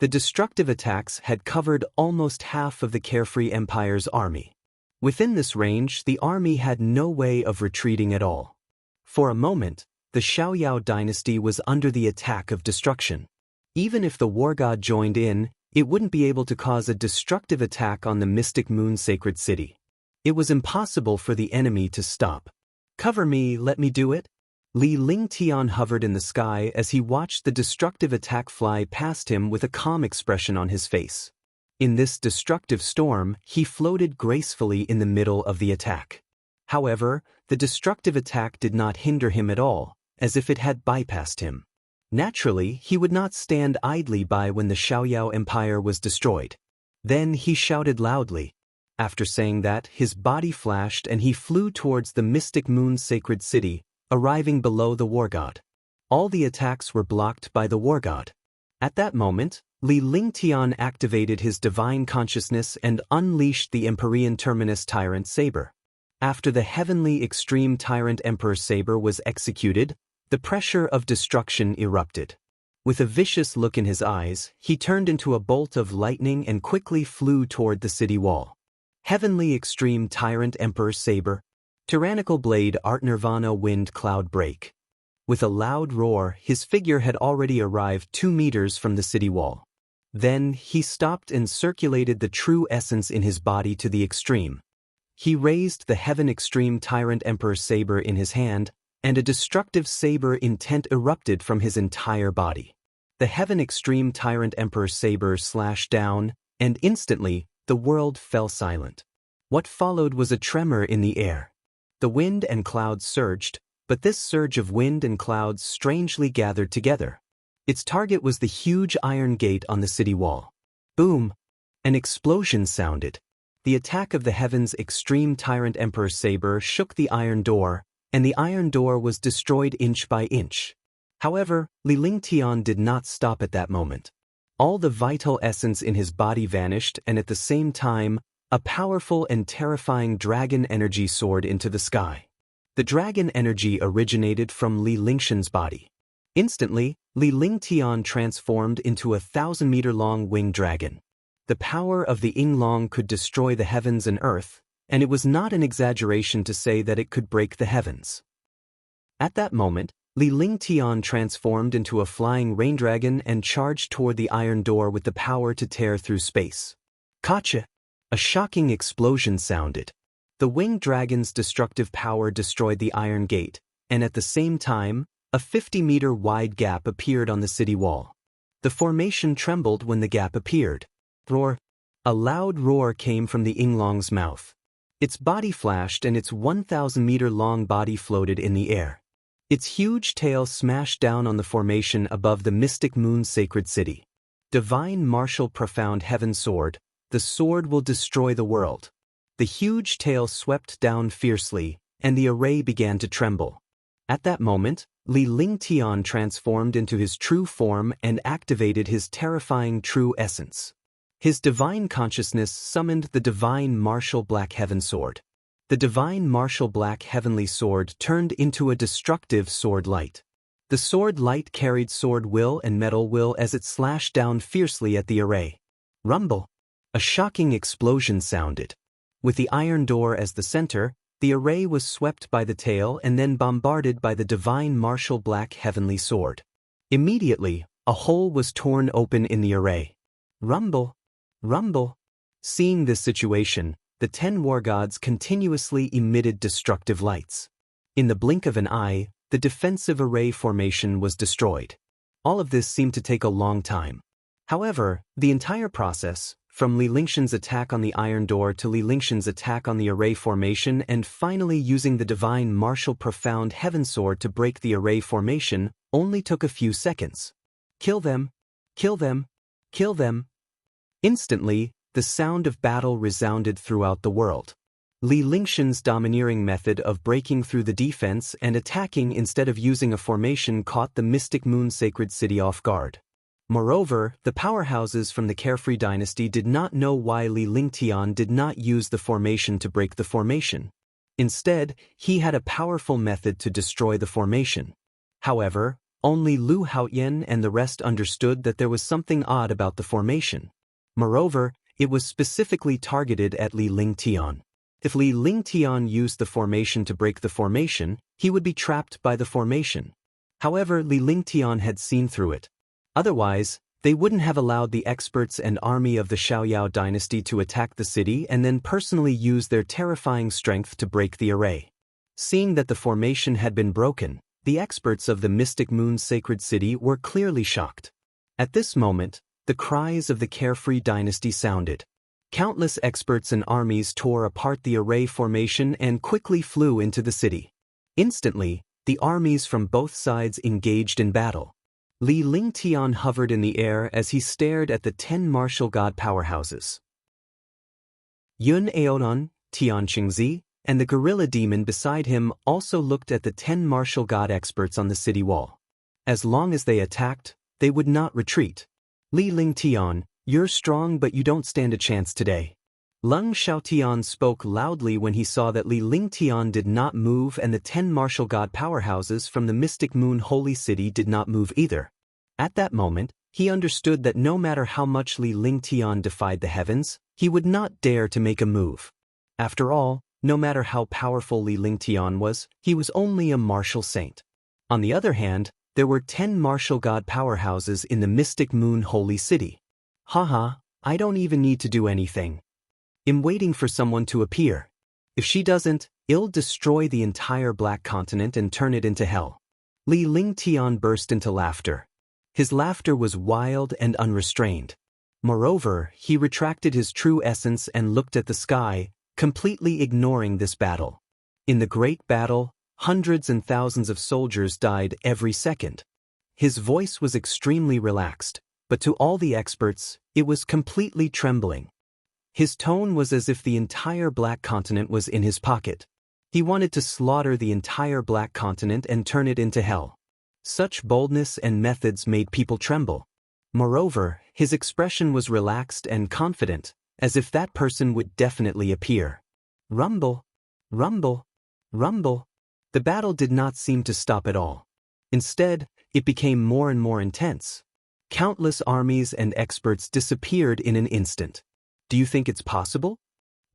The destructive attacks had covered almost half of the Carefree Empire's army. Within this range, the army had no way of retreating at all. For a moment, the Xiaoyao dynasty was under the attack of destruction. Even if the War God joined in, it wouldn't be able to cause a destructive attack on the Mystic Moon Sacred City. It was impossible for the enemy to stop. Cover me, let me do it. Li Lingtian hovered in the sky as he watched the destructive attack fly past him with a calm expression on his face. In this destructive storm, he floated gracefully in the middle of the attack. However, the destructive attack did not hinder him at all, as if it had bypassed him. Naturally, he would not stand idly by when the Xiaoyao Empire was destroyed. Then he shouted loudly. After saying that, his body flashed and he flew towards the Mystic Moon Sacred City, arriving below the War God. All the attacks were blocked by the War God. At that moment, Li Lingtian activated his divine consciousness and unleashed the Empyrean Terminus Tyrant Saber. After the heavenly Extreme Tyrant Emperor Saber was executed, the pressure of destruction erupted. With a vicious look in his eyes, he turned into a bolt of lightning and quickly flew toward the city wall. Heavenly Extreme Tyrant Emperor Saber. Tyrannical Blade Art Nirvana Wind Cloud Break. With a loud roar, his figure had already arrived 2 meters from the city wall. Then, he stopped and circulated the true essence in his body to the extreme. He raised the Heaven Extreme Tyrant Emperor Saber in his hand, and a destructive saber intent erupted from his entire body. The Heaven Extreme Tyrant Emperor Saber slashed down, and instantly, the world fell silent. What followed was a tremor in the air. The wind and clouds surged, but this surge of wind and clouds strangely gathered together. Its target was the huge iron gate on the city wall. Boom! An explosion sounded. The attack of the Heaven's Extreme Tyrant Emperor Saber shook the iron door, and the iron door was destroyed inch by inch. However, Li Lingtian did not stop at that moment. All the vital essence in his body vanished, and at the same time, a powerful and terrifying dragon energy soared into the sky. The dragon energy originated from Li Lingshan's body. Instantly, Li Lingtian transformed into a 1,000-meter-long winged dragon. The power of the Yinglong could destroy the heavens and earth, and it was not an exaggeration to say that it could break the heavens. At that moment, Li Lingtian transformed into a flying rain dragon and charged toward the iron door with the power to tear through space. Gotcha! A shocking explosion sounded. The winged dragon's destructive power destroyed the iron gate, and at the same time, a 50-meter-wide gap appeared on the city wall. The formation trembled when the gap appeared. Roar! A loud roar came from the Yinglong's mouth. Its body flashed and its 1,000-meter-long body floated in the air. Its huge tail smashed down on the formation above the mystic moon sacred city. Divine martial profound heaven sword, the sword will destroy the world. The huge tail swept down fiercely, and the array began to tremble. At that moment, Li Lingtian transformed into his true form and activated his terrifying true essence. His divine consciousness summoned the divine martial black heaven sword. The divine martial black heavenly sword turned into a destructive sword light. The sword light carried sword will and metal will as it slashed down fiercely at the array. Rumble! A shocking explosion sounded. With the iron door as the center, the array was swept by the tail and then bombarded by the divine martial black heavenly sword. Immediately, a hole was torn open in the array. Rumble! Rumble! Seeing this situation, the 10 war gods continuously emitted destructive lights. In the blink of an eye, the defensive array formation was destroyed. All of this seemed to take a long time. However, the entire process, from Li Lingshan's attack on the iron door to Li Lingshan's attack on the array formation and finally using the divine martial profound heaven sword to break the array formation, only took a few seconds. Kill them! Kill them! Kill them! Instantly, the sound of battle resounded throughout the world. Li Lingshan's domineering method of breaking through the defense and attacking instead of using a formation caught the mystic moon sacred city off guard. Moreover, the powerhouses from the Carefree dynasty did not know why Li Lingtian did not use the formation to break the formation. Instead, he had a powerful method to destroy the formation. However, only Lu Haoyan and the rest understood that there was something odd about the formation. Moreover, it was specifically targeted at Li Lingtian. If Li Lingtian used the formation to break the formation, he would be trapped by the formation. However, Li Lingtian had seen through it. Otherwise, they wouldn't have allowed the experts and army of the Xiaoyao dynasty to attack the city and then personally use their terrifying strength to break the array. Seeing that the formation had been broken, the experts of the mystic moon sacred city were clearly shocked. At this moment, the cries of the Carefree dynasty sounded. Countless experts and armies tore apart the array formation and quickly flew into the city. Instantly, the armies from both sides engaged in battle. Li Lingtian hovered in the air as he stared at the 10 martial god powerhouses. Yun Aonan, Tian Qingzi, and the gorilla demon beside him also looked at the 10 martial god experts on the city wall. As long as they attacked, they would not retreat. Li Lingtian, you're strong but you don't stand a chance today. Lung Xiaotian spoke loudly when he saw that Li Lingtian did not move and the 10 martial god powerhouses from the Mystic Moon Holy City did not move either. At that moment, he understood that no matter how much Li Lingtian defied the heavens, he would not dare to make a move. After all, no matter how powerful Li Lingtian was, he was only a martial saint. On the other hand, there were 10 martial god powerhouses in the Mystic Moon Holy City. Haha, I don't even need to do anything. I'm waiting for someone to appear. If she doesn't, I'll destroy the entire Black Continent and turn it into hell. Li Lingtian burst into laughter. His laughter was wild and unrestrained. Moreover, he retracted his true essence and looked at the sky, completely ignoring this battle. In the great battle, hundreds and thousands of soldiers died every second. His voice was extremely relaxed, but to all the experts, it was completely trembling. His tone was as if the entire Black Continent was in his pocket. He wanted to slaughter the entire Black Continent and turn it into hell. Such boldness and methods made people tremble. Moreover, his expression was relaxed and confident, as if that person would definitely appear. Rumble, rumble, rumble. The battle did not seem to stop at all. Instead, it became more and more intense. Countless armies and experts disappeared in an instant. Do you think it's possible?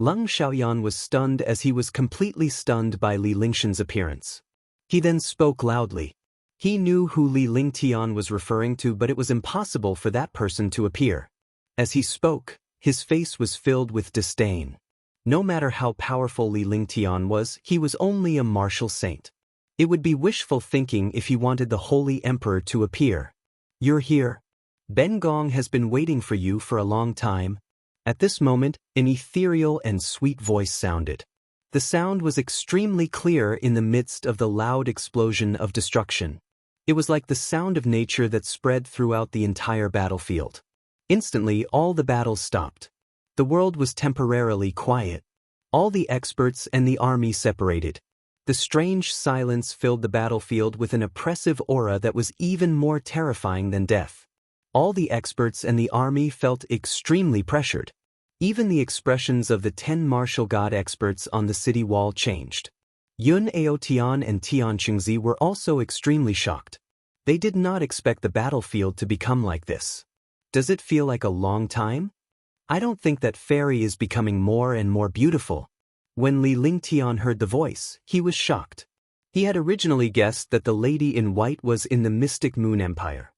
Leng Xiaoyan was stunned as he was completely stunned by Li Lingshan's appearance. He then spoke loudly. He knew who Li Lingtian was referring to, but it was impossible for that person to appear. As he spoke, his face was filled with disdain. No matter how powerful Li Lingtian was, he was only a martial saint. It would be wishful thinking if he wanted the Holy Emperor to appear. You're here. Ben Gong has been waiting for you for a long time. At this moment, an ethereal and sweet voice sounded. The sound was extremely clear in the midst of the loud explosion of destruction. It was like the sound of nature that spread throughout the entire battlefield. Instantly, all the battles stopped. The world was temporarily quiet. All the experts and the army separated. The strange silence filled the battlefield with an oppressive aura that was even more terrifying than death. All the experts and the army felt extremely pressured. Even the expressions of the 10 martial god experts on the city wall changed. Yun Aotian and Tian Qingzi were also extremely shocked. They did not expect the battlefield to become like this. Does it feel like a long time? I don't think that fairy is becoming more and more beautiful. When Li Lingtian heard the voice, he was shocked. He had originally guessed that the lady in white was in the Mystic Moon Empire.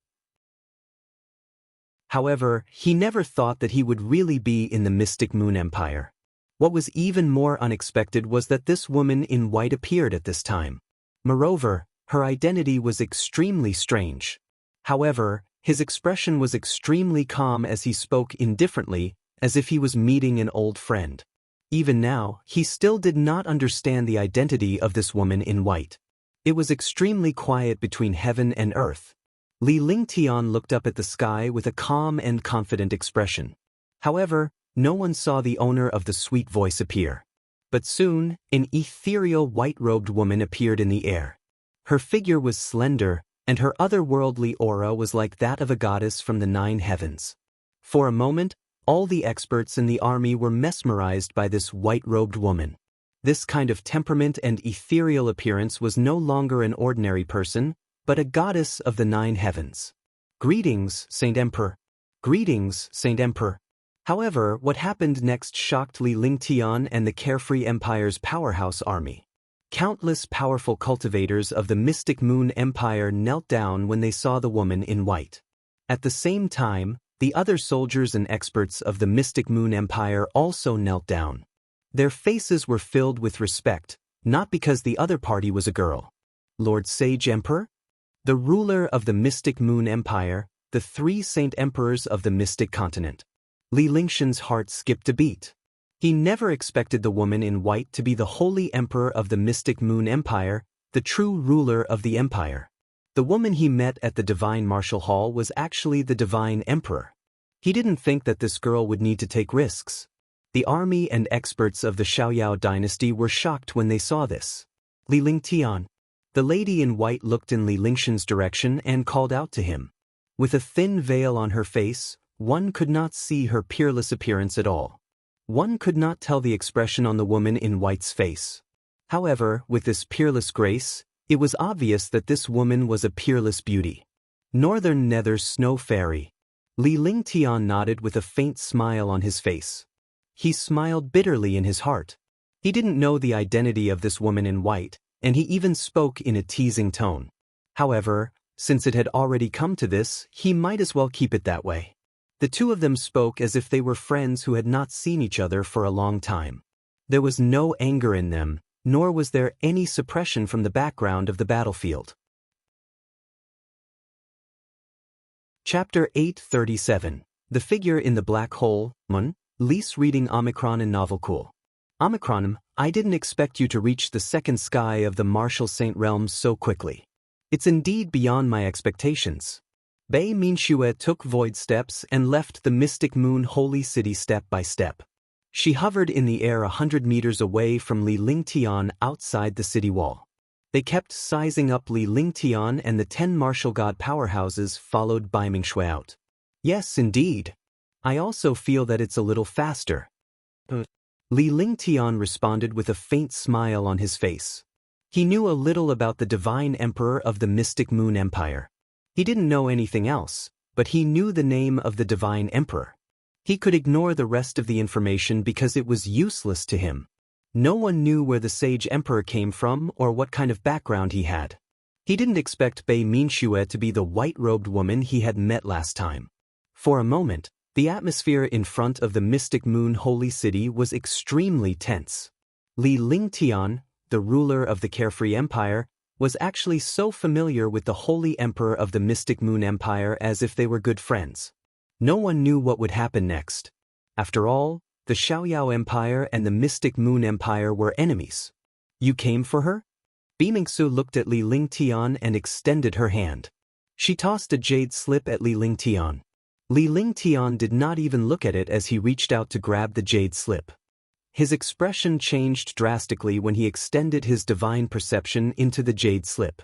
However, he never thought that he would really be in the Mystic Moon Empire. What was even more unexpected was that this woman in white appeared at this time. Moreover, her identity was extremely strange. However, his expression was extremely calm as he spoke indifferently, as if he was meeting an old friend. Even now, he still did not understand the identity of this woman in white. It was extremely quiet between heaven and earth. Li Lingtian looked up at the sky with a calm and confident expression. However, no one saw the owner of the sweet voice appear. But soon, an ethereal white-robed woman appeared in the air. Her figure was slender, and her otherworldly aura was like that of a goddess from the 9 heavens. For a moment, all the experts in the army were mesmerized by this white-robed woman. This kind of temperament and ethereal appearance was no longer an ordinary person, but a goddess of the 9 heavens. Greetings, Saint Emperor. Greetings, Saint Emperor. However, what happened next shocked Li Lingtian and the Carefree Empire's powerhouse army. Countless powerful cultivators of the Mystic Moon Empire knelt down when they saw the woman in white. At the same time, the other soldiers and experts of the Mystic Moon Empire also knelt down. Their faces were filled with respect, not because the other party was a girl. Lord Sage Emperor? The ruler of the Mystic Moon Empire, the 3 Saint Emperors of the Mystic Continent. Li Lingshan's heart skipped a beat. He never expected the woman in white to be the Holy Emperor of the Mystic Moon Empire, the true ruler of the empire. The woman he met at the Divine Martial Hall was actually the Divine Emperor. He didn't think that this girl would need to take risks. The army and experts of the Xiaoyao dynasty were shocked when they saw this. Li Lingtian. The lady in white looked in Li Lingshan's direction and called out to him. With a thin veil on her face, one could not see her peerless appearance at all. One could not tell the expression on the woman in white's face. However, with this peerless grace, it was obvious that this woman was a peerless beauty. Northern Nether's Snow Fairy. Li Lingtian nodded with a faint smile on his face. He smiled bitterly in his heart. He didn't know the identity of this woman in white, and he even spoke in a teasing tone. However, since it had already come to this, he might as well keep it that way. The two of them spoke as if they were friends who had not seen each other for a long time. There was no anger in them, nor was there any suppression from the background of the battlefield. Chapter 837. The Figure in the Black Hole. Lise reading Omicron and Novel Cool. Omicron, I didn't expect you to reach the second sky of the Martial Saint realms so quickly. It's indeed beyond my expectations. Bei Minxue took void steps and left the Mystic Moon Holy City step by step. She hovered in the air 100 meters away from Li Lingtian outside the city wall. They kept sizing up Li Lingtian and the 10 martial god powerhouses followed by Mingshui out. Yes, indeed. I also feel that it's a little faster. Li Lingtian responded with a faint smile on his face. He knew a little about the divine emperor of the Mystic Moon Empire. He didn't know anything else, but he knew the name of the divine emperor. He could ignore the rest of the information because it was useless to him. No one knew where the sage emperor came from or what kind of background he had. He didn't expect Bei Minxue to be the white-robed woman he had met last time. For a moment, the atmosphere in front of the Mystic Moon Holy City was extremely tense. Li Lingtian, the ruler of the Carefree Empire, was actually so familiar with the Holy Emperor of the Mystic Moon Empire as if they were good friends. No one knew what would happen next. After all, the Xiaoyao Empire and the Mystic Moon Empire were enemies. You came for her? Bimingsu looked at Li Lingtian and extended her hand. She tossed a jade slip at Li Lingtian. Li Lingtian did not even look at it as he reached out to grab the jade slip. His expression changed drastically when he extended his divine perception into the jade slip.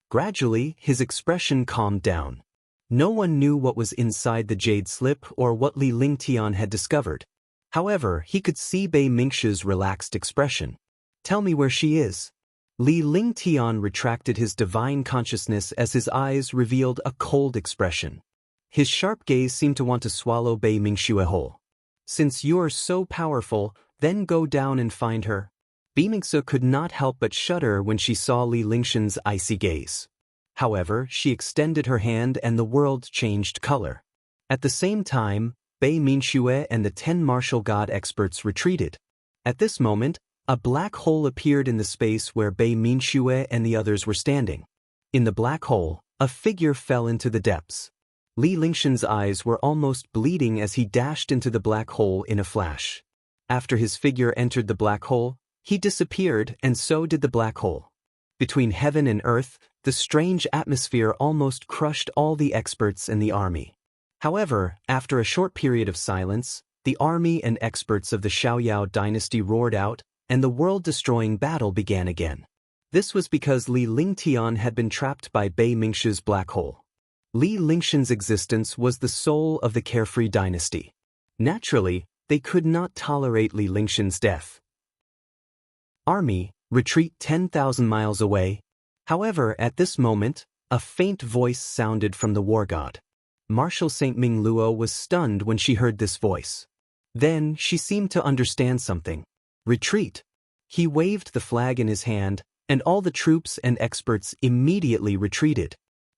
Gradually, his expression calmed down. No one knew what was inside the jade slip or what Li Lingtian had discovered. However, he could see Bei Mingshu's relaxed expression. Tell me where she is. Li Lingtian retracted his divine consciousness as his eyes revealed a cold expression. His sharp gaze seemed to want to swallow Bei Mingshu whole. Since you're so powerful, then go down and find her. Bimingsu could not help but shudder when she saw Li Lingshan's icy gaze. However, she extended her hand and the world changed color. At the same time, Bei Minxue and the 10 martial god experts retreated. At this moment, a black hole appeared in the space where Bei Minxue and the others were standing. In the black hole, a figure fell into the depths. Li Lingshan's eyes were almost bleeding as he dashed into the black hole in a flash. After his figure entered the black hole, he disappeared and so did the black hole. Between heaven and earth, the strange atmosphere almost crushed all the experts and the army. However, after a short period of silence, the army and experts of the Xiaoyao dynasty roared out, and the world-destroying battle began again. This was because Li Lingtian had been trapped by Bei Mingshu's black hole. Li Lingshan's existence was the soul of the Carefree dynasty. Naturally, they could not tolerate Li Lingshan's death. Army, retreat 10,000 miles away. However, at this moment, a faint voice sounded from the war god. Marshal Saint Ming Luo was stunned when she heard this voice. Then, she seemed to understand something. Retreat. He waved the flag in his hand, and all the troops and experts immediately retreated.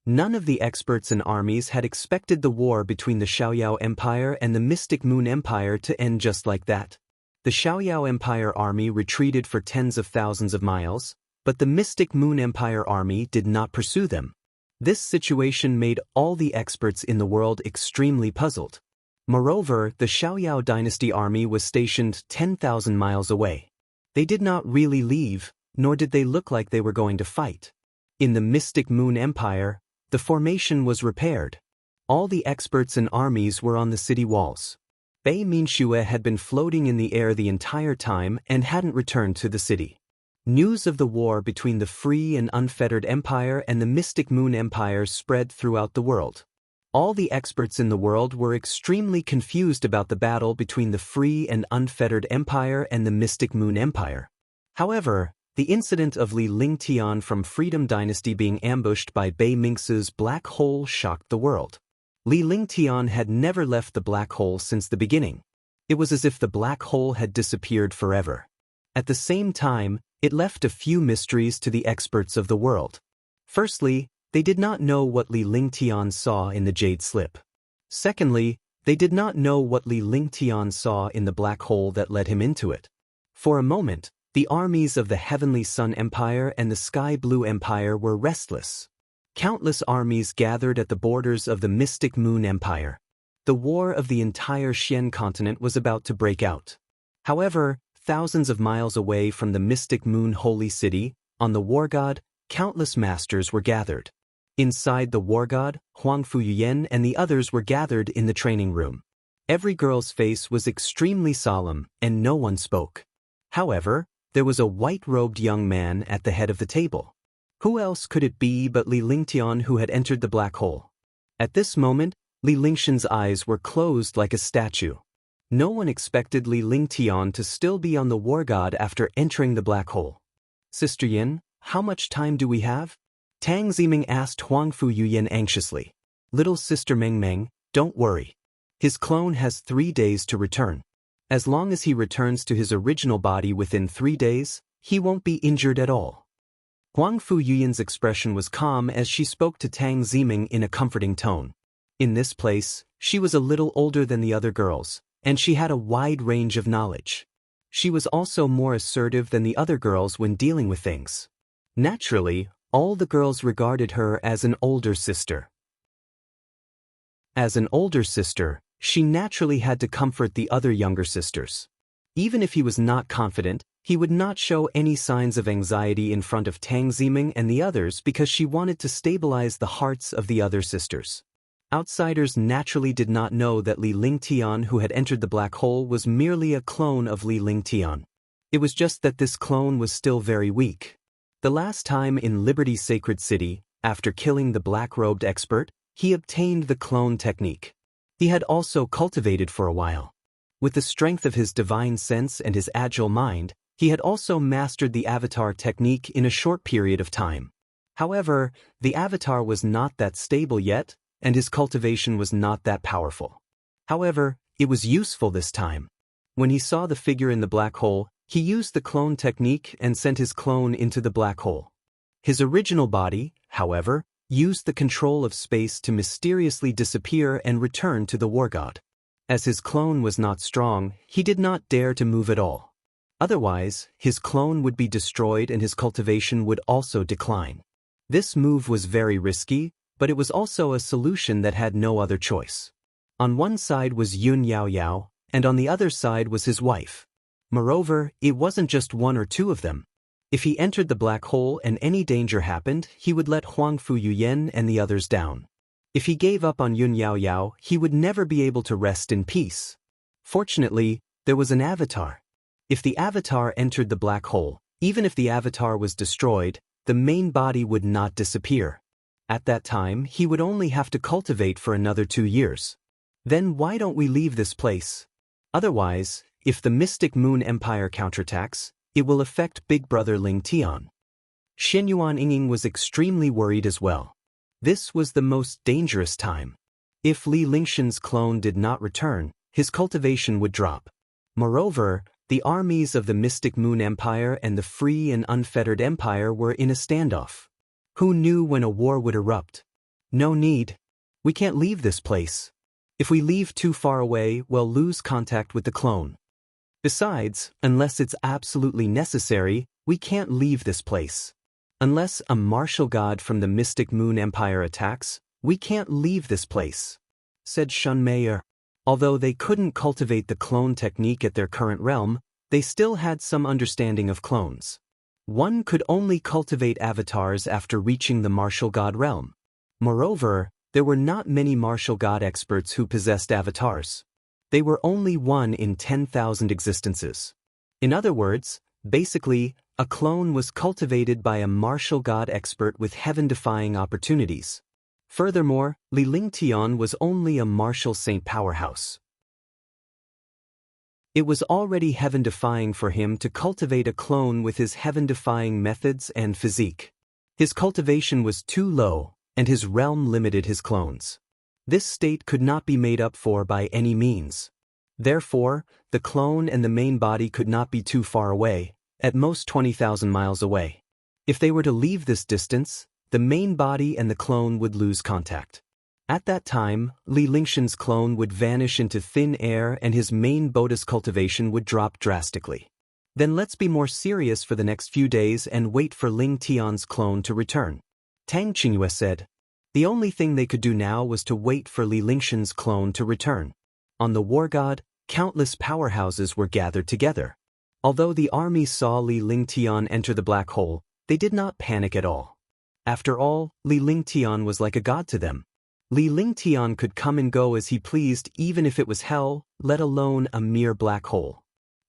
None of the experts and armies had expected the war between the Xiaoyao Empire and the Mystic Moon Empire to end just like that. The Xiaoyao Empire army retreated for tens of thousands of miles, but the Mystic Moon Empire army did not pursue them. This situation made all the experts in the world extremely puzzled. Moreover, the Xiaoyao dynasty army was stationed 10,000 miles away. They did not really leave, nor did they look like they were going to fight. In the Mystic Moon Empire, the formation was repaired. All the experts and armies were on the city walls. Bei Minxue had been floating in the air the entire time and hadn't returned to the city. News of the war between the Free and Unfettered Empire and the Mystic Moon Empire spread throughout the world. All the experts in the world were extremely confused about the battle between the Free and Unfettered Empire and the Mystic Moon Empire. However, the incident of Li Lingtian from Freedom Dynasty being ambushed by Bei Mingsu's black hole shocked the world. Li Lingtian had never left the black hole since the beginning. It was as if the black hole had disappeared forever. At the same time, it left a few mysteries to the experts of the world. Firstly, they did not know what Li Lingtian saw in the jade slip. Secondly, they did not know what Li Lingtian saw in the black hole that led him into it. For a moment, the armies of the Heavenly Sun Empire and the Sky Blue Empire were restless. Countless armies gathered at the borders of the Mystic Moon Empire. The war of the entire Xian continent was about to break out. However, thousands of miles away from the Mystic Moon Holy City, on the war god, countless masters were gathered. Inside the war god, Huang Fuyuyan and the others were gathered in the training room. Every girl's face was extremely solemn, and no one spoke. However, there was a white-robed young man at the head of the table. Who else could it be but Li Lingtian who had entered the black hole? At this moment, Li Lingshan's eyes were closed like a statue. No one expected Li Lingtian to still be on the war god after entering the black hole. Sister Yin, how much time do we have? Tang Ziming asked Huangfu Yuyan anxiously. Little sister Meng Meng, don't worry. His clone has 3 days to return. As long as he returns to his original body within 3 days, he won't be injured at all. Huangfu Yuyan's expression was calm as she spoke to Tang Ziming in a comforting tone. In this place, she was a little older than the other girls, and she had a wide range of knowledge. She was also more assertive than the other girls when dealing with things. Naturally, all the girls regarded her as an older sister. As an older sister, she naturally had to comfort the other younger sisters. Even if he was not confident, he would not show any signs of anxiety in front of Tang Ziming and the others because she wanted to stabilize the hearts of the other sisters. Outsiders naturally did not know that Li Lingtian who had entered the black hole was merely a clone of Li Lingtian. It was just that this clone was still very weak. The last time in Liberty's sacred city, after killing the black-robed expert, he obtained the clone technique. He had also cultivated for a while. With the strength of his divine sense and his agile mind, he had also mastered the avatar technique in a short period of time. However, the avatar was not that stable yet, and his cultivation was not that powerful. However, it was useful this time. When he saw the figure in the black hole, he used the clone technique and sent his clone into the black hole. His original body, however, used the control of space to mysteriously disappear and return to the war god. As his clone was not strong, he did not dare to move at all. Otherwise, his clone would be destroyed and his cultivation would also decline. This move was very risky, but it was also a solution that had no other choice. On one side was Yun Yao Yao, and on the other side was his wife. Moreover, it wasn't just one or two of them. If he entered the black hole and any danger happened, he would let Huangfu Yuyan and the others down. If he gave up on Yun Yao Yao, he would never be able to rest in peace. Fortunately, there was an avatar. If the avatar entered the black hole, even if the avatar was destroyed, the main body would not disappear. At that time, he would only have to cultivate for another 2 years. Then why don't we leave this place? Otherwise, if the Mystic Moon Empire counterattacks, it will affect Big Brother Ling Tian. Xinyuan Yinging was extremely worried as well. This was the most dangerous time. If Li Lingshan's clone did not return, his cultivation would drop. Moreover, the armies of the Mystic Moon Empire and the Free and Unfettered Empire were in a standoff. Who knew when a war would erupt? No need. We can't leave this place. If we leave too far away, we'll lose contact with the clone. Besides, unless it's absolutely necessary, we can't leave this place. Unless a martial god from the Mystic Moon Empire attacks, we can't leave this place, said Shun Meier. Although they couldn't cultivate the clone technique at their current realm, they still had some understanding of clones. One could only cultivate avatars after reaching the martial god realm. Moreover, there were not many martial god experts who possessed avatars. They were only 1 in 10,000 existences. In other words, basically, a clone was cultivated by a martial god expert with heaven-defying opportunities. Furthermore, Li Lingtian was only a martial saint powerhouse. It was already heaven-defying for him to cultivate a clone with his heaven-defying methods and physique. His cultivation was too low, and his realm limited his clones. This state could not be made up for by any means. Therefore, the clone and the main body could not be too far away, at most 20,000 miles away. If they were to leave this distance, the main body and the clone would lose contact. At that time, Li Lingshan's clone would vanish into thin air and his main body's cultivation would drop drastically. Then let's be more serious for the next few days and wait for Ling Tian's clone to return. Tang Qingyue said. The only thing they could do now was to wait for Li Lingshan's clone to return. On the war god, countless powerhouses were gathered together. Although the army saw Li Lingtian enter the black hole, they did not panic at all. After all, Li Lingtian was like a god to them. Li Lingtian could come and go as he pleased even if it was hell, let alone a mere black hole.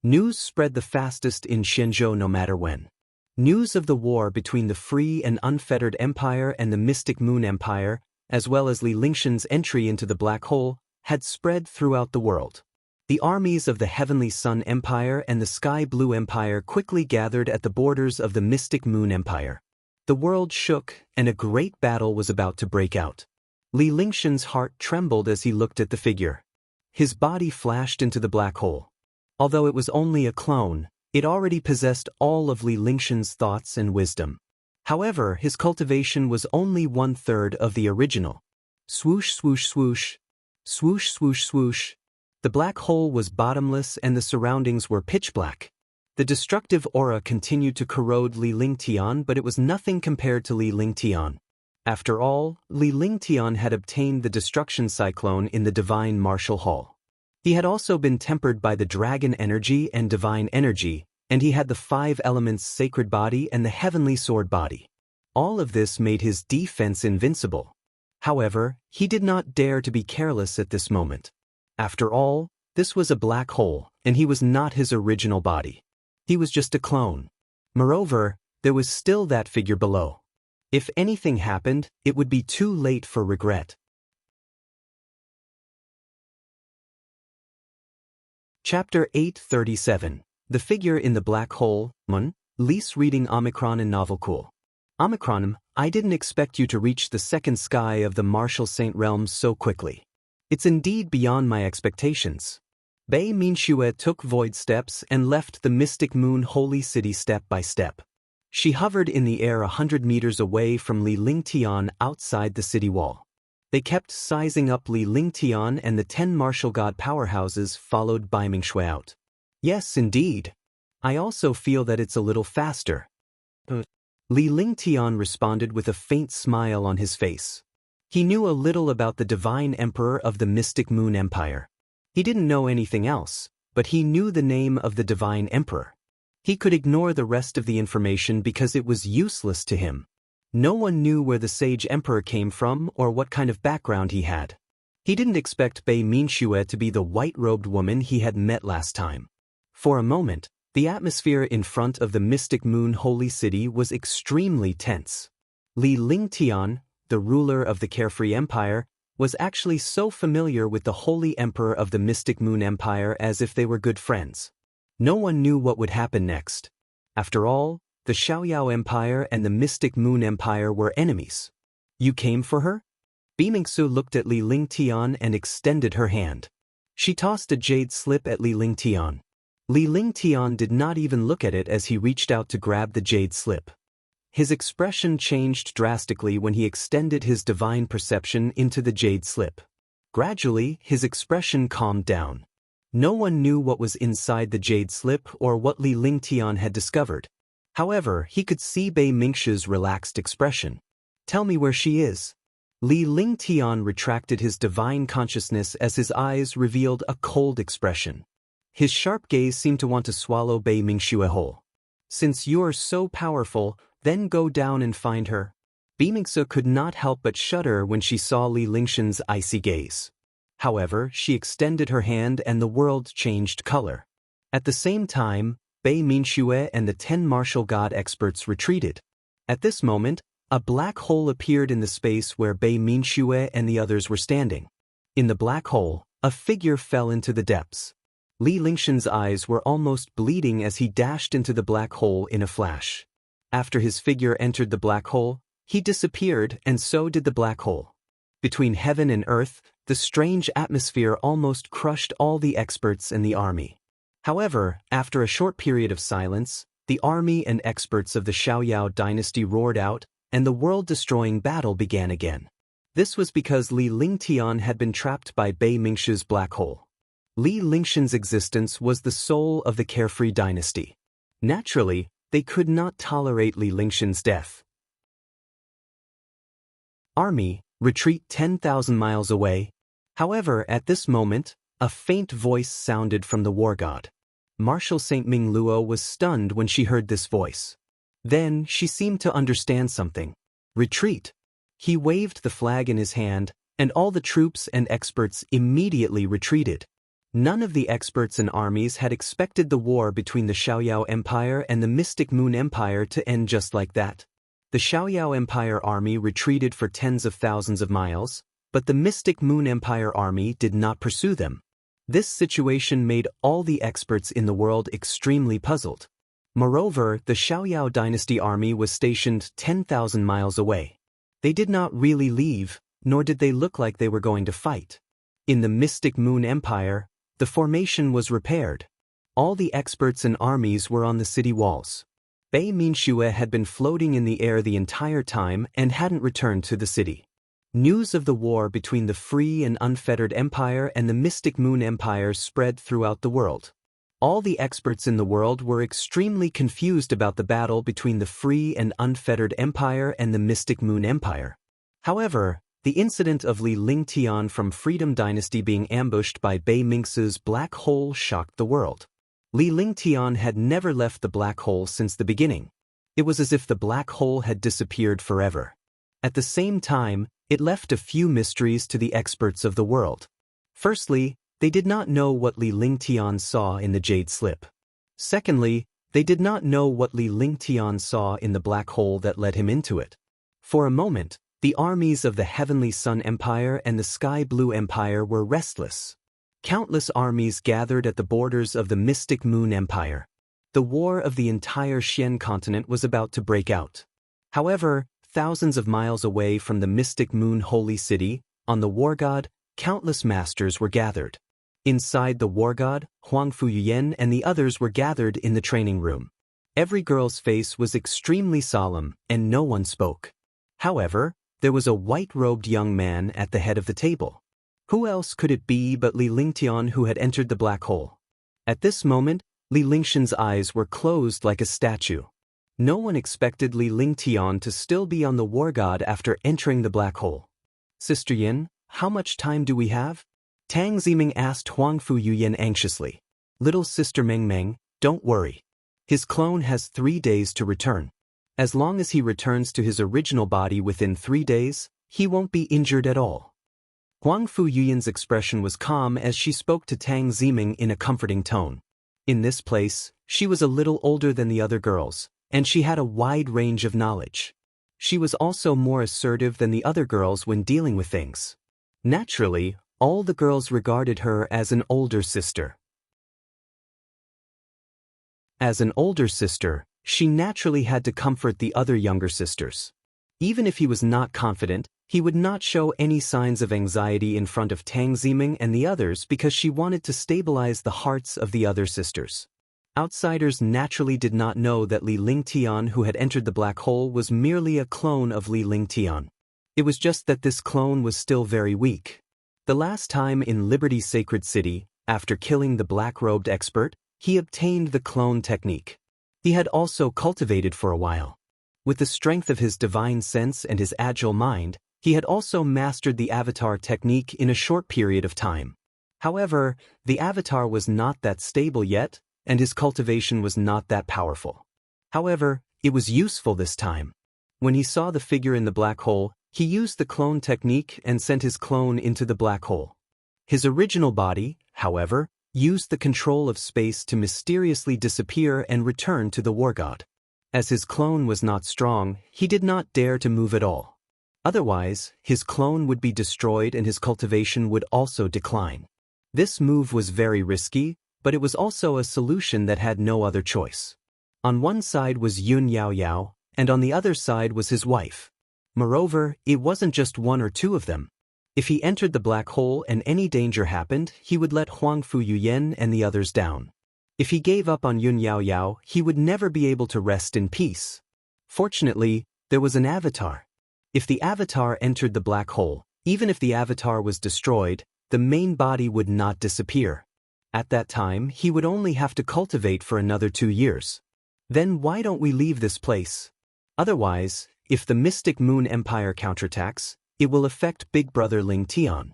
News spread the fastest in Shenzhou no matter when. News of the war between the Free and Unfettered Empire and the Mystic Moon Empire, as well as Li Lingshan's entry into the black hole, had spread throughout the world. The armies of the Heavenly Sun Empire and the Sky Blue Empire quickly gathered at the borders of the Mystic Moon Empire. The world shook, and a great battle was about to break out. Li Lingshan's heart trembled as he looked at the figure. His body flashed into the black hole. Although it was only a clone, it already possessed all of Li Lingshan's thoughts and wisdom. However, his cultivation was only 1/3 of the original. Swoosh, swoosh, swoosh. Swoosh, swoosh, swoosh. The black hole was bottomless and the surroundings were pitch black. The destructive aura continued to corrode Li Lingtian, but it was nothing compared to Li Lingtian. After all, Li Lingtian had obtained the destruction cyclone in the divine martial hall. He had also been tempered by the dragon energy and divine energy, and he had the 5 elements sacred body and the heavenly sword body. All of this made his defense invincible. However, he did not dare to be careless at this moment. After all, this was a black hole, and he was not his original body. He was just a clone. Moreover, there was still that figure below. If anything happened, it would be too late for regret. Chapter 837. The Figure in the Black Hole. Lise reading Omicron and Novel Cool. Omicron, I didn't expect you to reach the second sky of the Martial Saint realms so quickly. It's indeed beyond my expectations. Bei Minxue took void steps and left the Mystic Moon Holy City step by step. She hovered in the air 100 meters away from Li Lingtian outside the city wall. They kept sizing up Li Lingtian and the 10 martial god powerhouses followed Bei Minxue out. Yes, indeed. I also feel that it's a little faster. Li Lingtian responded with a faint smile on his face. He knew a little about the divine emperor of the Mystic Moon Empire. He didn't know anything else, but he knew the name of the divine emperor. He could ignore the rest of the information because it was useless to him. No one knew where the sage emperor came from or what kind of background he had. He didn't expect Bei Minxue to be the white-robed woman he had met last time. For a moment, the atmosphere in front of the Mystic Moon Holy City was extremely tense. Li Lingtian, the ruler of the Carefree Empire, was actually so familiar with the Holy Emperor of the Mystic Moon Empire as if they were good friends. No one knew what would happen next. After all, the Xiaoyao Empire and the Mystic Moon Empire were enemies. You came for her? Bei Minxue looked at Li Lingtian and extended her hand. She tossed a jade slip at Li Lingtian. Li Lingtian did not even look at it as he reached out to grab the jade slip. His expression changed drastically when he extended his divine perception into the jade slip. Gradually, his expression calmed down. No one knew what was inside the jade slip or what Li Lingtian had discovered. However, he could see Bei Minxue's relaxed expression. Tell me where she is. Li Lingtian retracted his divine consciousness as his eyes revealed a cold expression. His sharp gaze seemed to want to swallow Bei Minxue whole. Since you're so powerful, then go down and find her. Bei Minxue could not help but shudder when she saw Li Lingshan's icy gaze. However, she extended her hand and the world changed color. At the same time, Bei Minxue and the 10 martial god experts retreated. At this moment, a black hole appeared in the space where Bei Minxue and the others were standing. In the black hole, a figure fell into the depths. Li Lingshan's eyes were almost bleeding as he dashed into the black hole in a flash. After his figure entered the black hole, he disappeared and so did the black hole. Between heaven and earth, the strange atmosphere almost crushed all the experts and the army. However, after a short period of silence, the army and experts of the Xiaoyao dynasty roared out, and the world-destroying battle began again. This was because Li Lingtian had been trapped by Bei Minxue's black hole. Li Lingshan's existence was the soul of the Carefree dynasty. Naturally, they could not tolerate Li Lingshan's death. Army, retreat 10,000 miles away. However, at this moment, a faint voice sounded from the war god. Marshal Saint Ming Luo was stunned when she heard this voice. Then, she seemed to understand something. Retreat. He waved the flag in his hand, and all the troops and experts immediately retreated. None of the experts and armies had expected the war between the Xiaoyao Empire and the Mystic Moon Empire to end just like that. The Xiaoyao Empire army retreated for tens of thousands of miles, but the Mystic Moon Empire army did not pursue them. This situation made all the experts in the world extremely puzzled. Moreover, the Xiaoyao dynasty army was stationed 10,000 miles away. They did not really leave, nor did they look like they were going to fight. In the Mystic Moon Empire, the formation was repaired. All the experts and armies were on the city walls. Bei Minxue had been floating in the air the entire time and hadn't returned to the city. News of the war between the Free and Unfettered Empire and the Mystic Moon Empire spread throughout the world. All the experts in the world were extremely confused about the battle between the Free and Unfettered Empire and the Mystic Moon Empire. However, the incident of Li Lingtian from Freedom Dynasty being ambushed by Bei Mingsu's black hole shocked the world. Li Lingtian had never left the black hole since the beginning. It was as if the black hole had disappeared forever. At the same time, it left a few mysteries to the experts of the world. Firstly, they did not know what Li Lingtian saw in the Jade Slip. Secondly, they did not know what Li Lingtian saw in the black hole that led him into it. For a moment, the armies of the Heavenly Sun Empire and the Sky Blue Empire were restless. Countless armies gathered at the borders of the Mystic Moon Empire. The war of the entire Xian continent was about to break out. However, thousands of miles away from the Mystic Moon Holy City, on the War God, countless masters were gathered. Inside the War God, Huang Fuyuyan and the others were gathered in the training room. Every girl's face was extremely solemn, and no one spoke. However, there was a white-robed young man at the head of the table. Who else could it be but Li Lingtian, who had entered the black hole? At this moment, Li Lingtian's eyes were closed like a statue. No one expected Li Lingtian to still be on the War God after entering the black hole. Sister Yin, how much time do we have? Tang Ziming asked Huang Fuyuyan anxiously. Little Sister Meng Meng, don't worry. His clone has 3 days to return. As long as he returns to his original body within 3 days, he won't be injured at all. Huang Fuyuyan's expression was calm as she spoke to Tang Ziming in a comforting tone. In this place, she was a little older than the other girls, and she had a wide range of knowledge. She was also more assertive than the other girls when dealing with things. Naturally, all the girls regarded her as an older sister. As an older sister, she naturally had to comfort the other younger sisters. Even if he was not confident, he would not show any signs of anxiety in front of Tang Ziming and the others because she wanted to stabilize the hearts of the other sisters. Outsiders naturally did not know that Li Lingtian, who had entered the black hole, was merely a clone of Li Lingtian. It was just that this clone was still very weak. The last time in Liberty's Sacred City, after killing the black-robed expert, he obtained the clone technique. He had also cultivated for a while. With the strength of his divine sense and his agile mind, he had also mastered the avatar technique in a short period of time. However, the avatar was not that stable yet, and his cultivation was not that powerful. However, it was useful this time. When he saw the figure in the black hole, he used the clone technique and sent his clone into the black hole. His original body, however, used the control of space to mysteriously disappear and return to the War God. As his clone was not strong, he did not dare to move at all. Otherwise, his clone would be destroyed and his cultivation would also decline. This move was very risky, but it was also a solution that had no other choice. On one side was Yun Yao Yao, and on the other side was his wife. Moreover, it wasn't just one or two of them. If he entered the black hole and any danger happened, he would let Huang Fuyuyan and the others down. If he gave up on Yun Yao Yao, he would never be able to rest in peace. Fortunately, there was an avatar. If the avatar entered the black hole, even if the avatar was destroyed, the main body would not disappear. At that time, he would only have to cultivate for another 2 years. Then why don't we leave this place? Otherwise, if the Mystic Moon Empire counterattacks, it will affect Big Brother Lingtian.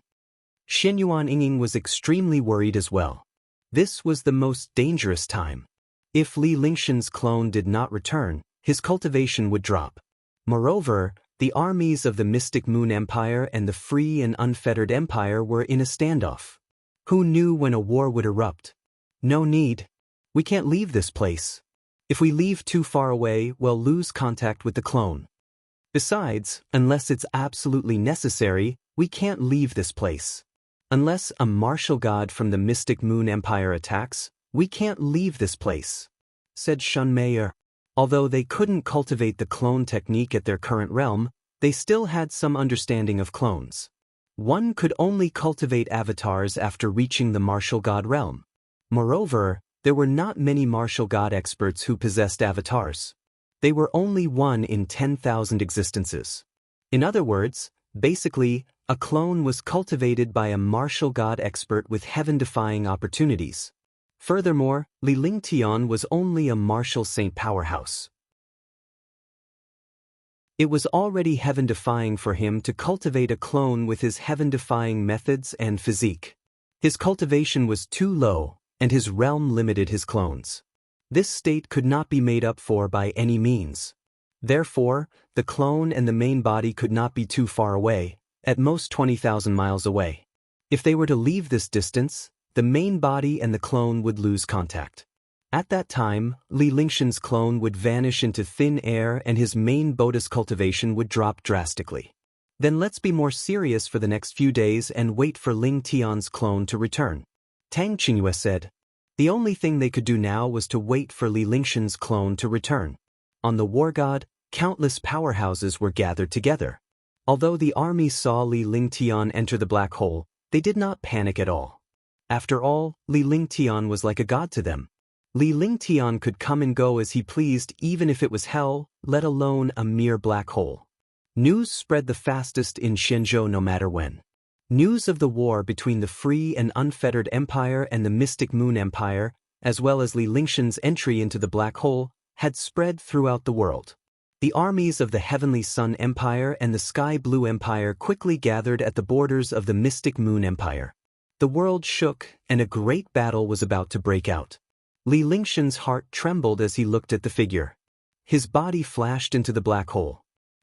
Xinyuan Yinging was extremely worried as well. This was the most dangerous time. If Li Lingtian's clone did not return, his cultivation would drop. Moreover, the armies of the Mystic Moon Empire and the Free and Unfettered Empire were in a standoff. Who knew when a war would erupt? No need. We can't leave this place. If we leave too far away, we'll lose contact with the clone. Besides, unless it's absolutely necessary, we can't leave this place. Unless a martial god from the Mystic Moon Empire attacks, we can't leave this place," said Shunmeier. Although they couldn't cultivate the clone technique at their current realm, they still had some understanding of clones. One could only cultivate avatars after reaching the martial god realm. Moreover, there were not many martial god experts who possessed avatars. They were only one in 10,000 existences. In other words, basically, a clone was cultivated by a martial god expert with heaven-defying opportunities. Furthermore, Li Lingtian was only a martial saint powerhouse. It was already heaven-defying for him to cultivate a clone with his heaven-defying methods and physique. His cultivation was too low, and his realm limited his clones. This state could not be made up for by any means. Therefore, the clone and the main body could not be too far away, at most 20,000 miles away. If they were to leave this distance, the main body and the clone would lose contact. At that time, Li Lingxian's clone would vanish into thin air and his main Bodhi's cultivation would drop drastically. Then let's be more serious for the next few days and wait for Ling Tian's clone to return. Tang Qingyue said. The only thing they could do now was to wait for Li Lingxian's clone to return. On the war god, countless powerhouses were gathered together. Although the army saw Li Lingtian enter the black hole, they did not panic at all. After all, Li Lingtian was like a god to them. Li Lingtian could come and go as he pleased even if it was hell, let alone a mere black hole. News spread the fastest in Shenzhou no matter when. News of the war between the free and unfettered empire and the Mystic Moon Empire, as well as Li Lingxian's entry into the black hole, had spread throughout the world. The armies of the Heavenly Sun Empire and the Sky Blue Empire quickly gathered at the borders of the Mystic Moon Empire. The world shook, and a great battle was about to break out. Li Lingxian's heart trembled as he looked at the figure. His body flashed into the black hole.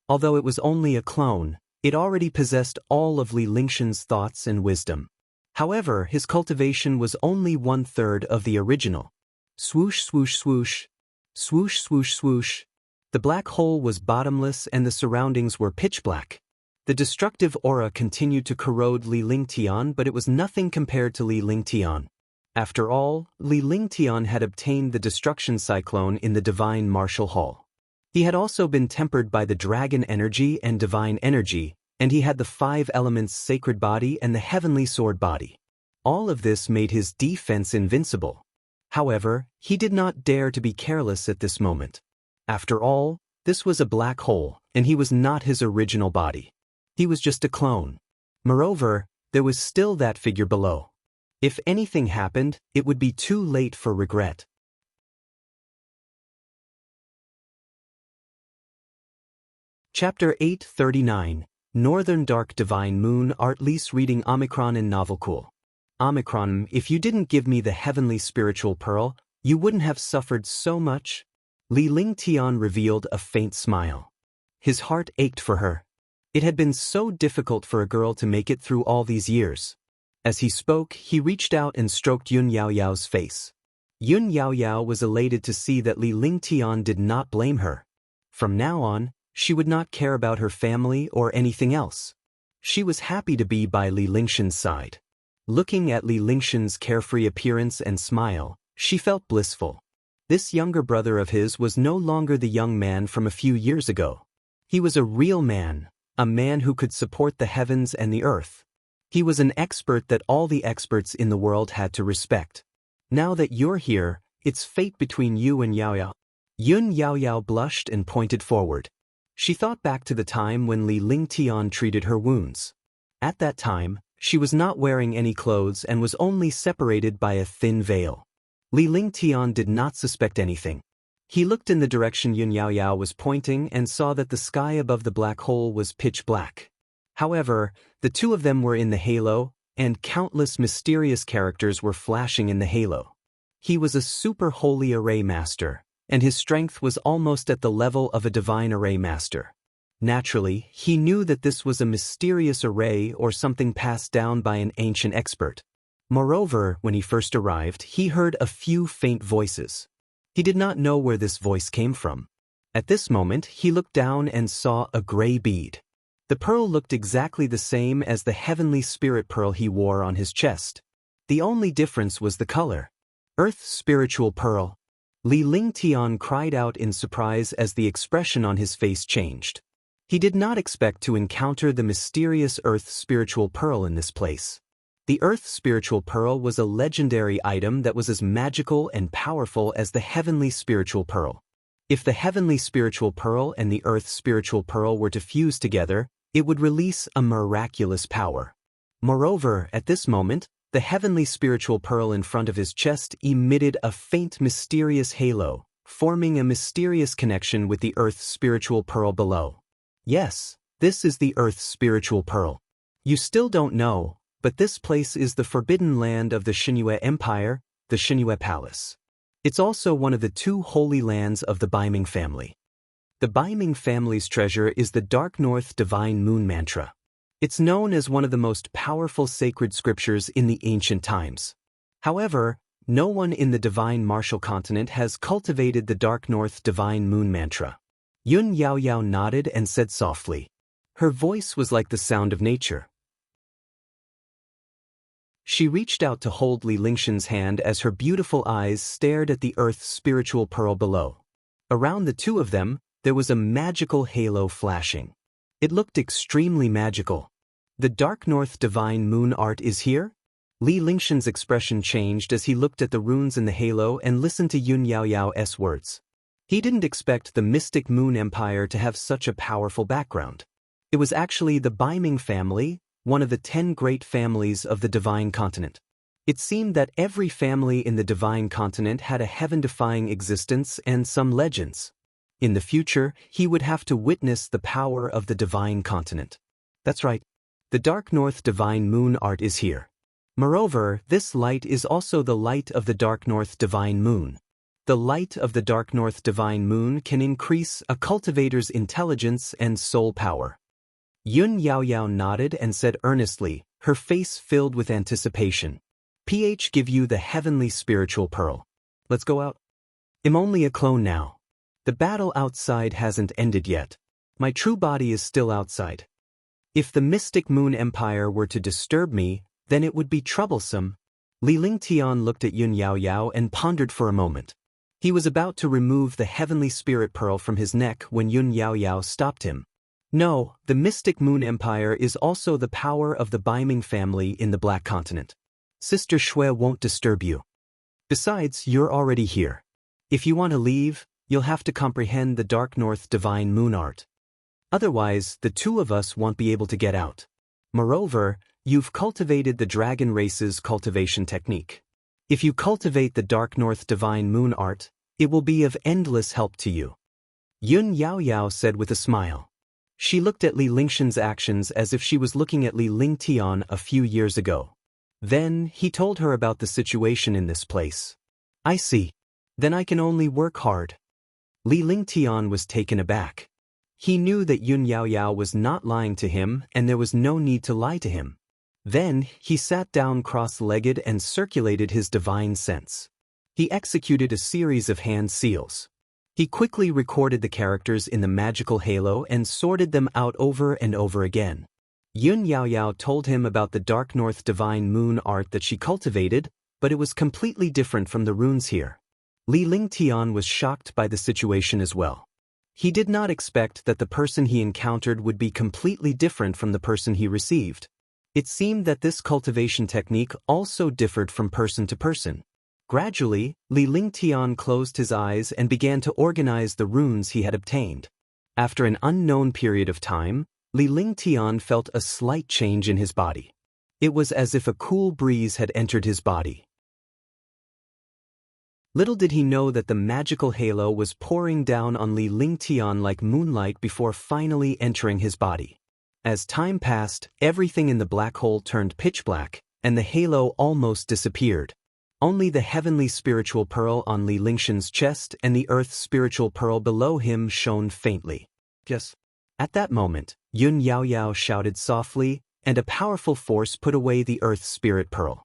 Although it was only a clone, it already possessed all of Li Lingxian's thoughts and wisdom. However, his cultivation was only 1/3 of the original. Swoosh, swoosh, swoosh. Swoosh, swoosh, swoosh. The black hole was bottomless and the surroundings were pitch black. The destructive aura continued to corrode Li Lingtian, but it was nothing compared to Li Lingtian. After all, Li Lingtian had obtained the destruction cyclone in the divine martial hall. He had also been tempered by the dragon energy and divine energy, and he had the 5 elements sacred body and the heavenly sword body. All of this made his defense invincible. However, he did not dare to be careless at this moment. After all, this was a black hole, and he was not his original body. He was just a clone. Moreover, there was still that figure below. If anything happened, it would be too late for regret. Chapter 839, Northern Dark Divine Moon Artlease reading Omicron in Novelcool. Omicron, if you didn't give me the heavenly spiritual pearl, you wouldn't have suffered so much. Li Lingtian revealed a faint smile. His heart ached for her. It had been so difficult for a girl to make it through all these years. As he spoke, he reached out and stroked Yun Yaoyao's face. Yun Yaoyao was elated to see that Li Lingtian did not blame her. From now on, she would not care about her family or anything else. She was happy to be by Li Lingxian's side. Looking at Li Lingxian's carefree appearance and smile, she felt blissful. This younger brother of his was no longer the young man from a few years ago. He was a real man, a man who could support the heavens and the earth. He was an expert that all the experts in the world had to respect. Now that you're here, it's fate between you and Yaoyao. Yun Yaoyao blushed and pointed forward. She thought back to the time when Li Lingtian treated her wounds. At that time, she was not wearing any clothes and was only separated by a thin veil. Li Lingtian did not suspect anything. He looked in the direction Yun Yaoyao was pointing and saw that the sky above the black hole was pitch black. However, the two of them were in the halo, and countless mysterious characters were flashing in the halo. He was a super holy array master, and his strength was almost at the level of a divine array master. Naturally, he knew that this was a mysterious array or something passed down by an ancient expert. Moreover, when he first arrived, he heard a few faint voices. He did not know where this voice came from. At this moment, he looked down and saw a gray bead. The pearl looked exactly the same as the heavenly spirit pearl he wore on his chest. The only difference was the color. Earth's spiritual pearl. Li Lingtian cried out in surprise as the expression on his face changed. He did not expect to encounter the mysterious Earth spiritual pearl in this place. The Earth spiritual pearl was a legendary item that was as magical and powerful as the heavenly spiritual pearl. If the heavenly spiritual pearl and the Earth spiritual pearl were to fuse together, it would release a miraculous power. Moreover, at this moment, the heavenly spiritual pearl in front of his chest emitted a faint mysterious halo, forming a mysterious connection with the Earth spiritual pearl below. Yes, this is the Earth spiritual pearl. You still don't know, but this place is the forbidden land of the Xinhue Empire, the Xinhue Palace. It's also one of the 2 holy lands of the Baiming family. The Baiming family's treasure is the Dark North Divine Moon Mantra. It's known as one of the most powerful sacred scriptures in the ancient times. However, no one in the Divine Martial Continent has cultivated the Dark North Divine Moon Mantra. Yun Yaoyao nodded and said softly. Her voice was like the sound of nature. She reached out to hold Li Lingshan's hand as her beautiful eyes stared at the Earth's spiritual pearl below. Around the 2 of them, there was a magical halo flashing. It looked extremely magical. The Dark North Divine Moon art is here? Li Lingshan's expression changed as he looked at the runes in the halo and listened to Yun Yaoyao's words. He didn't expect the mystic Moon Empire to have such a powerful background. It was actually the Baiming family, one of the 10 great families of the Divine Continent. It seemed that every family in the Divine Continent had a heaven-defying existence and some legends. In the future, he would have to witness the power of the Divine Continent. That's right. The Dark North Divine Moon art is here. Moreover, this light is also the light of the Dark North Divine Moon. The light of the Dark North Divine Moon can increase a cultivator's intelligence and soul power. Yun Yaoyao nodded and said earnestly, her face filled with anticipation. Give you the heavenly spiritual pearl. Let's go out. I'm only a clone now. The battle outside hasn't ended yet. My true body is still outside. If the mystic Moon Empire were to disturb me, then it would be troublesome. Li Lingtian looked at Yun Yaoyao and pondered for a moment. He was about to remove the heavenly spirit pearl from his neck when Yun Yaoyao stopped him. No, the mystic Moon Empire is also the power of the Baiming family in the Black Continent. Sister Shui won't disturb you. Besides, you're already here. If you want to leave, you'll have to comprehend the Dark North Divine Moon art. Otherwise, the 2 of us won't be able to get out. Moreover, you've cultivated the Dragon Race's cultivation technique. If you cultivate the Dark North Divine Moon art, it will be of endless help to you. Yun Yaoyao said with a smile. She looked at Li Lingshan's actions as if she was looking at Li Lingtian a few years ago. Then, he told her about the situation in this place. I see. Then I can only work hard. Li Lingtian was taken aback. He knew that Yun Yaoyao was not lying to him and there was no need to lie to him. Then, he sat down cross-legged and circulated his divine sense. He executed a series of hand seals. He quickly recorded the characters in the magical halo and sorted them out over and over again. Yun Yaoyao told him about the Dark North Divine Moon art that she cultivated, but it was completely different from the runes here. Li Lingtian was shocked by the situation as well. He did not expect that the person he encountered would be completely different from the person he received. It seemed that this cultivation technique also differed from person to person. Gradually, Li Lingtian closed his eyes and began to organize the runes he had obtained. After an unknown period of time, Li Lingtian felt a slight change in his body. It was as if a cool breeze had entered his body. Little did he know that the magical halo was pouring down on Li Lingtian like moonlight before finally entering his body. As time passed, everything in the black hole turned pitch black, and the halo almost disappeared. Only the heavenly spiritual pearl on Li Lingshan's chest and the earth's spiritual pearl below him shone faintly. Yes. At that moment, Yun Yaoyao shouted softly, and a powerful force put away the earth's spirit pearl.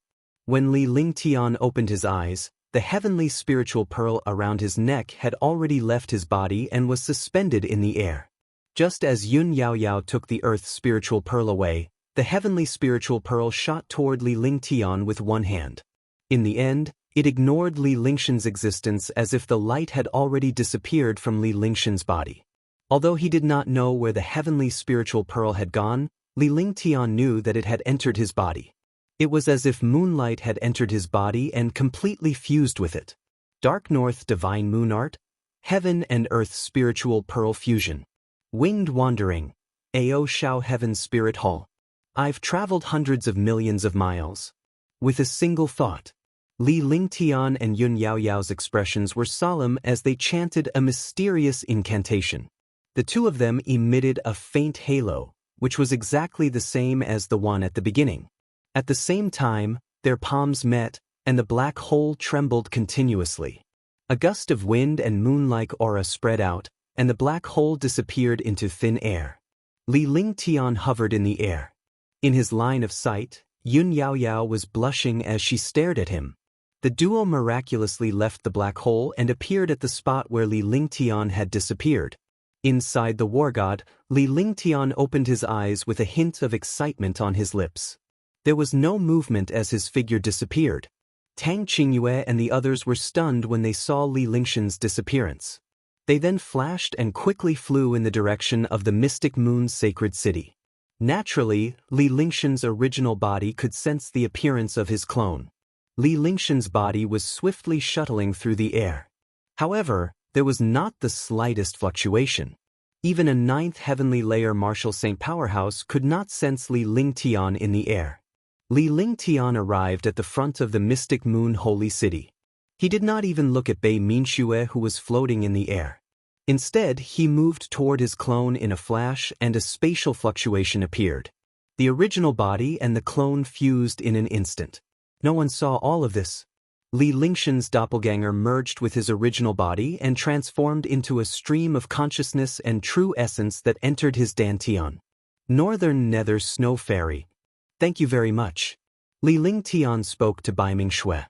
When Li Lingtian opened his eyes, the heavenly spiritual pearl around his neck had already left his body and was suspended in the air. Just as Yun Yaoyao took the earth's spiritual pearl away, the heavenly spiritual pearl shot toward Li Lingtian with one hand. In the end, it ignored Li Lingshan's existence as if the light had already disappeared from Li Lingshan's body. Although he did not know where the heavenly spiritual pearl had gone, Li Lingtian knew that it had entered his body. It was as if moonlight had entered his body and completely fused with it. Dark North Divine Moon Art, Heaven and Earth Spiritual Pearl Fusion. Winged Wandering, Ao Shao Heaven Spirit Hall. I've traveled hundreds of millions of miles. With a single thought. Li Lingtian and Yun Yaoyao's expressions were solemn as they chanted a mysterious incantation. The two of them emitted a faint halo, which was exactly the same as the one at the beginning. At the same time, their palms met, and the black hole trembled continuously. A gust of wind and moon-like aura spread out, and the black hole disappeared into thin air. Li Lingtian hovered in the air. In his line of sight, Yun Yaoyao was blushing as she stared at him. The duo miraculously left the black hole and appeared at the spot where Li Lingtian had disappeared. Inside the war god, Li Lingtian opened his eyes with a hint of excitement on his lips. There was no movement as his figure disappeared. Tang Qingyue and the others were stunned when they saw Li Lingshan's disappearance. They then flashed and quickly flew in the direction of the Mystic Moon's sacred city. Naturally, Li Lingshan's original body could sense the appearance of his clone. Li Lingshan's body was swiftly shuttling through the air. However, there was not the slightest fluctuation. Even a ninth heavenly layer Martial Saint Powerhouse could not sense Li Lingtian in the air. Li Lingtian arrived at the front of the Mystic Moon Holy City. He did not even look at Bei Minxue, who was floating in the air. Instead, he moved toward his clone in a flash and a spatial fluctuation appeared. The original body and the clone fused in an instant. No one saw all of this. Li Lingshan's doppelganger merged with his original body and transformed into a stream of consciousness and true essence that entered his dantian. Northern Nether Snow Fairy. Thank you very much. Li Lingtian spoke to Bai Mingxue.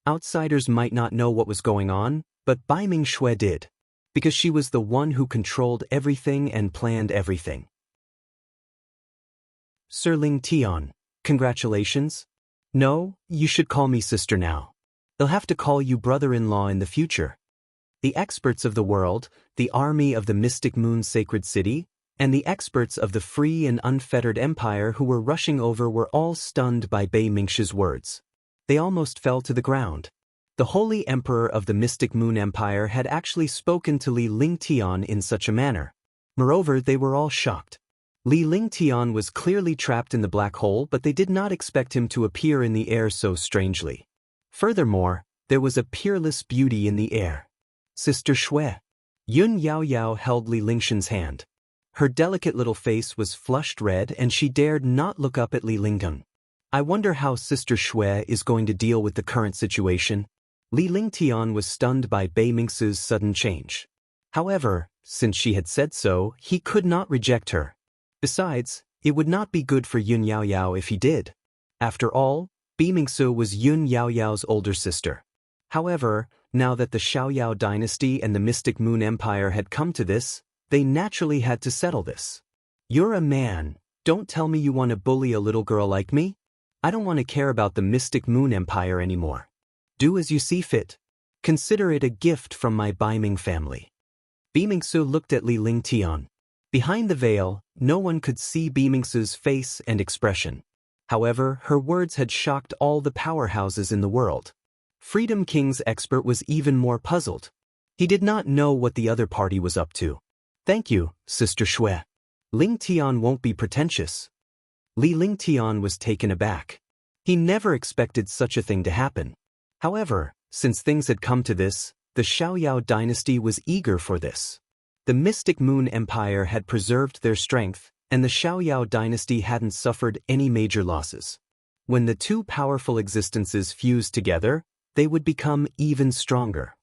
Outsiders might not know what was going on, but Bai Mingxue did. Because she was the one who controlled everything and planned everything. Sir Lingtian, congratulations. No, you should call me sister now. They'll have to call you brother-in-law in the future. The experts of the world, the army of the Mystic Moon Sacred City, and the experts of the free and unfettered empire who were rushing over were all stunned by Bei Mingxue's words. They almost fell to the ground. The Holy Emperor of the Mystic Moon Empire had actually spoken to Li Lingtian in such a manner. Moreover, they were all shocked. Li Lingtian was clearly trapped in the black hole, but they did not expect him to appear in the air so strangely. Furthermore, there was a peerless beauty in the air. Sister Xue. Yun Yaoyao held Li Lingshan's hand. Her delicate little face was flushed red and she dared not look up at Li Lingtian. I wonder how Sister Xue is going to deal with the current situation. Li Lingtian was stunned by Bei Mingxue's sudden change. However, since she had said so, he could not reject her. Besides, it would not be good for Yun Yaoyao if he did. After all, Bei Mingxue was Yun Yaoyao's older sister. However, now that the Xiaoyao dynasty and the Mystic Moon Empire had come to this, they naturally had to settle this. You're a man, don't tell me you want to bully a little girl like me? I don't want to care about the Mystic Moon Empire anymore. Do as you see fit. Consider it a gift from my Baiming family. Bei Mingxue looked at Li Lingtian. Behind the veil, no one could see Bei Mingxue's face and expression. However, her words had shocked all the powerhouses in the world. Freedom King's expert was even more puzzled. He did not know what the other party was up to. Thank you, Sister Xue. Lingtian won't be pretentious. Li Lingtian was taken aback. He never expected such a thing to happen. However, since things had come to this, the Xiaoyao dynasty was eager for this. The Mystic Moon Empire had preserved their strength, and the Xiaoyao dynasty hadn't suffered any major losses. When the two powerful existences fused together, they would become even stronger.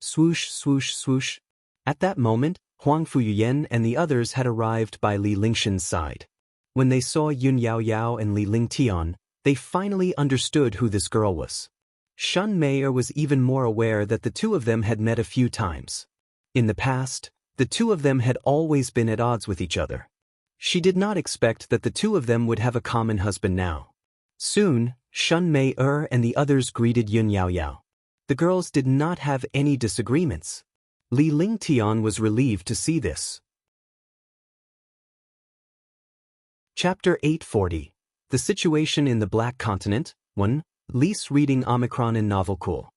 Swoosh, swoosh, swoosh. At that moment, Huang Fuyuyan and the others had arrived by Li Lingshan's side. When they saw Yun Yaoyao and Li Lingtian, They finally understood who this girl was. Shun Mei was even more aware that the two of them had met a few times. In the past, the two of them had always been at odds with each other. She did not expect that the two of them would have a common husband now. Soon, Shun Mei and the others greeted Yun Yao Yao. The girls did not have any disagreements. Li Lingtian was relieved to see this. Chapter 840. The Situation in the Black Continent, 1. Lise reading Omicron in Novel Cool.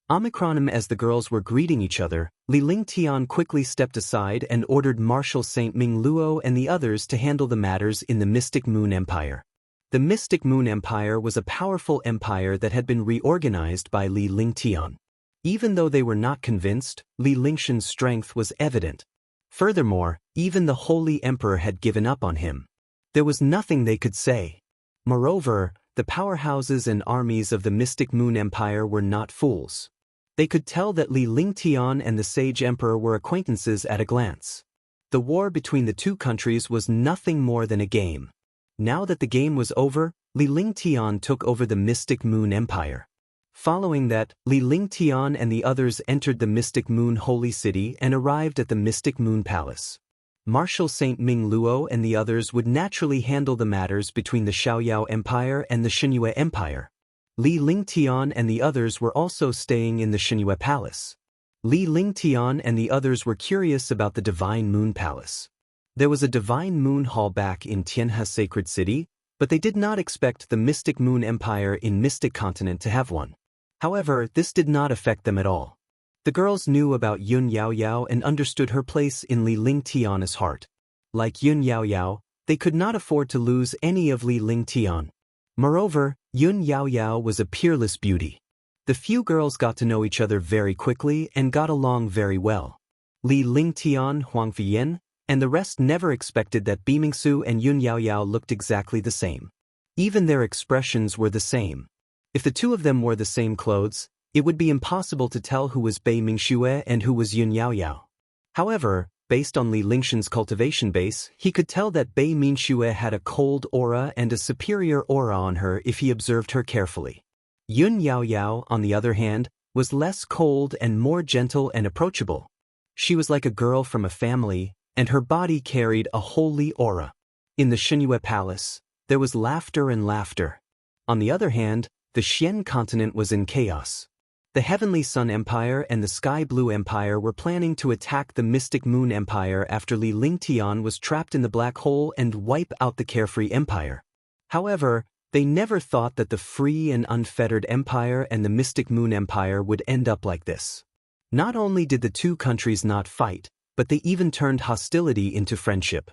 Omicronim. As the girls were greeting each other, Li Lingtian quickly stepped aside and ordered Marshal Saint Ming Luo and the others to handle the matters in the Mystic Moon Empire. The Mystic Moon Empire was a powerful empire that had been reorganized by Li Lingtian. Even though they were not convinced, Li Lingshan's strength was evident. Furthermore, even the Holy Emperor had given up on him. There was nothing they could say. Moreover, the powerhouses and armies of the Mystic Moon Empire were not fools. They could tell that Li Lingtian and the Sage Emperor were acquaintances at a glance. The war between the two countries was nothing more than a game. Now that the game was over, Li Lingtian took over the Mystic Moon Empire. Following that, Li Lingtian and the others entered the Mystic Moon Holy City and arrived at the Mystic Moon Palace. Marshal Saint Ming Luo and the others would naturally handle the matters between the Xiaoyao Empire and the Xinyue Empire. Li Lingtian and the others were also staying in the Xinyue Palace. Li Lingtian and the others were curious about the Divine Moon Palace. There was a Divine Moon Hall back in Tianhe Sacred City, but they did not expect the Mystic Moon Empire in Mystic Continent to have one. However, this did not affect them at all. The girls knew about Yun Yao Yao and understood her place in Li Lingtian's heart. Like Yun Yao Yao, they could not afford to lose any of Li Lingtian. Moreover, Yun Yao Yao was a peerless beauty. The few girls got to know each other very quickly and got along very well. Li Lingtian, Huang Fiyan, and the rest never expected that Bimingsu and Yun Yao Yao looked exactly the same. Even their expressions were the same. If the two of them wore the same clothes, it would be impossible to tell who was Bei Mingxue and who was Yun Yao Yao. However, based on Li Lingshan's cultivation base, he could tell that Bei Mingxue had a cold aura and a superior aura on her if he observed her carefully. Yun Yao Yao, on the other hand, was less cold and more gentle and approachable. She was like a girl from a family, and her body carried a holy aura. In the Xinyue Palace, there was laughter and laughter. On the other hand, the Xian continent was in chaos. The Heavenly Sun Empire and the Sky Blue Empire were planning to attack the Mystic Moon Empire after Li Lingtian was trapped in the black hole and wipe out the Carefree Empire. However, they never thought that the Free and Unfettered Empire and the Mystic Moon Empire would end up like this. Not only did the two countries not fight, but they even turned hostility into friendship.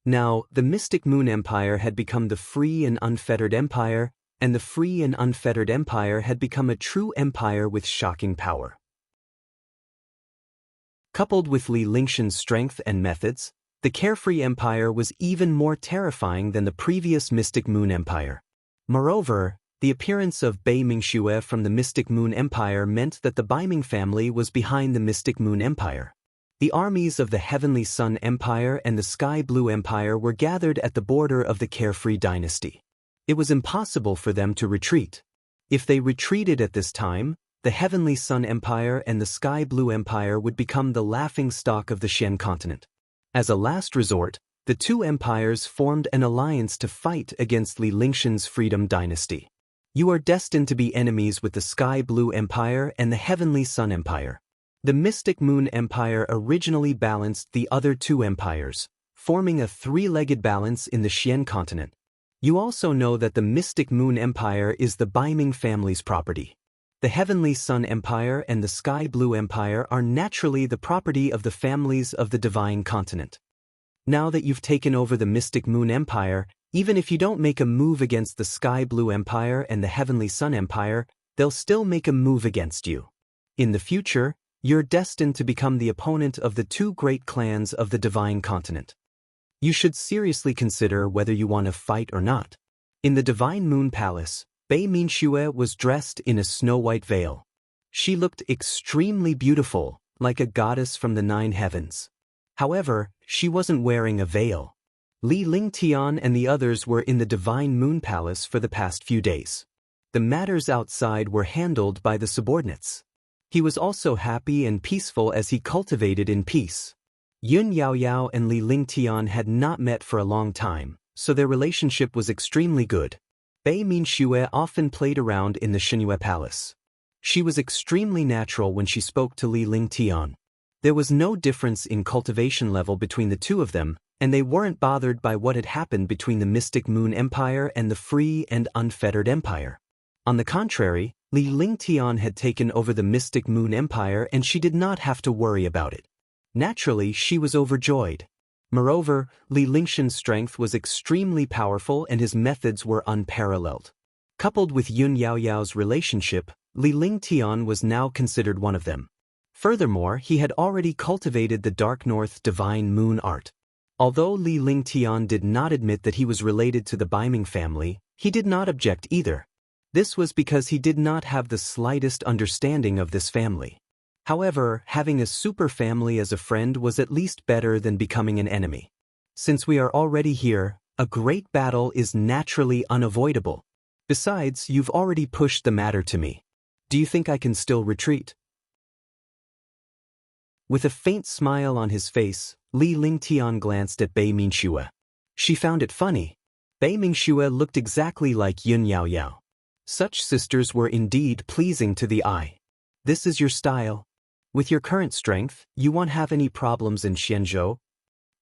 Now, the Mystic Moon Empire had become the Free and Unfettered Empire, and the Free and Unfettered Empire had become a true empire with shocking power. Coupled with Li Lingshan's strength and methods, the Carefree Empire was even more terrifying than the previous Mystic Moon Empire. Moreover, the appearance of Bei Mingxue from the Mystic Moon Empire meant that the Baiming family was behind the Mystic Moon Empire. The armies of the Heavenly Sun Empire and the Sky Blue Empire were gathered at the border of the Carefree dynasty. It was impossible for them to retreat. If they retreated at this time, the Heavenly Sun Empire and the Sky Blue Empire would become the laughingstock of the Xian continent. As a last resort, the two empires formed an alliance to fight against Li Lingshan's Freedom Dynasty. You are destined to be enemies with the Sky Blue Empire and the Heavenly Sun Empire. The Mystic Moon Empire originally balanced the other two empires, forming a three-legged balance in the Xian continent. You also know that the Mystic Moon Empire is the Baiming family's property. The Heavenly Sun Empire and the Sky Blue Empire are naturally the property of the families of the Divine Continent. Now that you've taken over the Mystic Moon Empire, even if you don't make a move against the Sky Blue Empire and the Heavenly Sun Empire, they'll still make a move against you. In the future, you're destined to become the opponent of the two great clans of the Divine Continent. You should seriously consider whether you want to fight or not. In the Divine Moon Palace, Bei Mingxue was dressed in a snow-white veil. She looked extremely beautiful, like a goddess from the 9 heavens. However, she wasn't wearing a veil. Li Lingtian and the others were in the Divine Moon Palace for the past few days. The matters outside were handled by the subordinates. He was also happy and peaceful as he cultivated in peace. Yun Yaoyao and Li Lingtian had not met for a long time, so their relationship was extremely good. Bei Minxue often played around in the Shenhue Palace. She was extremely natural when she spoke to Li Lingtian. There was no difference in cultivation level between the two of them, and they weren't bothered by what had happened between the Mystic Moon Empire and the Free and Unfettered Empire. On the contrary, Li Lingtian had taken over the Mystic Moon Empire and she did not have to worry about it. Naturally, she was overjoyed. Moreover, Li Lingshan's strength was extremely powerful and his methods were unparalleled. Coupled with Yun Yaoyao's relationship, Li Lingtian was now considered one of them. Furthermore, he had already cultivated the Dark North Divine Moon art. Although Li Lingtian did not admit that he was related to the Baiming family, he did not object either. This was because he did not have the slightest understanding of this family. However, having a super family as a friend was at least better than becoming an enemy. Since we are already here, a great battle is naturally unavoidable. Besides, you've already pushed the matter to me. Do you think I can still retreat? With a faint smile on his face, Li Lingtian glanced at Bei Minxue. She found it funny. Bei Minxue looked exactly like Yun Yaoyao. Such sisters were indeed pleasing to the eye. This is your style. With your current strength, you won't have any problems in Xianzhou.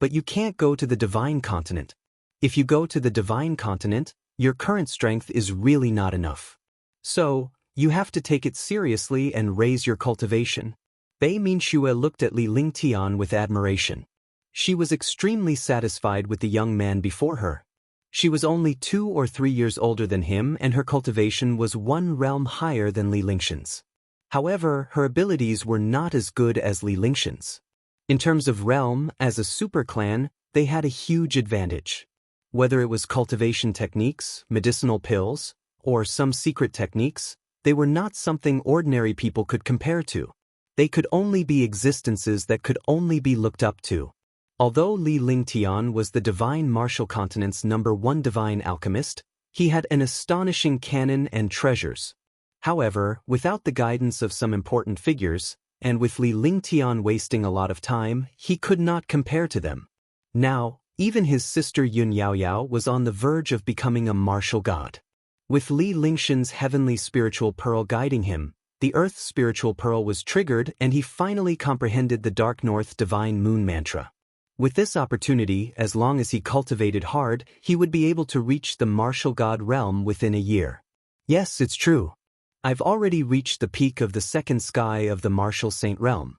But you can't go to the Divine Continent. If you go to the Divine Continent, your current strength is really not enough. So, you have to take it seriously and raise your cultivation. Bei Minxue looked at Li Lingtian with admiration. She was extremely satisfied with the young man before her. She was only 2 or 3 years older than him and her cultivation was 1 realm higher than Li Lingshan's. However, her abilities were not as good as Li Lingshan's. In terms of realm, as a super clan, they had a huge advantage. Whether it was cultivation techniques, medicinal pills, or some secret techniques, they were not something ordinary people could compare to. They could only be existences that could only be looked up to. Although Li Lingtian was the Divine Martial Continent's #1 divine alchemist, he had an astonishing canon and treasures. However, without the guidance of some important figures, and with Li Lingtian wasting a lot of time, he could not compare to them. Now, even his sister Yun Yaoyao was on the verge of becoming a martial god. With Li Lingshan's heavenly spiritual pearl guiding him, the Earth spiritual pearl was triggered and he finally comprehended the Dark North Divine Moon mantra. With this opportunity, as long as he cultivated hard, he would be able to reach the martial god realm within a year. Yes, it's true. I've already reached the peak of the second sky of the martial saint realm.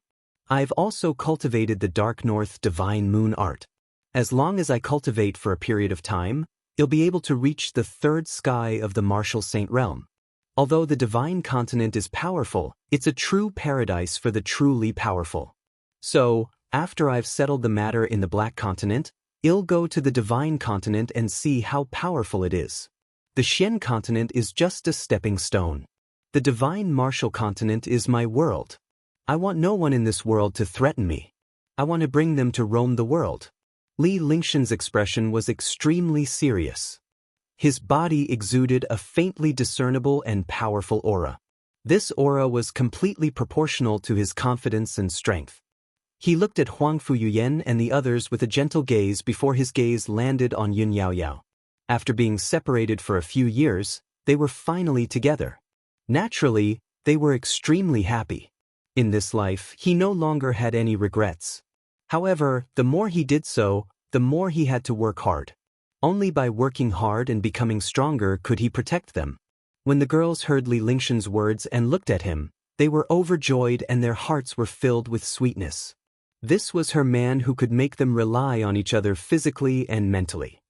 I've also cultivated the Dark North Divine Moon art. As long as I cultivate for a period of time, I'll be able to reach the third sky of the martial saint realm. Although the Divine Continent is powerful, it's a true paradise for the truly powerful. So, after I've settled the matter in the Black Continent, I'll go to the Divine Continent and see how powerful it is. The Xian Continent is just a stepping stone. The Divine Martial Continent is my world. I want no one in this world to threaten me. I want to bring them to roam the world. Li Lingshan's expression was extremely serious. His body exuded a faintly discernible and powerful aura. This aura was completely proportional to his confidence and strength. He looked at Huang Fuyuyan and the others with a gentle gaze before his gaze landed on Yun Yaoyao. After being separated for a few years, they were finally together. Naturally, they were extremely happy. In this life, he no longer had any regrets. However, the more he did so, the more he had to work hard. Only by working hard and becoming stronger could he protect them. When the girls heard Li Lingshan's words and looked at him, they were overjoyed and their hearts were filled with sweetness. This was her man who could make them rely on each other physically and mentally.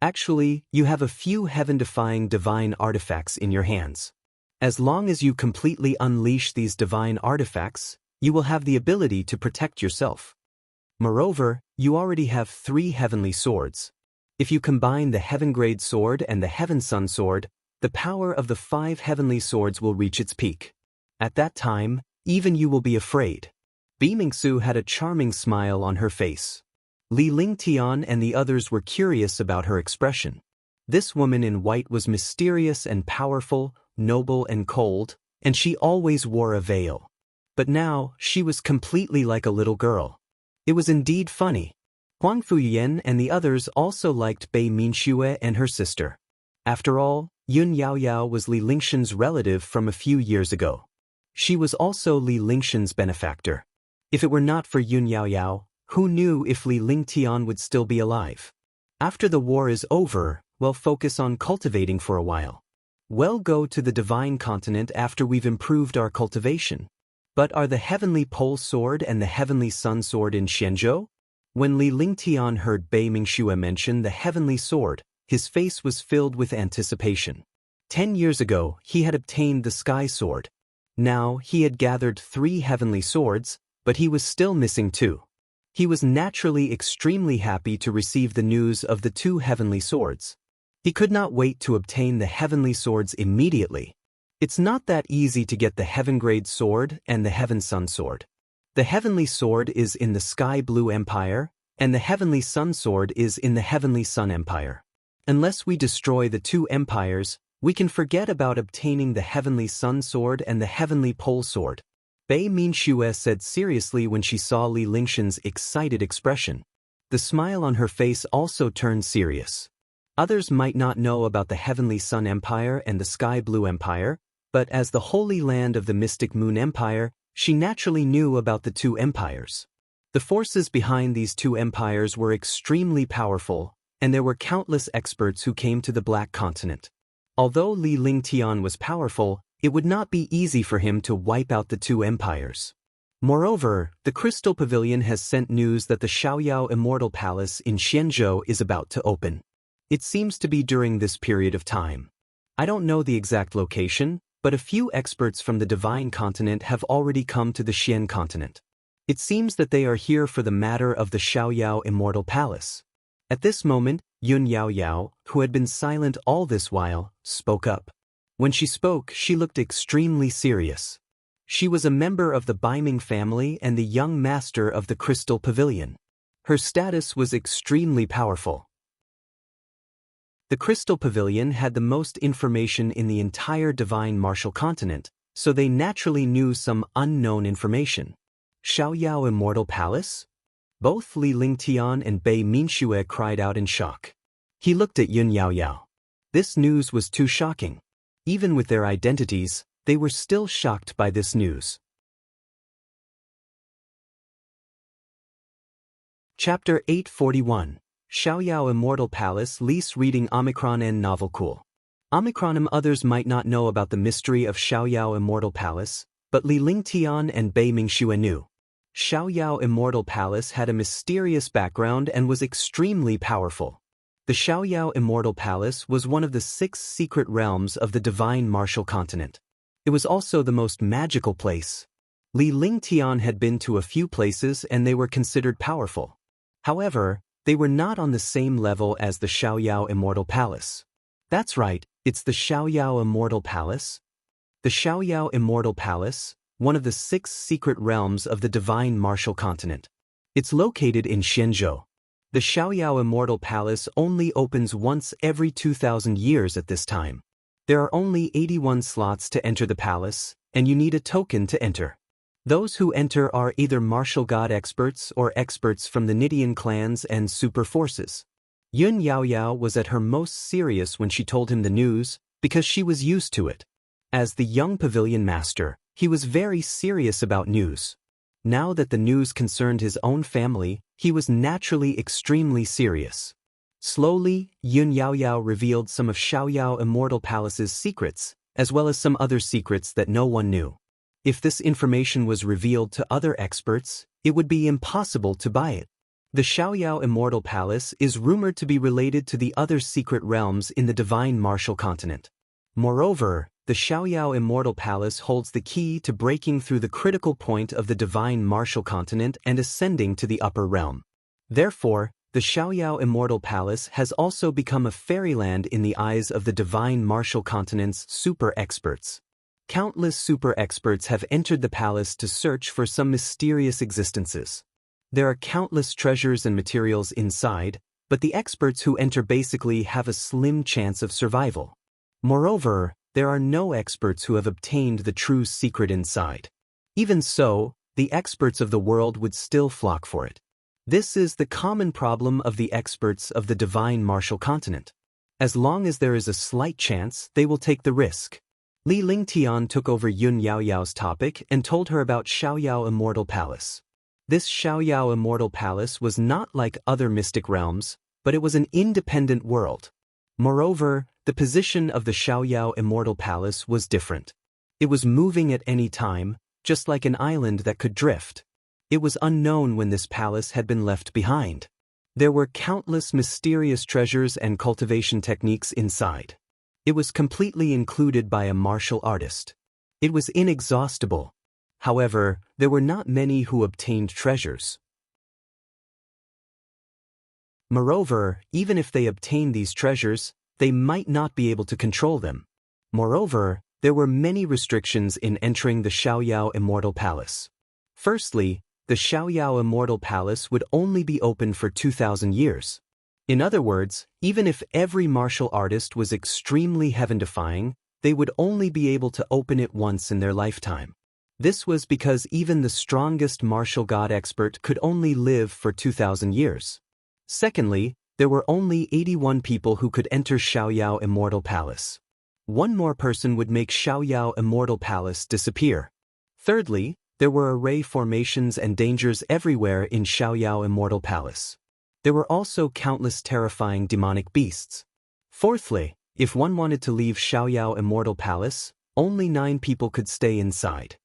Actually, you have a few heaven-defying divine artifacts in your hands. As long as you completely unleash these divine artifacts, you will have the ability to protect yourself. Moreover, you already have 3 heavenly swords. If you combine the Heaven-grade sword and the Heaven Sun sword, the power of the 5 heavenly swords will reach its peak. At that time, even you will be afraid. Bimingsu had a charming smile on her face. Li Lingtian and the others were curious about her expression. This woman in white was mysterious and powerful, noble and cold, and she always wore a veil. But now, she was completely like a little girl. It was indeed funny. Huang Fuyan and the others also liked Bei Minxue and her sister. After all, Yun Yaoyao was Li Lingshan's relative from a few years ago. She was also Li Lingshan's benefactor. If it were not for Yun Yaoyao, who knew if Li Lingtian would still be alive? After the war is over, we'll focus on cultivating for a while. We'll go to the divine continent after we've improved our cultivation. But are the heavenly pole sword and the heavenly sun sword in Xianzhou? When Li Lingtian heard Bei Mingxue mention the heavenly sword, his face was filled with anticipation. 10 years ago, he had obtained the sky sword. Now, he had gathered 3 heavenly swords, but he was still missing 2. He was naturally extremely happy to receive the news of the 2 heavenly swords. He could not wait to obtain the heavenly swords immediately. It's not that easy to get the Heaven Grade Sword and the Heaven Sun Sword. The Heavenly Sword is in the Sky Blue Empire, and the Heavenly Sun Sword is in the Heavenly Sun Empire. Unless we destroy the 2 empires, we can forget about obtaining the Heavenly Sun Sword and the Heavenly Pole Sword. Bei Minxue said seriously when she saw Li Lingshan's excited expression. The smile on her face also turned serious. Others might not know about the Heavenly Sun Empire and the Sky Blue Empire, but as the Holy Land of the Mystic Moon Empire, she naturally knew about the 2 empires. The forces behind these 2 empires were extremely powerful, and there were countless experts who came to the Black Continent. Although Li Lingtian was powerful, it would not be easy for him to wipe out the 2 empires. Moreover, the Crystal Pavilion has sent news that the Xiaoyao Immortal Palace in Xianzhou is about to open. It seems to be during this period of time. I don't know the exact location, but a few experts from the Divine Continent have already come to the Xian Continent. It seems that they are here for the matter of the Xiaoyao Immortal Palace. At this moment, Yun Yaoyao, who had been silent all this while, spoke up. When she spoke, she looked extremely serious. She was a member of the Baiming family and the young master of the Crystal Pavilion. Her status was extremely powerful. The Crystal Pavilion had the most information in the entire Divine Martial Continent, so they naturally knew some unknown information. Xiaoyao Immortal Palace? Both Li Lingtian and Bei Minxue cried out in shock. He looked at Yun Yaoyao. This news was too shocking. Even with their identities, they were still shocked by this news. Chapter 841. Xiaoyao Immortal Palace Lease reading Omicron N Novel Cool. Omicron others might not know about the mystery of Xiaoyao Immortal Palace, but Li Lingtian and Bei Mingxue knew. Xiaoyao Immortal Palace had a mysterious background and was extremely powerful. The Xiaoyao Immortal Palace was one of the 6 secret realms of the Divine Martial Continent. It was also the most magical place. Li Lingtian had been to a few places and they were considered powerful. However, they were not on the same level as the Xiaoyao Immortal Palace. That's right, it's the Xiaoyao Immortal Palace. The Xiaoyao Immortal Palace, one of the 6 secret realms of the Divine Martial Continent. It's located in Xianzhou. The Xiaoyao Immortal Palace only opens once every 2,000 years at this time. There are only 81 slots to enter the palace, and you need a token to enter. Those who enter are either martial god experts or experts from the Nidian clans and super forces. Yun Yaoyao was at her most serious when she told him the news, because she was used to it. As the young pavilion master, he was very serious about news. Now that the news concerned his own family, he was naturally extremely serious. Slowly, Yun Yaoyao revealed some of Xiaoyao Immortal Palace's secrets, as well as some other secrets that no one knew. If this information was revealed to other experts, it would be impossible to buy it. The Xiaoyao Immortal Palace is rumored to be related to the other secret realms in the Divine Martial Continent. Moreover, the Xiaoyao Immortal Palace holds the key to breaking through the critical point of the Divine Martial Continent and ascending to the upper realm. Therefore, the Xiaoyao Immortal Palace has also become a fairyland in the eyes of the Divine Martial Continent's super experts. Countless super experts have entered the palace to search for some mysterious existences. There are countless treasures and materials inside, but the experts who enter basically have a slim chance of survival. Moreover, there are no experts who have obtained the true secret inside. Even so, the experts of the world would still flock for it. This is the common problem of the experts of the divine martial continent. As long as there is a slight chance, they will take the risk. Li Lingtian took over Yun Yaoyao's topic and told her about Xiaoyao Immortal Palace. This Xiaoyao Immortal Palace was not like other mystic realms, but it was an independent world. Moreover, the position of the Xiaoyao Immortal Palace was different. It was moving at any time, just like an island that could drift. It was unknown when this palace had been left behind. There were countless mysterious treasures and cultivation techniques inside. It was completely included by a martial artist. It was inexhaustible. However, there were not many who obtained treasures. Moreover, even if they obtained these treasures, they might not be able to control them. Moreover, there were many restrictions in entering the Xiaoyao Immortal Palace. Firstly, the Xiaoyao Immortal Palace would only be open for 2,000 years. In other words, even if every martial artist was extremely heaven-defying, they would only be able to open it once in their lifetime. This was because even the strongest martial god expert could only live for 2,000 years. Secondly, there were only 81 people who could enter Xiaoyao Immortal Palace. One more person would make Xiaoyao Immortal Palace disappear. Thirdly, there were array formations and dangers everywhere in Xiaoyao Immortal Palace. There were also countless terrifying demonic beasts. Fourthly, if one wanted to leave Xiaoyao Immortal Palace, only 9 people could stay inside.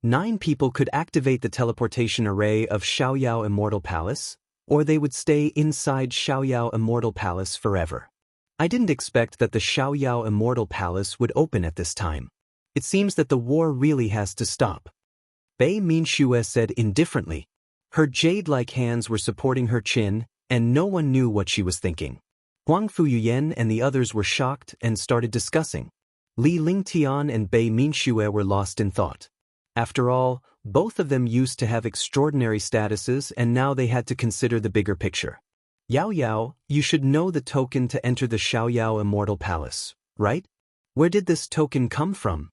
9 people could activate the teleportation array of Xiaoyao Immortal Palace, or they would stay inside Xiaoyao Immortal Palace forever. I didn't expect that the Xiaoyao Immortal Palace would open at this time. It seems that the war really has to stop. Bei Minxue said indifferently. Her jade-like hands were supporting her chin, and no one knew what she was thinking. Huang Fuyuyan and the others were shocked and started discussing. Li Lingtian and Bei Minxue were lost in thought. After all, both of them used to have extraordinary statuses and now they had to consider the bigger picture. Yao Yao, you should know the token to enter the Xiaoyao Immortal Palace, right? Where did this token come from?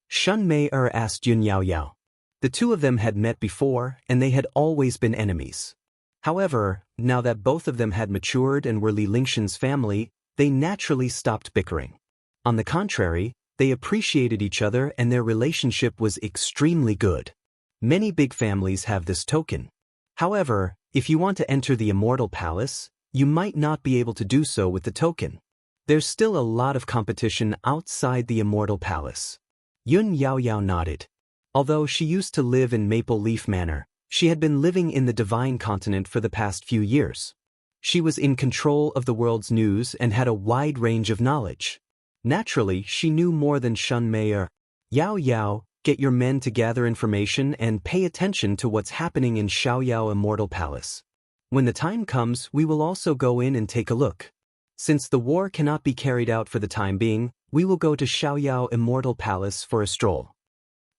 Shun Mei asked Yun Yao Yao. The two of them had met before and they had always been enemies. However, now that both of them had matured and were Li Lingshan's family, they naturally stopped bickering. On the contrary, they appreciated each other and their relationship was extremely good. Many big families have this token. However, if you want to enter the Immortal Palace, you might not be able to do so with the token. There's still a lot of competition outside the Immortal Palace. Yun Yao Yao nodded. Although she used to live in Maple Leaf Manor, she had been living in the Divine Continent for the past few years. She was in control of the world's news and had a wide range of knowledge. Naturally, she knew more than Shun Mei. Yao Yao, get your men to gather information and pay attention to what's happening in Xiaoyao Immortal Palace. When the time comes, we will also go in and take a look. Since the war cannot be carried out for the time being, we will go to Xiaoyao Immortal Palace for a stroll.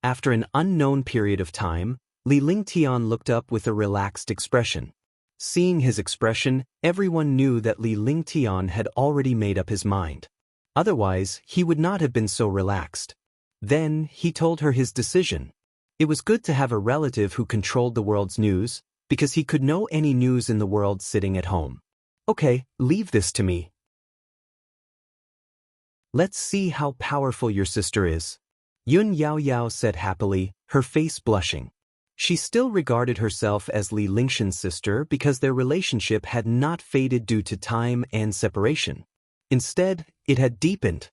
After an unknown period of time, Li Lingtian looked up with a relaxed expression. Seeing his expression, everyone knew that Li Lingtian had already made up his mind. Otherwise, he would not have been so relaxed. Then, he told her his decision. It was good to have a relative who controlled the world's news, because he could know any news in the world sitting at home. Okay, leave this to me. Let's see how powerful your sister is. Yun Yao Yao said happily, her face blushing. She still regarded herself as Li Lingshan's sister because their relationship had not faded due to time and separation. Instead, it had deepened.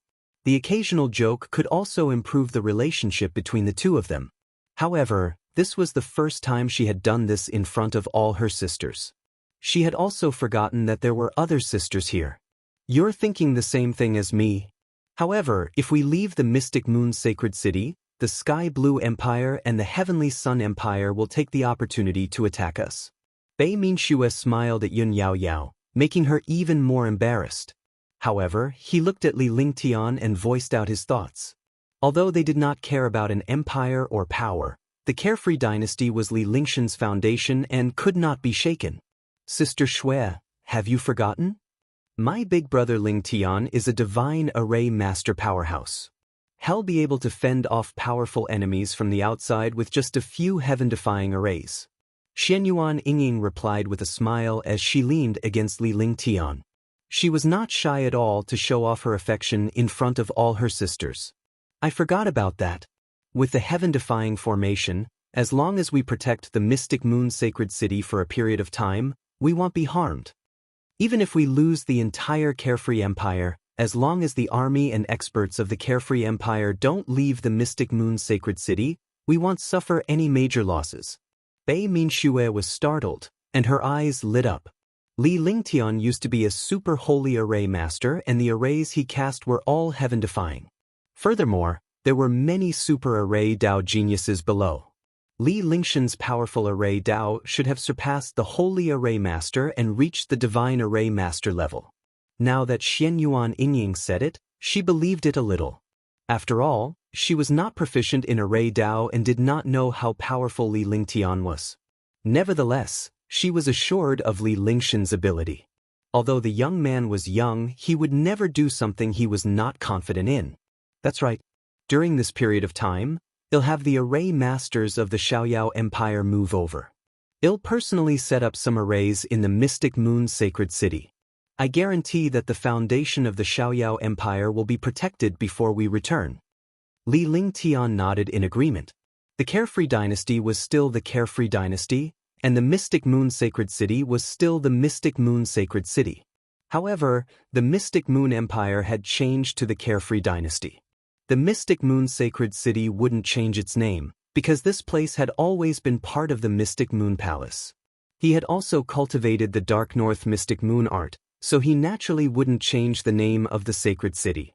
The occasional joke could also improve the relationship between the two of them. However, this was the first time she had done this in front of all her sisters. She had also forgotten that there were other sisters here. You're thinking the same thing as me. However, if we leave the Mystic Moon Sacred City, the Sky Blue Empire and the Heavenly Sun Empire will take the opportunity to attack us. Bei Minxue smiled at Yun Yao Yao, making her even more embarrassed. However, he looked at Li Lingtian and voiced out his thoughts. Although they did not care about an empire or power, The carefree dynasty was Li Lingshan's foundation and could not be shaken. Sister Shui, have you forgotten? My big brother Ling Tian is a divine array master powerhouse. He'll be able to fend off powerful enemies from the outside with just a few heaven-defying arrays. Xianyuan Yingying replied with a smile as she leaned against Li Lingtian. She was not shy at all to show off her affection in front of all her sisters. I forgot about that. With the heaven-defying formation, as long as we protect the mystic moon sacred city for a period of time, we won't be harmed. Even if we lose the entire Carefree Empire, as long as the army and experts of the Carefree Empire don't leave the mystic moon sacred city, we won't suffer any major losses. Bei Minxue was startled, and her eyes lit up. Li Lingtian used to be a super holy array master, and the arrays he cast were all heaven-defying. Furthermore, there were many super array Dao geniuses below. Li Lingshan's powerful array Dao should have surpassed the holy array master and reached the divine array master level. Now that Xianyuan Yingying said it, she believed it a little. After all, she was not proficient in array Dao and did not know how powerful Li Lingtian was. Nevertheless, she was assured of Li Lingshan's ability. Although the young man was young, he would never do something he was not confident in. That's right. During this period of time, he'll have the array masters of the Xiaoyao Empire move over. He'll personally set up some arrays in the Mystic Moon Sacred City. I guarantee that the foundation of the Xiaoyao Empire will be protected before we return. Li Lingtian nodded in agreement. The Carefree Dynasty was still the Carefree Dynasty, and the Mystic Moon Sacred City was still the Mystic Moon Sacred City. However, the Mystic Moon Empire had changed to the Carefree Dynasty. The Mystic Moon Sacred City wouldn't change its name, because this place had always been part of the Mystic Moon Palace. He had also cultivated the Dark North Mystic Moon art, so he naturally wouldn't change the name of the sacred city.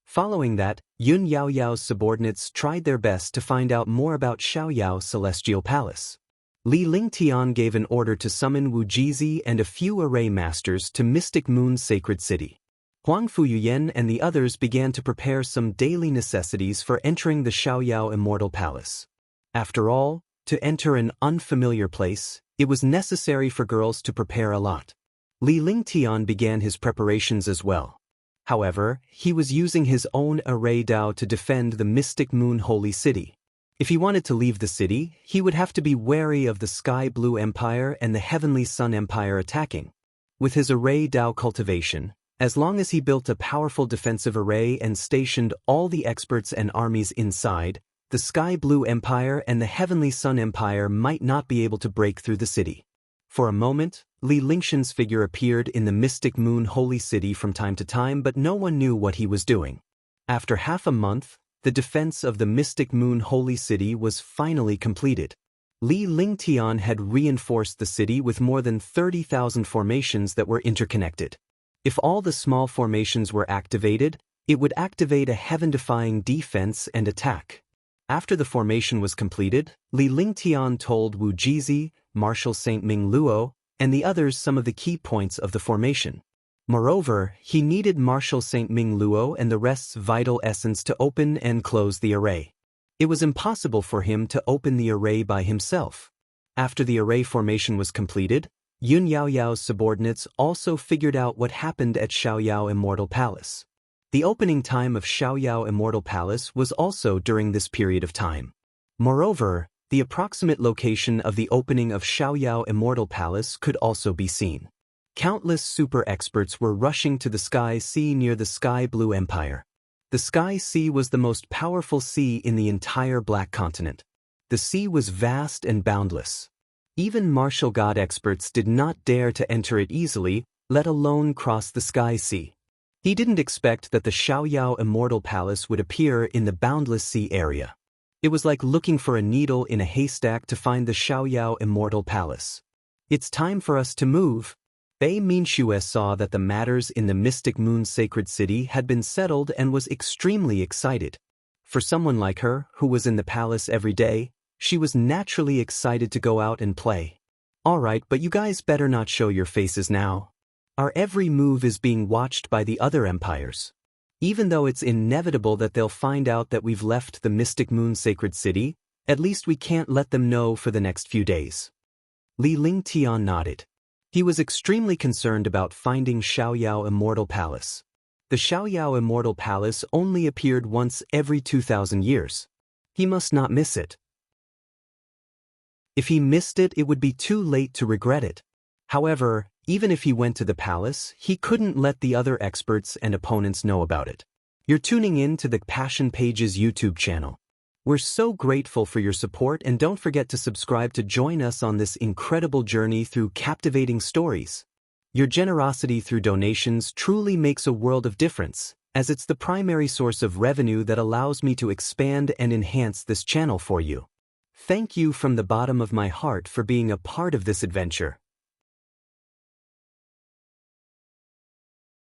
Following that, Yun Yaoyao's subordinates tried their best to find out more about Xiaoyao Celestial Palace. Li Lingtian gave an order to summon Wu Jizi and a few array masters to Mystic Moon Sacred City. Huang Fuyuyan and the others began to prepare some daily necessities for entering the Xiaoyao Immortal Palace. After all, to enter an unfamiliar place, it was necessary for girls to prepare a lot. Li Lingtian began his preparations as well. However, he was using his own array Dao to defend the Mystic Moon Holy City. If he wanted to leave the city, he would have to be wary of the Sky Blue Empire and the Heavenly Sun Empire attacking. With his array Dao cultivation, as long as he built a powerful defensive array and stationed all the experts and armies inside, the Sky Blue Empire and the Heavenly Sun Empire might not be able to break through the city. For a moment, Li Lingshan's figure appeared in the Mystic Moon Holy City from time to time, but no one knew what he was doing. After half a month, the defense of the Mystic Moon Holy City was finally completed. Li Lingtian had reinforced the city with more than 30,000 formations that were interconnected. If all the small formations were activated, it would activate a heaven-defying defense and attack. After the formation was completed, Li Lingtian told Wu Jizi, Marshal Saint Ming Luo, and the others some of the key points of the formation. Moreover, he needed Marshal Saint Ming Luo and the rest's vital essence to open and close the array. It was impossible for him to open the array by himself. After the array formation was completed, Yun Yaoyao's subordinates also figured out what happened at Xiaoyao Immortal Palace. The opening time of Xiaoyao Immortal Palace was also during this period of time. Moreover, the approximate location of the opening of Xiaoyao Immortal Palace could also be seen. Countless super experts were rushing to the Sky Sea near the Sky Blue Empire. The Sky Sea was the most powerful sea in the entire Black Continent. The sea was vast and boundless. Even martial god experts did not dare to enter it easily, let alone cross the Sky Sea. He didn't expect that the Xiaoyao Immortal Palace would appear in the boundless sea area. It was like looking for a needle in a haystack to find the Xiaoyao Immortal Palace. It's time for us to move. Bei Minxue saw that the matters in the Mystic Moon Sacred City had been settled and was extremely excited. For someone like her, who was in the palace every day, she was naturally excited to go out and play. Alright, but you guys better not show your faces now. Our every move is being watched by the other empires. Even though it's inevitable that they'll find out that we've left the mystic moon sacred city, at least we can't let them know for the next few days. Li Lingtian nodded. He was extremely concerned about finding Xiaoyao Immortal Palace. The Xiaoyao Immortal Palace only appeared once every 2,000 years. He must not miss it. If he missed it, it would be too late to regret it. However, even if he went to the palace, he couldn't let the other experts and opponents know about it. You're tuning in to the Passion Pages YouTube channel. We're so grateful for your support, and don't forget to subscribe to join us on this incredible journey through captivating stories. Your generosity through donations truly makes a world of difference, as it's the primary source of revenue that allows me to expand and enhance this channel for you. Thank you from the bottom of my heart for being a part of this adventure.